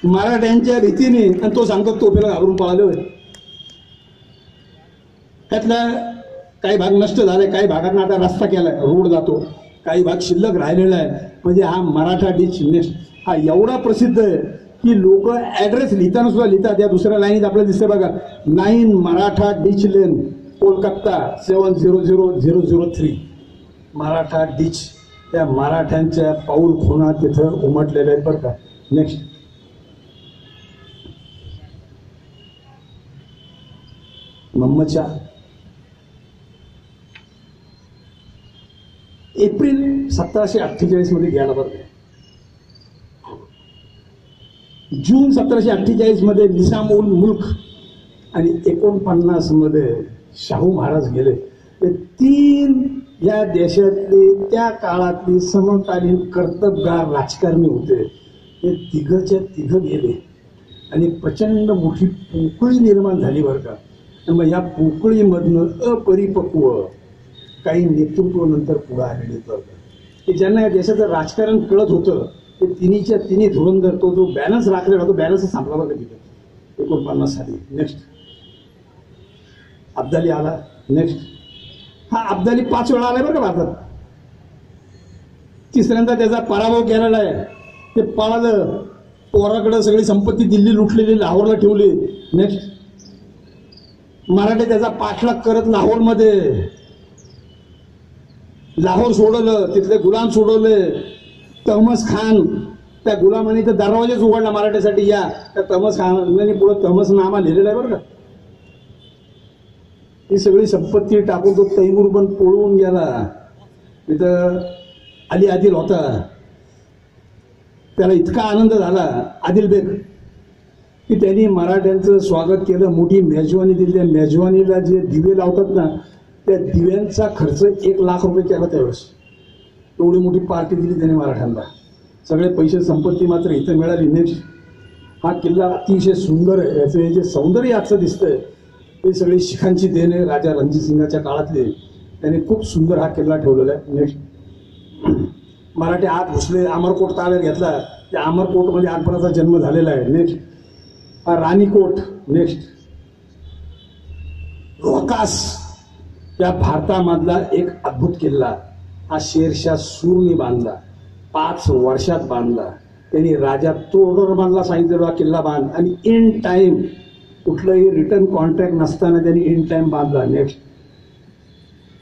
मराठ्यांच्या रीतीने. आणि तो सांगतो तोफेला घाबरून पळाले होते. त्यातला काही भाग नष्ट झाले, काही भागांना आता रस्ता केलाय, रोड जातो, काही भाग शिल्लक राहिलेला आहे. म्हणजे हा मराठा डिच नेस्ट हा एवढा प्रसिद्ध आहे की लोक ऍड्रेस लिहिताना सुद्धा लिहितात. या दुसऱ्या लाईनीत आपल्याला दिसते बघा, 9 मराठा डिच लेन, कोलकाता 700003. मराठा डिच, त्या मराठ्यांच्या पाऊल खुणा तिथं उमटलेल्या आहेत बरं का. नेक्स्ट, मोहम्मदशहा एप्रिल 1748 मध्ये गेला बरं. जून 1748 मध्ये निजाम उल मुल्क, आणि 49 मध्ये शाहू महाराज गेले. ते 3 या देशातले त्या काळातले समकालीन कर्तबगार राजकारणी होते. ते तिघच्या तिघ गेले आणि प्रचंड मोठी पोकळी निर्माण झाली बरं का. मग या पोकळीमधनं अपरिपक्व काही नेतृत्व नंतर पुढे आलेले बरं का, की ज्यांना या देशाचं राजकारण कळत होतं. ते तिन्हीच्या तिन्ही धुरंधर, तो जो बॅलन्स राखलेला होता, बॅलन्स संपला बघा तिथे 49 साली. नेक्स्ट, अब्दाली आला. नेक्स्ट, हा अब्दाली 5 वेळा आलाय बरं का भारतात. तिसऱ्यांदा त्याचा पराभव केलेला आहे. ते पळालं, पोराकडे सगळी संपत्ती दिल्ली लुटलेली, लाहोरला ठेवली. नेक्स्ट, मराठे त्याचा पाठलाग करत लाहोरमध्ये, लाहोर सोडवलं, तिथले गुलाम सोडवले. तहमस खान, त्या गुलामाने तर दरवाजेच उघडला मराठ्यासाठी. या त्या तहमस खानाने पुढे तहमसनामा लिहिलेला आहे बरं का. ही सगळी संपत्ती टाकून तो तैमूर पण पळून गेला. तिथं अली आदिल होता, त्याला इतका आनंद झाला आदिल बेग की त्यांनी मराठ्यांचं स्वागत केलं, मोठी मेजवानी दिली. त्या मेजवानीला जे दिवे लावतात ना, त्या दिव्यांचा खर्च 1 लाख रुपये केला त्यावेळेस. एवढी मोठी पार्टी दिली त्याने मराठ्यांना. सगळे पैसे संपत्ती मात्र इथं मिळाली. नेक्स्ट, हा किल्ला अतिशय सुंदर आहे. याचं हे जे सौंदर्य आजचं दिसतंय ते सगळी शिखांची देण आहे, राजा रणजित सिंगाच्या काळातले. त्याने खूप सुंदर हा किल्ला ठेवलेला आहे. नेक्स्ट, मराठे आत घुसले, अमरकोट ताब्यात घेतला. त्या अमरकोटमध्ये अकबराचा जन्म झालेला आहे. नेक्स्ट, हा राणीकोट. नेक्स्ट, रोहतास, या भारतामधला एक अद्भुत किल्ला. हा शेरशाह सूरने बांधला, 5 वर्षात बांधला. त्यांनी राजा तोडरमलला सांगितलं हा किल्ला बांध, आणि इन टाइम, कुठलंही रिटर्न कॉन्ट्रॅक्ट नसताना त्यांनी इन टाइम बांधला. नेक्स्ट,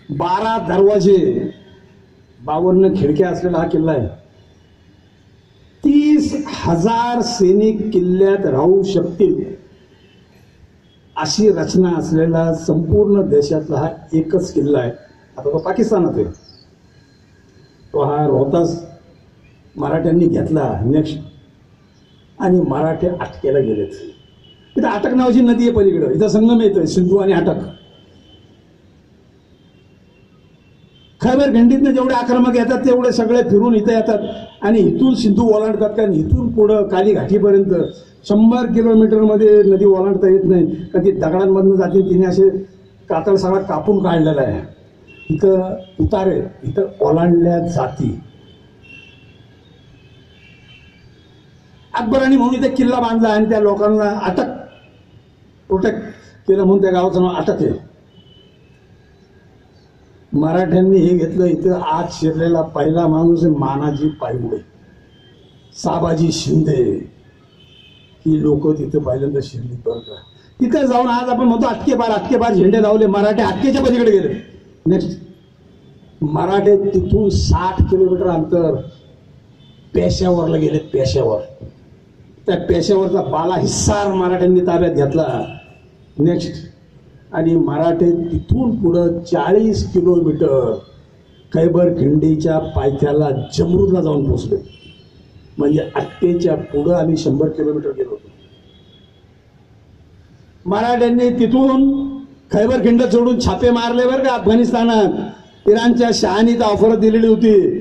12 दरवाजे, 52 खिडक्या असलेला हा किल्ला आहे. 30,000 सैनिक किल्ल्यात राहू शकतील अशी रचना असलेला संपूर्ण देशातला हा एकच किल्ला आहे. आता तो पाकिस्तानात आहे. तो हा रोहतास मराठ्यांनी घेतला. नेक्स्ट, आणि मराठे अटकेला गेलेत. इथं अटक नावाची नदी आहे पलीकडं, इथं संगम येतोय सिंधू आणि अटक. खैबर खंडीतनं जेवढे आक्रमक येतात तेवढे सगळे फिरून इथं येतात आणि इथून सिंधू ओलांडतात. कारण इथून पुढं काली घाटीपर्यंत 100 किलोमीटरमध्ये नदी ओलांडता येत नाही, कारण ती दगडांमधून जाते. तिने असे कातळ सगळा कापून काढलेला आहे. इथं उतारे, इथं ओलांडल्या जाती. अकबरांनी म्हणून इथे किल्ला बांधला आणि त्या लोकांना अटक प्रोटेक्ट केलं म्हणून त्या गावाचं नाव अटक आहे. मराठ्यांनी हे घेतलं. इथं आत शिरलेला पहिला माणूस आहे मानाजी पायगुडे, साबाजी शिंदे. ही लोक तिथं पहिल्यांदा शिरली बरं का. तिथं जाऊन आज आपण म्हणतो अटकेपार झेंडे लावले. मराठे अटकेच्या पलीकडे गेले. नेक्स्ट मराठे तिथून 60 किलोमीटर अंतर पेशावरला गेले. पेशावर, त्या पेशावरचा बाला हिस्सार मराठ्यांनी ताब्यात घेतला. नेक्स्ट आणि मराठे तिथून पुढं 40 किलोमीटर खैबर खिंडीच्या पायथ्याला जमरूदला जाऊन पोहोचले. म्हणजे अटकेच्या पुढं आम्ही 100 किलोमीटर गेलो होतो. मराठ्यांनी तिथून खैबर खिंड सोडून छापे मारले बरं का अफगाणिस्तानात. इराणच्या शहानीत ऑफर दिलेली होती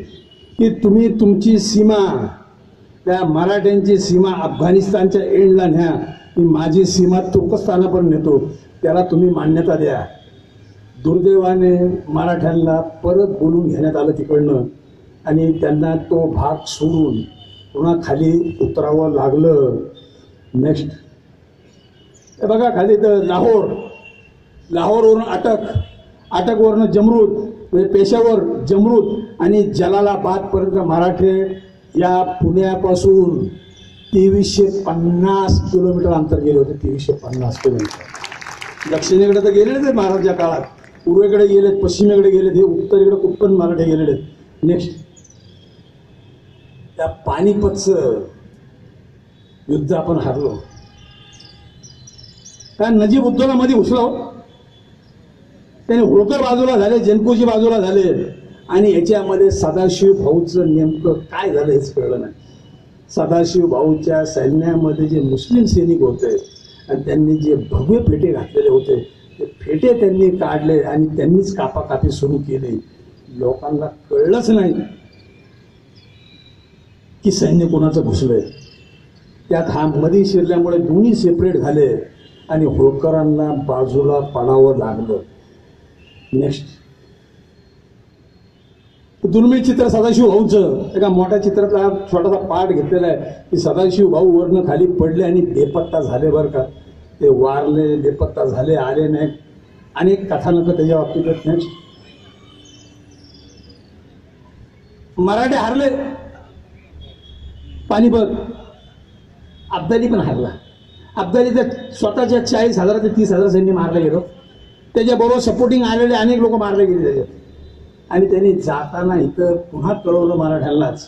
की तुम्ही तुमची सीमा, त्या मराठ्यांची सीमा अफगाणिस्तानच्या एंडला न्या, मी माझी सीमा तुर्कस्तानापर्यंत नेतो, त्याला तुम्ही मान्यता द्या. दुर्दैवाने मराठ्यांना परत बोलून घेण्यात आलं तिकडनं आणि त्यांना तो भाग सोडून पुन्हा खाली उतरावं लागलं. नेक्स्ट बघा खाली तर लाहोरवरून अटकवरनं जमरूद, म्हणजे पेशावर, जमरूद आणि जलालाबादपर्यंत मराठे या पुण्यापासून 2350 किलोमीटर अंतर गेले होते. 2350 किलोमीटर. दक्षिणेकडे तर गेलेलेच आहेत महाराजच्या काळात, पूर्वेकडे गेलेत, पश्चिमेकडे गेलेत, हे उत्तरेकडे कुठपण मराठे गेलेले आहेत. नेक्स्ट त्या पानिपतचं युद्ध आपण हारलो. कारण नजीब उद्दौला मध्ये घुसलो, त्याने होळकर बाजूला झाले, जनकोजी बाजूला झाले आणि याच्यामध्ये सदाशिव भाऊचं नेमकं काय झालं हेच कळलं नाही. सदाशिव भाऊच्या सैन्यामध्ये जे मुस्लिम सैनिक होते आणि त्यांनी जे भगवे फेटे घातलेले होते ते फेटे त्यांनी काढले आणि त्यांनीच कापाकापी सुरू केली. लोकांना कळलंच नाही की सैन्य कोणाचं घुसलंय. त्यात हा मध्ये शिरल्यामुळे दोन्ही सेपरेट झाले आणि होळकरांना बाजूला पडावं लागलं. नेक्स्ट दुर्मिळ चित्र सदाशिव भाऊचं एका मोठ्या चित्रातला छोटासा पाठ घेतलेला आहे की सदाशिव भाऊ वरनं खाली पडले आणि बेपत्ता झाले बरं का. ते वारले, बेपत्ता झाले, आले नाही. अनेक कथानक त्याच्या बाबतीत. नेक्स्ट मराठे हारले पानिपत. अब्दाली पण हारला. अब्दाली तर स्वतःच्या 40,000 ते 30,000 सैन्य मारले गेलो. त्याच्याबरोबर सपोर्टिंग आलेले अनेक लोक मारले गेले त्याच्यात. आणि त्यांनी जाताना इथं पुन्हा कळवलं मराठ्यांनाच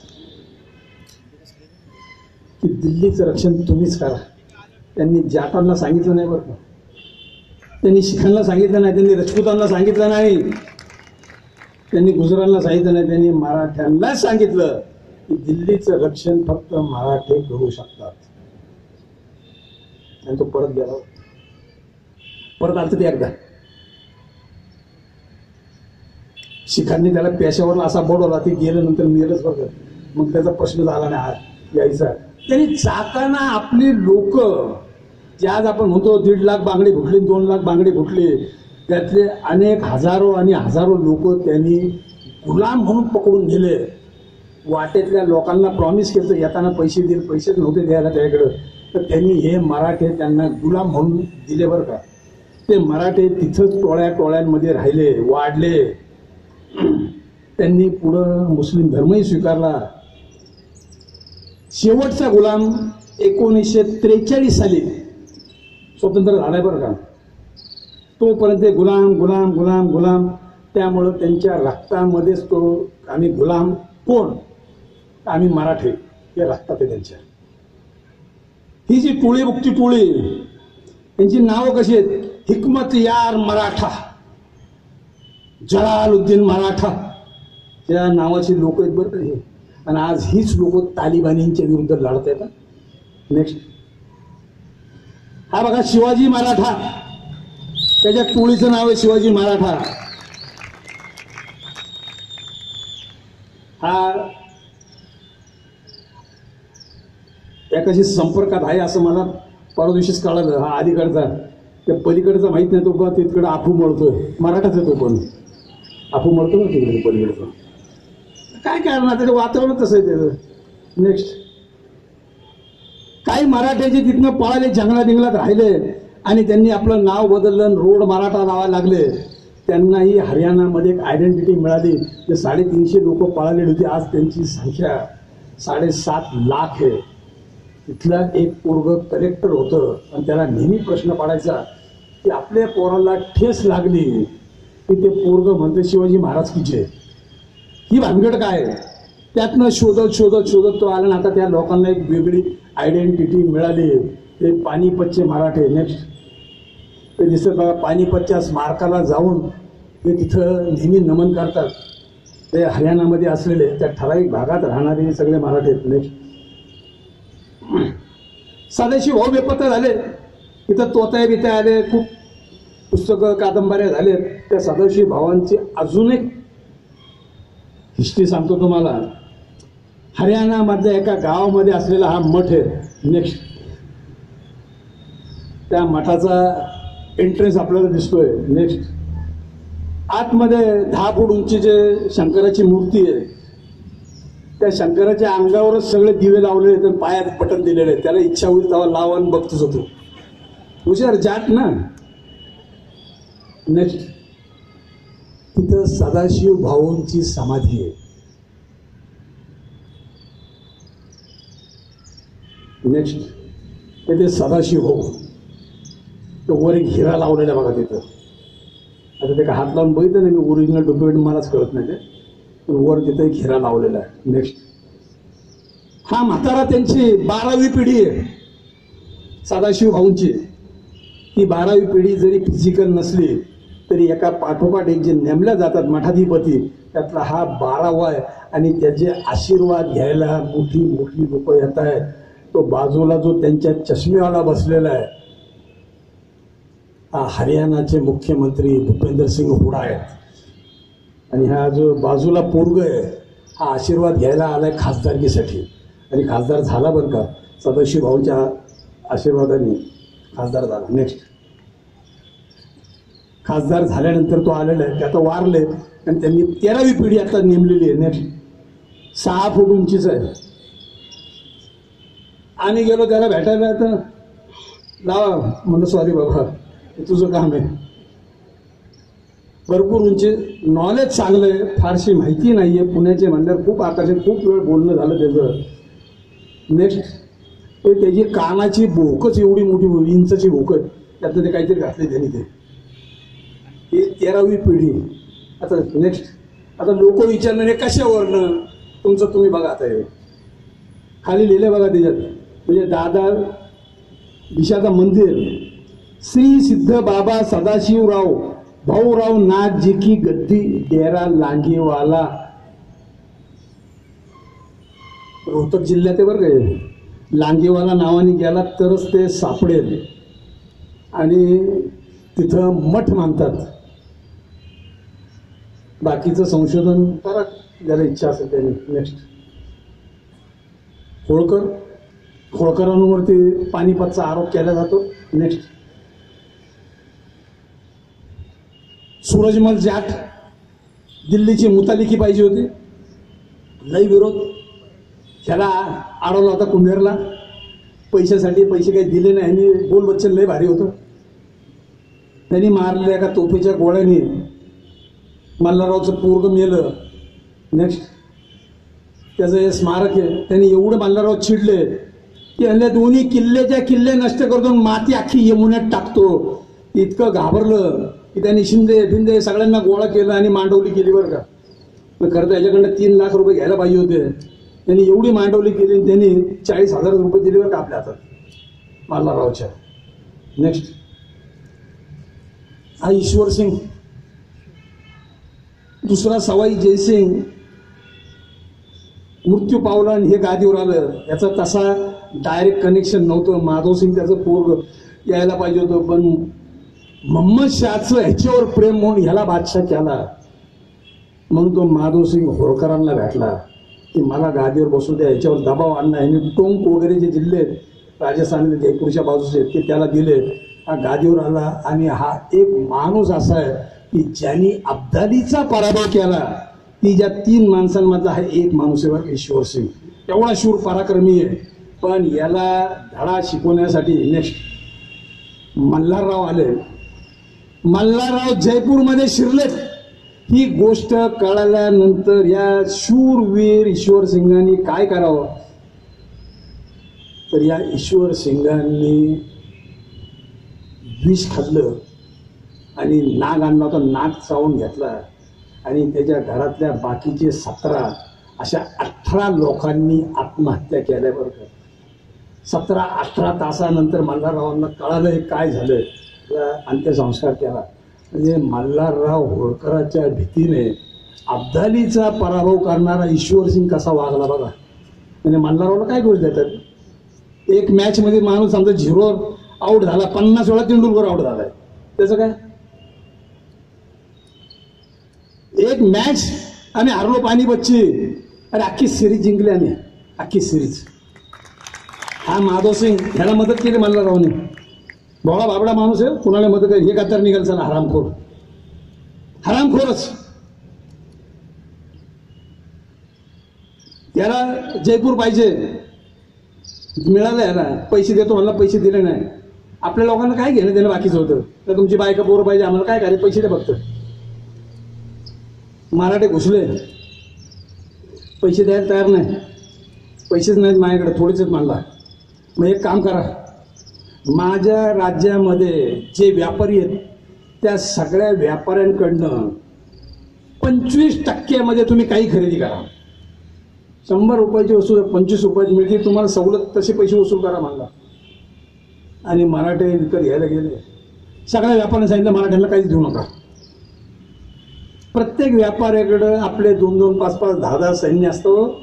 की दिल्लीचं रक्षण तुम्हीच करा. त्यांनी जाटांना सांगितलं नाही बरं का, त्यांनी शिखांना सांगितलं नाही, त्यांनी राजपुतांना सांगितलं नाही, त्यांनी गुजरांना सांगितलं नाही, त्यांनी मराठ्यांनाच सांगितलं की दिल्लीचं रक्षण फक्त मराठे करू शकतात. आणि तो परत गेला. परत आलं ते एकदा शिखांनी त्याला पेशावरला असा बोलवला, ते गेल्यानंतर मेलच बघत. मग त्याचा प्रश्न झाला नाही यायचा. त्यांनी जाताना आपली लोक जे आज आपण म्हणतो 1.5 लाख बांगडी फुटली, 2 लाख बांगडी फुटली, त्यातले अनेक हजारो आणि हजारो लोक त्यांनी गुलाम म्हणून पकडून गेले. वाटेतल्या लोकांना प्रॉमिस केलं येताना पैसे देईल, पैसेच नव्हते द्यायला त्याकडं, तर त्यांनी हे मराठे त्यांना गुलाम म्हणून दिले बरं का. ते मराठे तिथंच टोळ्यांमध्ये राहिले, वाढले. त्यांनी पुढं मुस्लिम धर्मही स्वीकारला. शेवटचा गुलाम 1943 साली स्वतंत्र झालाय बरं का. तोपर्यंत गुलाम गुलाम गुलाम गुलाम. त्यामुळं त्यांच्या रक्तामध्येच तो आम्ही गुलाम कोण, आम्ही मराठे, हे रक्तात आहे त्यांच्या. ही जी टोळी मुक्ती टोळी, त्यांची नावं कशी आहेत? हिकमत यार मराठा, जलालुद्दीन मराठा, त्या नावाची लोक आहेत बरं का हे. आणि आज हीच लोक तालिबानींच्या विरुद्ध लढत आहेत. नेक्स्ट हा बघा शिवाजी मराठा, त्याच्या टोळीचं नाव आहे शिवाजी मराठा. हा एकाशी संपर्कात आहे असं मला परवा दिवशीच कळालं. हा अलीकडचा, त्या पलीकडचा माहित नाही, तो बा तिकडे आफू मळतोय, मराठाच येतो पण आफू मळतो ना तिकडे पलीकडचा. काय करणार, त्याचं वातावरण तसं आहे त्याचं. नेक्स्ट, काही मराठ्याचे तिथनं पळाले, जंगलात दिंगलात राहिले आणि त्यांनी आपलं नाव बदललं, रोड मराठा लावायला लागले. त्यांनाही हरियाणामध्ये एक आयडेंटिटी मिळाली. जे 350 लोक पळालेली होती, आज त्यांची संख्या 7.5 लाख आहे. तिथला एक पोरग कलेक्टर होतं आणि त्याला नेहमी प्रश्न पडायचा की आपल्या पोराला ठेस लागली की ते पोरग म्हणते शिवाजी महाराज की जय. ही भानगड काय? त्यातनं शोधत शोधत शोधत तो आला. आता त्या लोकांना एक वेगळी आयडेंटिटी मिळाली, ते पानिपतचे मराठे. नेक्स्ट, ते दिसत बघा, पानिपतच्या स्मारकाला जाऊन ते तिथं नेहमी नमन करतात. ते हरियाणामध्ये असलेले त्या ठराविक भागात राहणारे सगळे मराठे आहेत. नेक्स्ट, सदाशिव भाऊ बेपत्ता झाले. तिथं तोताय बिताय आले, खूप पुस्तकं कादंबऱ्या झालेत. त्या सदाशिव भावांची अजून एक हिस्ट्री सांगतो तुम्हाला. हरियाणामधल्या एका गावामध्ये असलेला हा मठ आहे. नेक्स्ट, त्या मठाचा एंट्रन्स आपल्याला दिसतोय. नेक्स्ट, आतमध्ये 10 फूट उंचीचे शंकराची मूर्ती आहे. त्या शंकराच्या अंगावरच सगळे दिवे लावलेले आहेत, पायात बटन दिलेले आहेत. त्याला इच्छा होईल तेव्हा लावा आणि बघतोच होतो. हुशार जाट ना. नेक्स्ट, तिथं सदाशिव भाऊंची समाधी आहे. नेक्स्ट, ते सदाशिव भाऊ, तो वर एक हिरा लावलेला बघा तिथं. आता ते का हात लावून बघितलं नाही मी, ओरिजिनल डुप्लिकेट मलाच कळत नाही ते, पण वर तिथं एक हिरा लावलेला आहे. नेक्स्ट, हा म्हातारा त्यांची 12वी पिढी आहे सदाशिव भाऊंची. ती 12वी पिढी जरी फिजिकल नसली तरी एका पाठोपाठ एक जे नेमल्या जातात मठाधिपती, त्यातला हा 12वा आहे. आणि त्याचे आशीर्वाद घ्यायला मोठी मोठी लोक येत आहेत. तो बाजूला जो त्यांच्या चष्मेवाला बसलेला आहे, हा हरियाणाचे मुख्यमंत्री भूपेंद्र सिंग हुडा आहेत. आणि हा जो बाजूला पोरग आहे, हा आशीर्वाद घ्यायला आलाय खासदारकीसाठी. आणि खासदार झाला बरं का, सदाशिव भाऊंच्या आशीर्वादाने खासदार झाला. नेक्स्ट, खासदार झाल्यानंतर तो आलेला आहे, ते आता वारले आणि त्यांनी 13वी पिढी आता नेमलेली आहे. नेक्स्ट, 6 फूट उंचीच आहे. आणि गेलो त्याला भेटायला, तर लावा म्हणलं सॉरी बाबा, तुझं काम आहे. भरपूर उंची, नॉलेज चांगलं आहे, फारशी माहिती नाही आहे पुण्याचे म्हणल्यावर. खूप आकाशात खूप वेळ बोलणं झालं त्याचं. नेक्स्ट, ते त्याची कानाची भोकच एवढी मोठी इंचाची भोकच, त्यातनं ते काहीतरी घातले त्यांनी. ते 13वी पिढी. आता नेक्स्ट, आता लोक विचारणारे कशावरनं, तुमचं तुम्ही बघा. आता हे खाली लिहिलं बघा त्याच्यात, म्हणजे दादा दिशाचं मंदिर, श्री सिद्ध बाबा सदाशिवराव भाऊराव नाथ जी की गद्दी, डेरा लांगेवाला, रोहतक जिल्ह्यात आहे बरं काय. लांगेवाला नावाने गेला तरच ते सापडेल. आणि तिथं मठ मानतात. बाकीचं संशोधन करा ज्याला इच्छा असेल त्याने. नेक्स्ट, होळकरांवरती पानिपतचा आरोप केला जातो. नेक्स्ट, सूरजमल जाट, दिल्लीची मुतालिकी पाहिजे होती, लई विरोध. ह्याला अडवला होता कुंभेरला पैशासाठी, पैसे काही दिले नाही. आणि बोल बच्चन लय भारी होतं, त्यांनी मारलेल्या एका तोफीच्या गोळ्याने मल्हाररावचं पोरग मेलं. नेक्स्ट, त्याचं हे स्मारक आहे. त्यांनी एवढं मल्हारराव चिडले की यांना दोन्ही किल्ले नष्ट करतो, माती अख्खी यमुन्यात टाकतो. इतकं घाबरलं की त्यांनी शिंदे भिंदे सगळ्यांना गोळा केलं आणि मांडवली केली बरं का. खरं तर याच्याकडनं 3 लाख रुपये घ्यायला पाहिजे होते. त्यांनी एवढी मांडवली केली, त्यांनी 40,000 रुपये दिले बरं का आपल्या हातात मल्हाररावच्या. नेक्स्ट, हा ईश्वर सिंग, दुसरा सवाई जयसिंग मृत्यू पावला आणि हे गादीवर आलं. याचा तसा डायरेक्ट कनेक्शन नव्हतं. माधव सिंग त्याचं पोरग. यायला पाहिजे होतं, पण मोहम्मद शहाचं ह्याच्यावर प्रेम म्हणून ह्याला बादशाह केला. म्हणून तो माधवसिंग होळकरांना भेटला की मला गादीवर बसू द्या, ह्याच्यावर दबाव आणला. ह्याने टोंक वगैरे जे जिल्हे आहेत राजस्थान जयपूरच्या बाजूचे ते त्याला दिले. हा गादीवर आला आणि हा एक माणूस असा आहे की ज्यांनी अब्दालीचा पराभव केला, ती ज्या 3 माणसांमधला हा एक माणूस आहे ईश्वर सिंग. एवढा शूर पराक्रमी आहे. पण याला धडा शिकवण्यासाठी नेक्स्ट मल्हारराव आले. मल्हारराव जयपूरमध्ये शिरलेत. ही गोष्ट कळाल्यानंतर या शूरवीर ईश्वर सिंगांनी काय करावं, तर या ईश्वर सिंगांनी विष खाल्लं आणि नाग आणला होता, नाग चावून घेतला आणि त्याच्या घरातल्या बाकीचे 17 अशा 18 लोकांनी आत्महत्या केल्या. बरं का, 17-18 तासानंतर मल्हाररावांना कळालं काय झालं, अंत्यसंस्कार केला. म्हणजे मल्हारराव होळकराच्या भीतीने अब्दालीचा पराभव करणारा ईश्वर सिंग कसा वागला बघा. म्हणजे मल्हाररावला काय दोष देतात. एक मॅच मध्ये माणूस समजा 0 आउट झाला, 50 वेळा तेंडुलकर आउट झालाय, त्याचं काय. एक मॅच आम्ही हरलो पानिपतची, अरे अख्खी सिरीज जिंकली आम्ही, अख्खी सिरीज. हा माधव सिंग ह्याला मदत केली मल्हाररावने. भोळा बाबडा माणूस आहे, कुणाला मदत करेल, हे गद्दार निघाल चला, हरामखोर, हरामखोरच. याला जयपूर पाहिजे, मिळालं याला, पैसे देतो म्हणला, पैसे दिले नाही. आपल्या लोकांना काय घेणं देणं बाकीचं होतं. तर तुमची बायका पोरं पाहिजे, आम्हाला काय करायचं, पैसे दे फक्त. मराठे घुसले, पैसे द्यायला तयार नाही, पैसेच नाहीत माझ्याकडे, थोडेच मानला. मग एक काम करा, माझ्या राज्यामध्ये जे व्यापारी आहेत त्या सगळ्या व्यापाऱ्यांकडनं 25% तुम्ही काही खरेदी करा. 100 रुपयाची वस्तू 25 रुपयाची मिळते, तुम्हाला सवलत तसे पैसे वसूल करा म्हणला. आणि मराठे विकत घ्यायला गेले. सगळ्या व्यापाऱ्यांनी सांगितलं मराठ्यांना काहीच देऊ नका. प्रत्येक व्यापाऱ्याकडं आपले 2-2, 5-5, 10-10 सैन्य असतं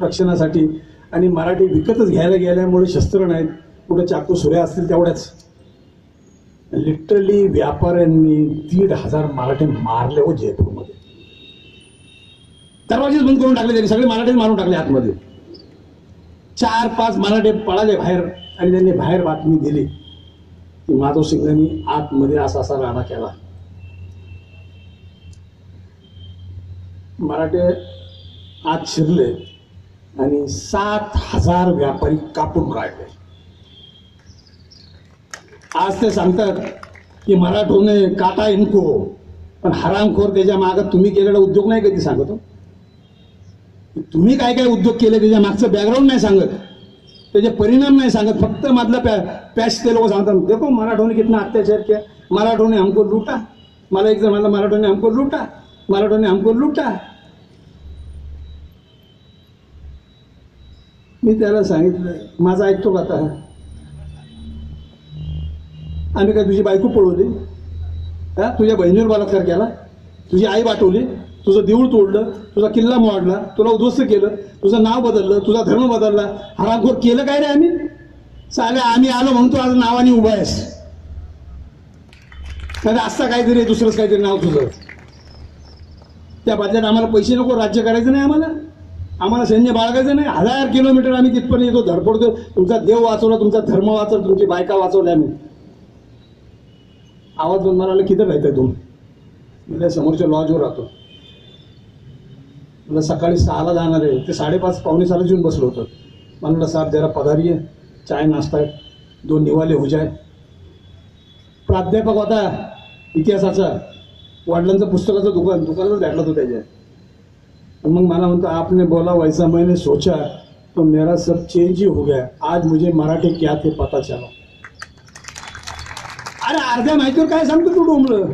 रक्षणासाठी. आणि मराठी विकतच घ्यायला गेल्यामुळे शस्त्र नाहीत, कुठं चाकू सुऱ्या असतील तेवढ्याच. लिटरली व्यापाऱ्यांनी 1,500 मराठे मारले हो जयपूरमध्ये. दरवाजेच बंद करून टाकले त्यांनी, सगळे मराठे मारून टाकले आतमध्ये. 4-5 मराठे पळाले बाहेर आणि त्यांनी बाहेर बातमी दिली की माधव सिंगांनी आतमध्ये असा राडा केला. मराठे आत शिरले आणि 7,000 व्यापारी कापून काढले. आज ते सांगतात की मराठोने काटा इनको, पण हरामखोर त्याच्या मागं तुम्ही केलेला उद्योग नाही कधी सांगतो. तुम्ही काय काय उद्योग केले त्याच्या मागचं बॅकग्राऊंड नाही सांगत, त्याचे परिणाम नाही सांगत. फक्त मधला पॅच ते लोक सांगतात, देखो मराठोने कितना अत्याचार किया, मराठोने हमको लूटा. मला एक जण म्हणला मराठोने हमको लूटा, मराठोने हमको लूटा. मी त्याला सांगितलं, माझा ऐकतो का आता. आम्ही काय तुझी बायको पळवली, तुझ्या बहिणीवर बलात्कार केला, तुझी आई वाटवली, तुझं देऊळ तोडलं, तुझा किल्ला मोडला, तुला उद्ध्वस्त केलं, तुझं नाव बदललं, तुझा धर्म बदलला. हरामखोर केलं काय रे आम्ही. चालेल आम्ही आलो म्हणून तू आज नावाने उभा आहेस, नाही असता काहीतरी दुसरंच काहीतरी नाव तुझं. त्या बदल्यात आम्हाला पैसे नको, राज्य करायचं नाही, आम्हाला सैन्य बाळगायचं नाही. 1000 किलोमीटर आम्ही तिथपर्यंत येतो, धडपडतो. तुमचा देव वाचवला, तुमचा धर्म वाचवला, तुमची बायका वाचवल्या. आम्ही आवाज बंद मारायला किती राहताय तुम्ही. म्हणजे समोरच्या लॉजवर राहतो, मला सकाळी 6ला जाणार आहे, ते 5:30 पावणे 6ला येऊन बसलो होतं. म्हणलं साहेब जरा पधारिये, चाय नाश्ता आहे, 2 निवाले हो जाय. प्राध्यापक होता इतिहासाचा, वडिलांचं पुस्तकाचं दुकानच भेटला तो त्याच्या. मग मला म्हणतो आपने बोला वैसा मैंने सोचा तो मेरा सब चेंज ही हो गया, आज मुझे मराठी क्या थे पता चला. अरे अर्ध्या माहितीवर काय सांगतो तू डोंबलं,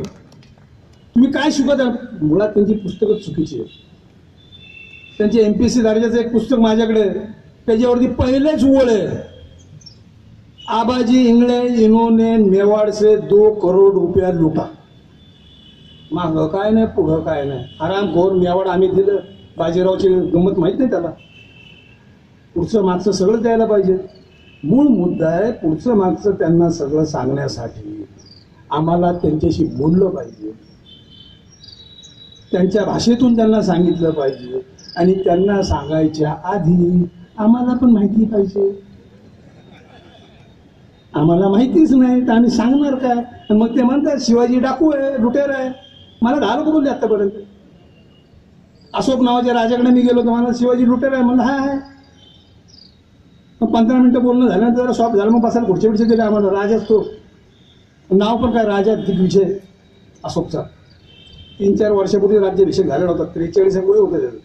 तुम्ही काय शिकवत. मुळात त्यांची पुस्तकं चुकीची आहेत. त्यांचे MPSC दर्जाचं एक पुस्तक माझ्याकडे, त्याच्यावरती पहिलेच ओळ आहे, आबाजी इंगळे इन्होंने मेवाड़ से 2 करोड़ रुपया लुटा. मागं काय नाही, पुढं काय नाही, हरामखोर. मेवाड आम्ही दिलं, बाजीरावची गंमत माहित नाही त्याला, पुढचं मागचं सगळं द्यायला पाहिजे. मूळ मुद्दा आहे पुढचं मागचं त्यांना सगळं सांगण्यासाठी आम्हाला त्यांच्याशी बोललं पाहिजे, त्यांच्या भाषेतून त्यांना सांगितलं पाहिजे आणि त्यांना सांगायच्या आधी आम्हाला पण माहिती पाहिजे. आम्हाला माहितीच नाही तर आम्ही सांगणार काय? आणि मग ते म्हणतात शिवाजी डाकू आहे, लुटेर आहे. मला 10 लोक बोलले आतापर्यंत. अशोक नावाच्या राजाकडे मी गेलो तर मला शिवाजी लुटेर आहे म्हणलं. हा आहे. मग 15 मिनिटं बोलणं झाल्यानंतर जरा शॉप झालं, मग बसायला पुढच्या पुढचे गेले. आम्हाला राजाच तो नाव पण काय राजा दिग्विजय अशोकचा. 3-4 वर्षापूर्वी राज्याभिषेक झालेला होता. 43 वय होतं त्याचं.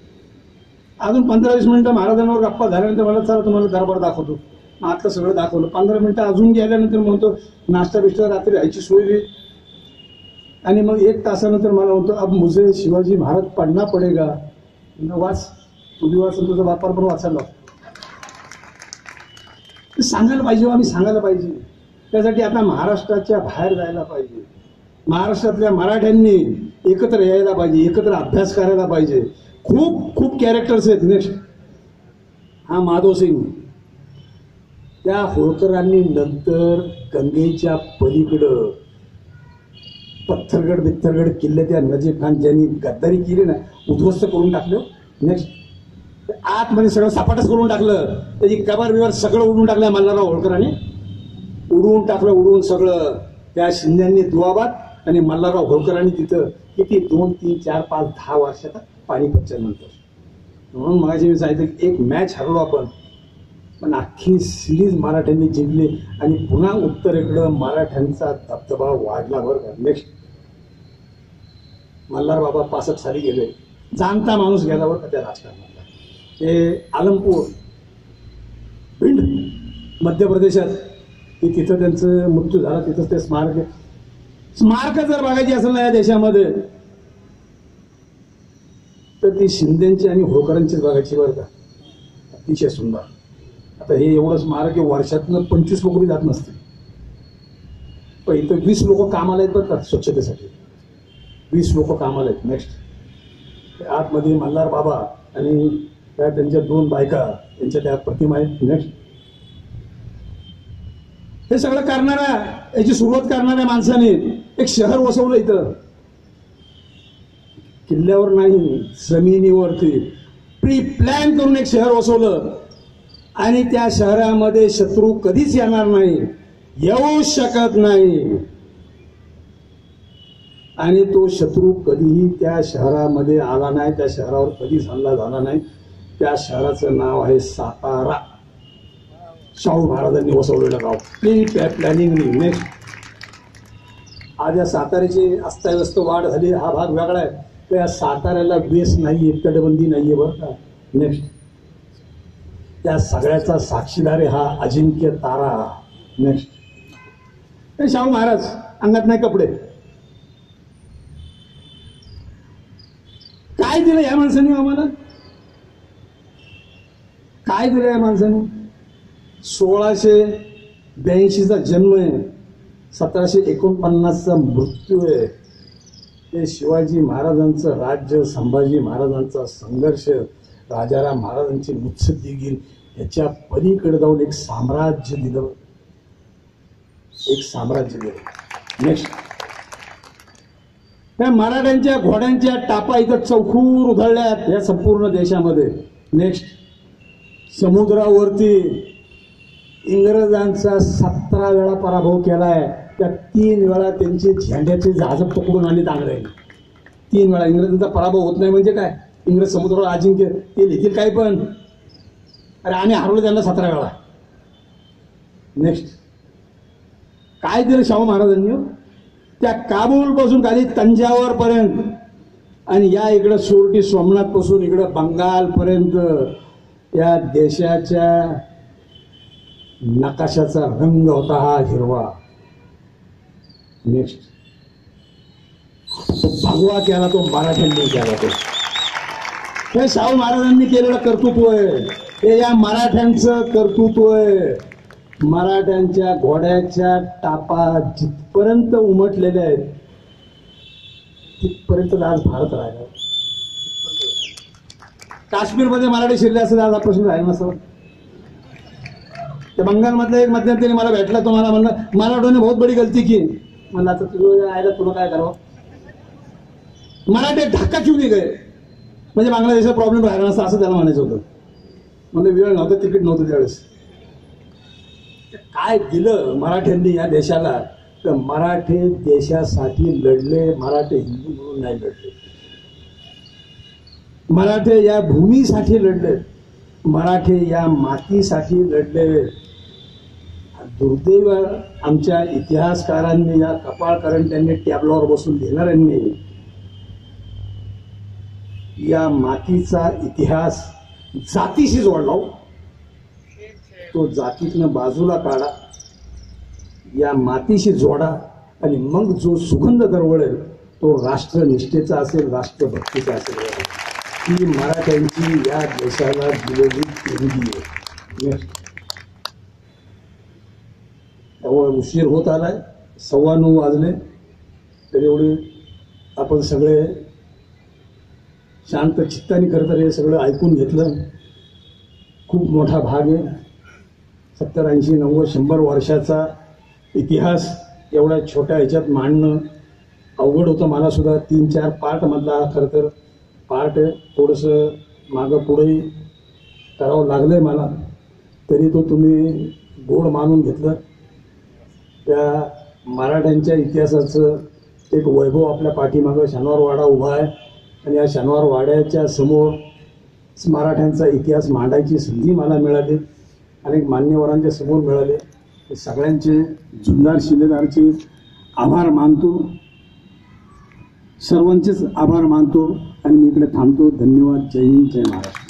अजून 15-20 मिनिटं महाराजांवर गप्पा झाल्यानंतर मला चला तुम्हाला दरबार दाखवतो. मग आता सगळं दाखवलं. 15 मिनिटं अजून गेल्यानंतर म्हणतो नाश्ता बिष्टा रात्री राहायची सोय बी. आणि मग 1 तासानंतर मला म्हणतो अब मुझे शिवाजी महाराज पढना पडेगा. वाच, तुझी वाच, तुझा बापार पण वाचायला लागतो. सांगायला पाहिजे, आम्ही सांगायला पाहिजे. त्यासाठी आता महाराष्ट्राच्या बाहेर जायला पाहिजे. महाराष्ट्रातल्या मराठ्यांनी एकत्र यायला पाहिजे, एकत्र अभ्यास करायला पाहिजे. खूप खूप कॅरेक्टर्स आहेत. नेक्स्ट हा माधवसिंग. त्या होळकरांनी नंतर गंगेच्या पलीकडं पत्थरगड बित्थरगड किल्ले त्या नजीब खान ज्यांनी गद्दारी केली ना, उद्ध्वस्त करून टाकलं. नेक्स्ट आतमध्ये सगळं सपाटच करून टाकलं. त्याची कबर बिबर सगळं उडून टाकलं मल्हारराव होळकरांनी. उडवून टाकलं, उडवून सगळं. त्या शिंद्यांनी दुआबाद आणि मल्हारराव होळकरांनी तिथं किती 2, 3, 4, 5, 10 वर्षात पानिपतच्या नंतर. म्हणून माझी मी सांगितलं की एक मॅच हरलो आपण, पण अख्खी सिरीज मराठ्यांनी जिंकली आणि पुन्हा उत्तरेकडं मराठ्यांचा दबदबा वाढला बरं का. नेक्स्ट मल्हार बाबा 65 साली गेले. जाणता माणूस गेला बरं का त्या राजकारणातला. ते आलमपूर भिंड मध्य प्रदेशात, की तिथं त्यांचं मृत्यू झाला. तिथंच ते स्मारक जर बघायची असेल ना या देशामध्ये तर ती शिंदेची आणि होळकरांचीच बघायची बरं का. अतिशय सुंदर. आता हे एवढं स्मारक वर्षातनं 25 लोक बी जात नसते, पण इथं 20 लोक कामाला आहेत बरं का स्वच्छतेसाठी. 20 लोक कामाला आहेत. नेक्स्ट आतमध्ये मल्हार बाबा आणि त्या त्यांच्या 2 बायका, त्यांच्या त्या प्रतिमा आहेत. नेक्स्ट हे सगळं करणाऱ्या, याची सुरुवात करणाऱ्या माणसाने एक शहर वसवलं इथं. किल्ल्यावर नाही, जमिनीवरती प्री प्लॅन करून एक शहर वसवलं. आणि त्या शहरामध्ये शत्रू कधीच येणार नाही, येऊ शकत नाही. आणि तो शत्रू कधीही त्या शहरामध्ये आला नाही, त्या शहरावर कधीच हल्ला झाला नाही. त्या शहराचं नाव आहे सातारा. शाहू महाराजांनी वसवलेलं गाव. प्लॅनिंग. नेक्स्ट आज या साताऱ्याची अस्ताव्यस्त वाढ झाली. हा भाग वेगळा आहे. तर या साताऱ्याला वेस नाहीये, तटबंदी नाहीये बरं का. नेक्स्ट त्या सगळ्याचा साक्षीदार आहे हा अजिंक्य तारा. नेक्स्ट हे शाहू महाराज, अंगात नाही कपडे. काय दिलं या माणसाने आम्हाला? काय दिलं या माणसाने? 1682चा जन्म आहे, 1749चा मृत्यू आहे. ते शिवाजी महाराजांचं राज्य, संभाजी महाराजांचा संघर्ष, राजाराम महाराजांची मुत्सद्देगिरी, ह्याच्या पलीकडे जाऊन एक साम्राज्य दिलं. एक साम्राज्य दिलं. नेक्स्ट त्या मराठ्यांच्या घोड्यांच्या टापा इथं चौखूर उधळल्यात या संपूर्ण देशामध्ये. नेक्स्ट समुद्रावरती इंग्रजांचा 17 वेळा पराभव केलाय. त्या 3 वेळा त्यांचे झेंड्याचे जहाज पकडून आले तांगडे. 3 वेळा इंग्रजांचा पराभव होत नाही म्हणजे काय? इंग्रज समुद्रावर अजिंक्य, ते लिहितील काय पण. अरे आम्ही हरवलं त्यांना 17 वेळा. नेक्स्ट काय दिलं शाहू महाराजांनी? त्या काबूल पासून खाली तंजावर पर्यंत आणि या इकडं सोरटी सोमनाथ पासून इकडं बंगाल पर्यंत या देशाच्या नकाशाचा रंग होता हा हिरवा. नेक्स्ट भगवा केला तो मराठ्यांनी केला. तो हे शाहू महाराजांनी केलेलं कर्तृत्व आहे. हे या मराठ्यांचं कर्तृत्व आहे. मराठ्यांच्या घोड्याच्या टापा जिथपर्यंत उमटलेल्या आहेत तिथपर्यंत आज भारत राहिला. काश्मीरमध्ये मराठी शिरले असेल आज हा प्रश्न राहील नसं. त्या बंगालमधला एक मध्यंतरी मला भेटला, तो मला म्हणला मराठोने बहुत बडी गलती की. म्हणलं आता तुझं आयला तुला काय करावं, मराठी ढाका क्यों नाही गए, म्हणजे बांगलादेशाचा प्रॉब्लेम राहिला नसता असं त्याला म्हणायचं होतं. म्हणजे वेळ नव्हता, तिकीट नव्हतं त्यावेळेस. काय दिलं मराठ्यांनी या देशाला, तर मराठे देशासाठी लढले, मराठे हिंदू म्हणून नाही लढले. मराठे या भूमीसाठी लढले, मराठे या मातीसाठी लढले. दुर्दैव आमच्या इतिहासकारांनी, या कपाळकरंट्यांनी, टॅबलॉवर बसून लिहिणाऱ्यांनी या मातीचा इतिहास जातीशी जोडला. तो जातीतनं बाजूला काढा, या मातीशी जोडा, आणि मग जो सुगंध दरवळेल तो राष्ट्रनिष्ठेचा असेल, राष्ट्रभक्तीचा असेल. ही मराठ्यांची या देशाला दिलेली देणगी आहे. त्यामुळे उशीर होत आलाय, 9:15 वाजले, तर एवढे आपण सगळे शांत चित्ताने खरं तर हे सगळं ऐकून घेतलं. खूप मोठा भाग आहे, 70, 80, 90, 100 वर्षाचा इतिहास एवढ्या छोट्या ह्याच्यात मांडणं अवघड होतं. मला सुद्धा 3-4 पार्टमधला खरं तर पार्ट थोडंसं मागं पुढेही करावं लागलंय मला, तरी तो तुम्ही गोड मानून घेतलं. त्या मराठ्यांच्या इतिहासाचं एक वैभव आपल्या पाठीमागं शनिवार वाडा उभा आहे, आणि या शनिवार वाड्याच्या समोर मराठ्यांचा इतिहास मांडायची संधी मला मिळाली, अनेक मान्यवरांच्या समोर मिळाले. सगळ्यांचे जुन्नर शिलेदारचे आभार मानतो, सर्वांचेच आभार मानतो, आणि मी इकडे थांबतो. धन्यवाद. जय हिंद, जय महाराष्ट्र.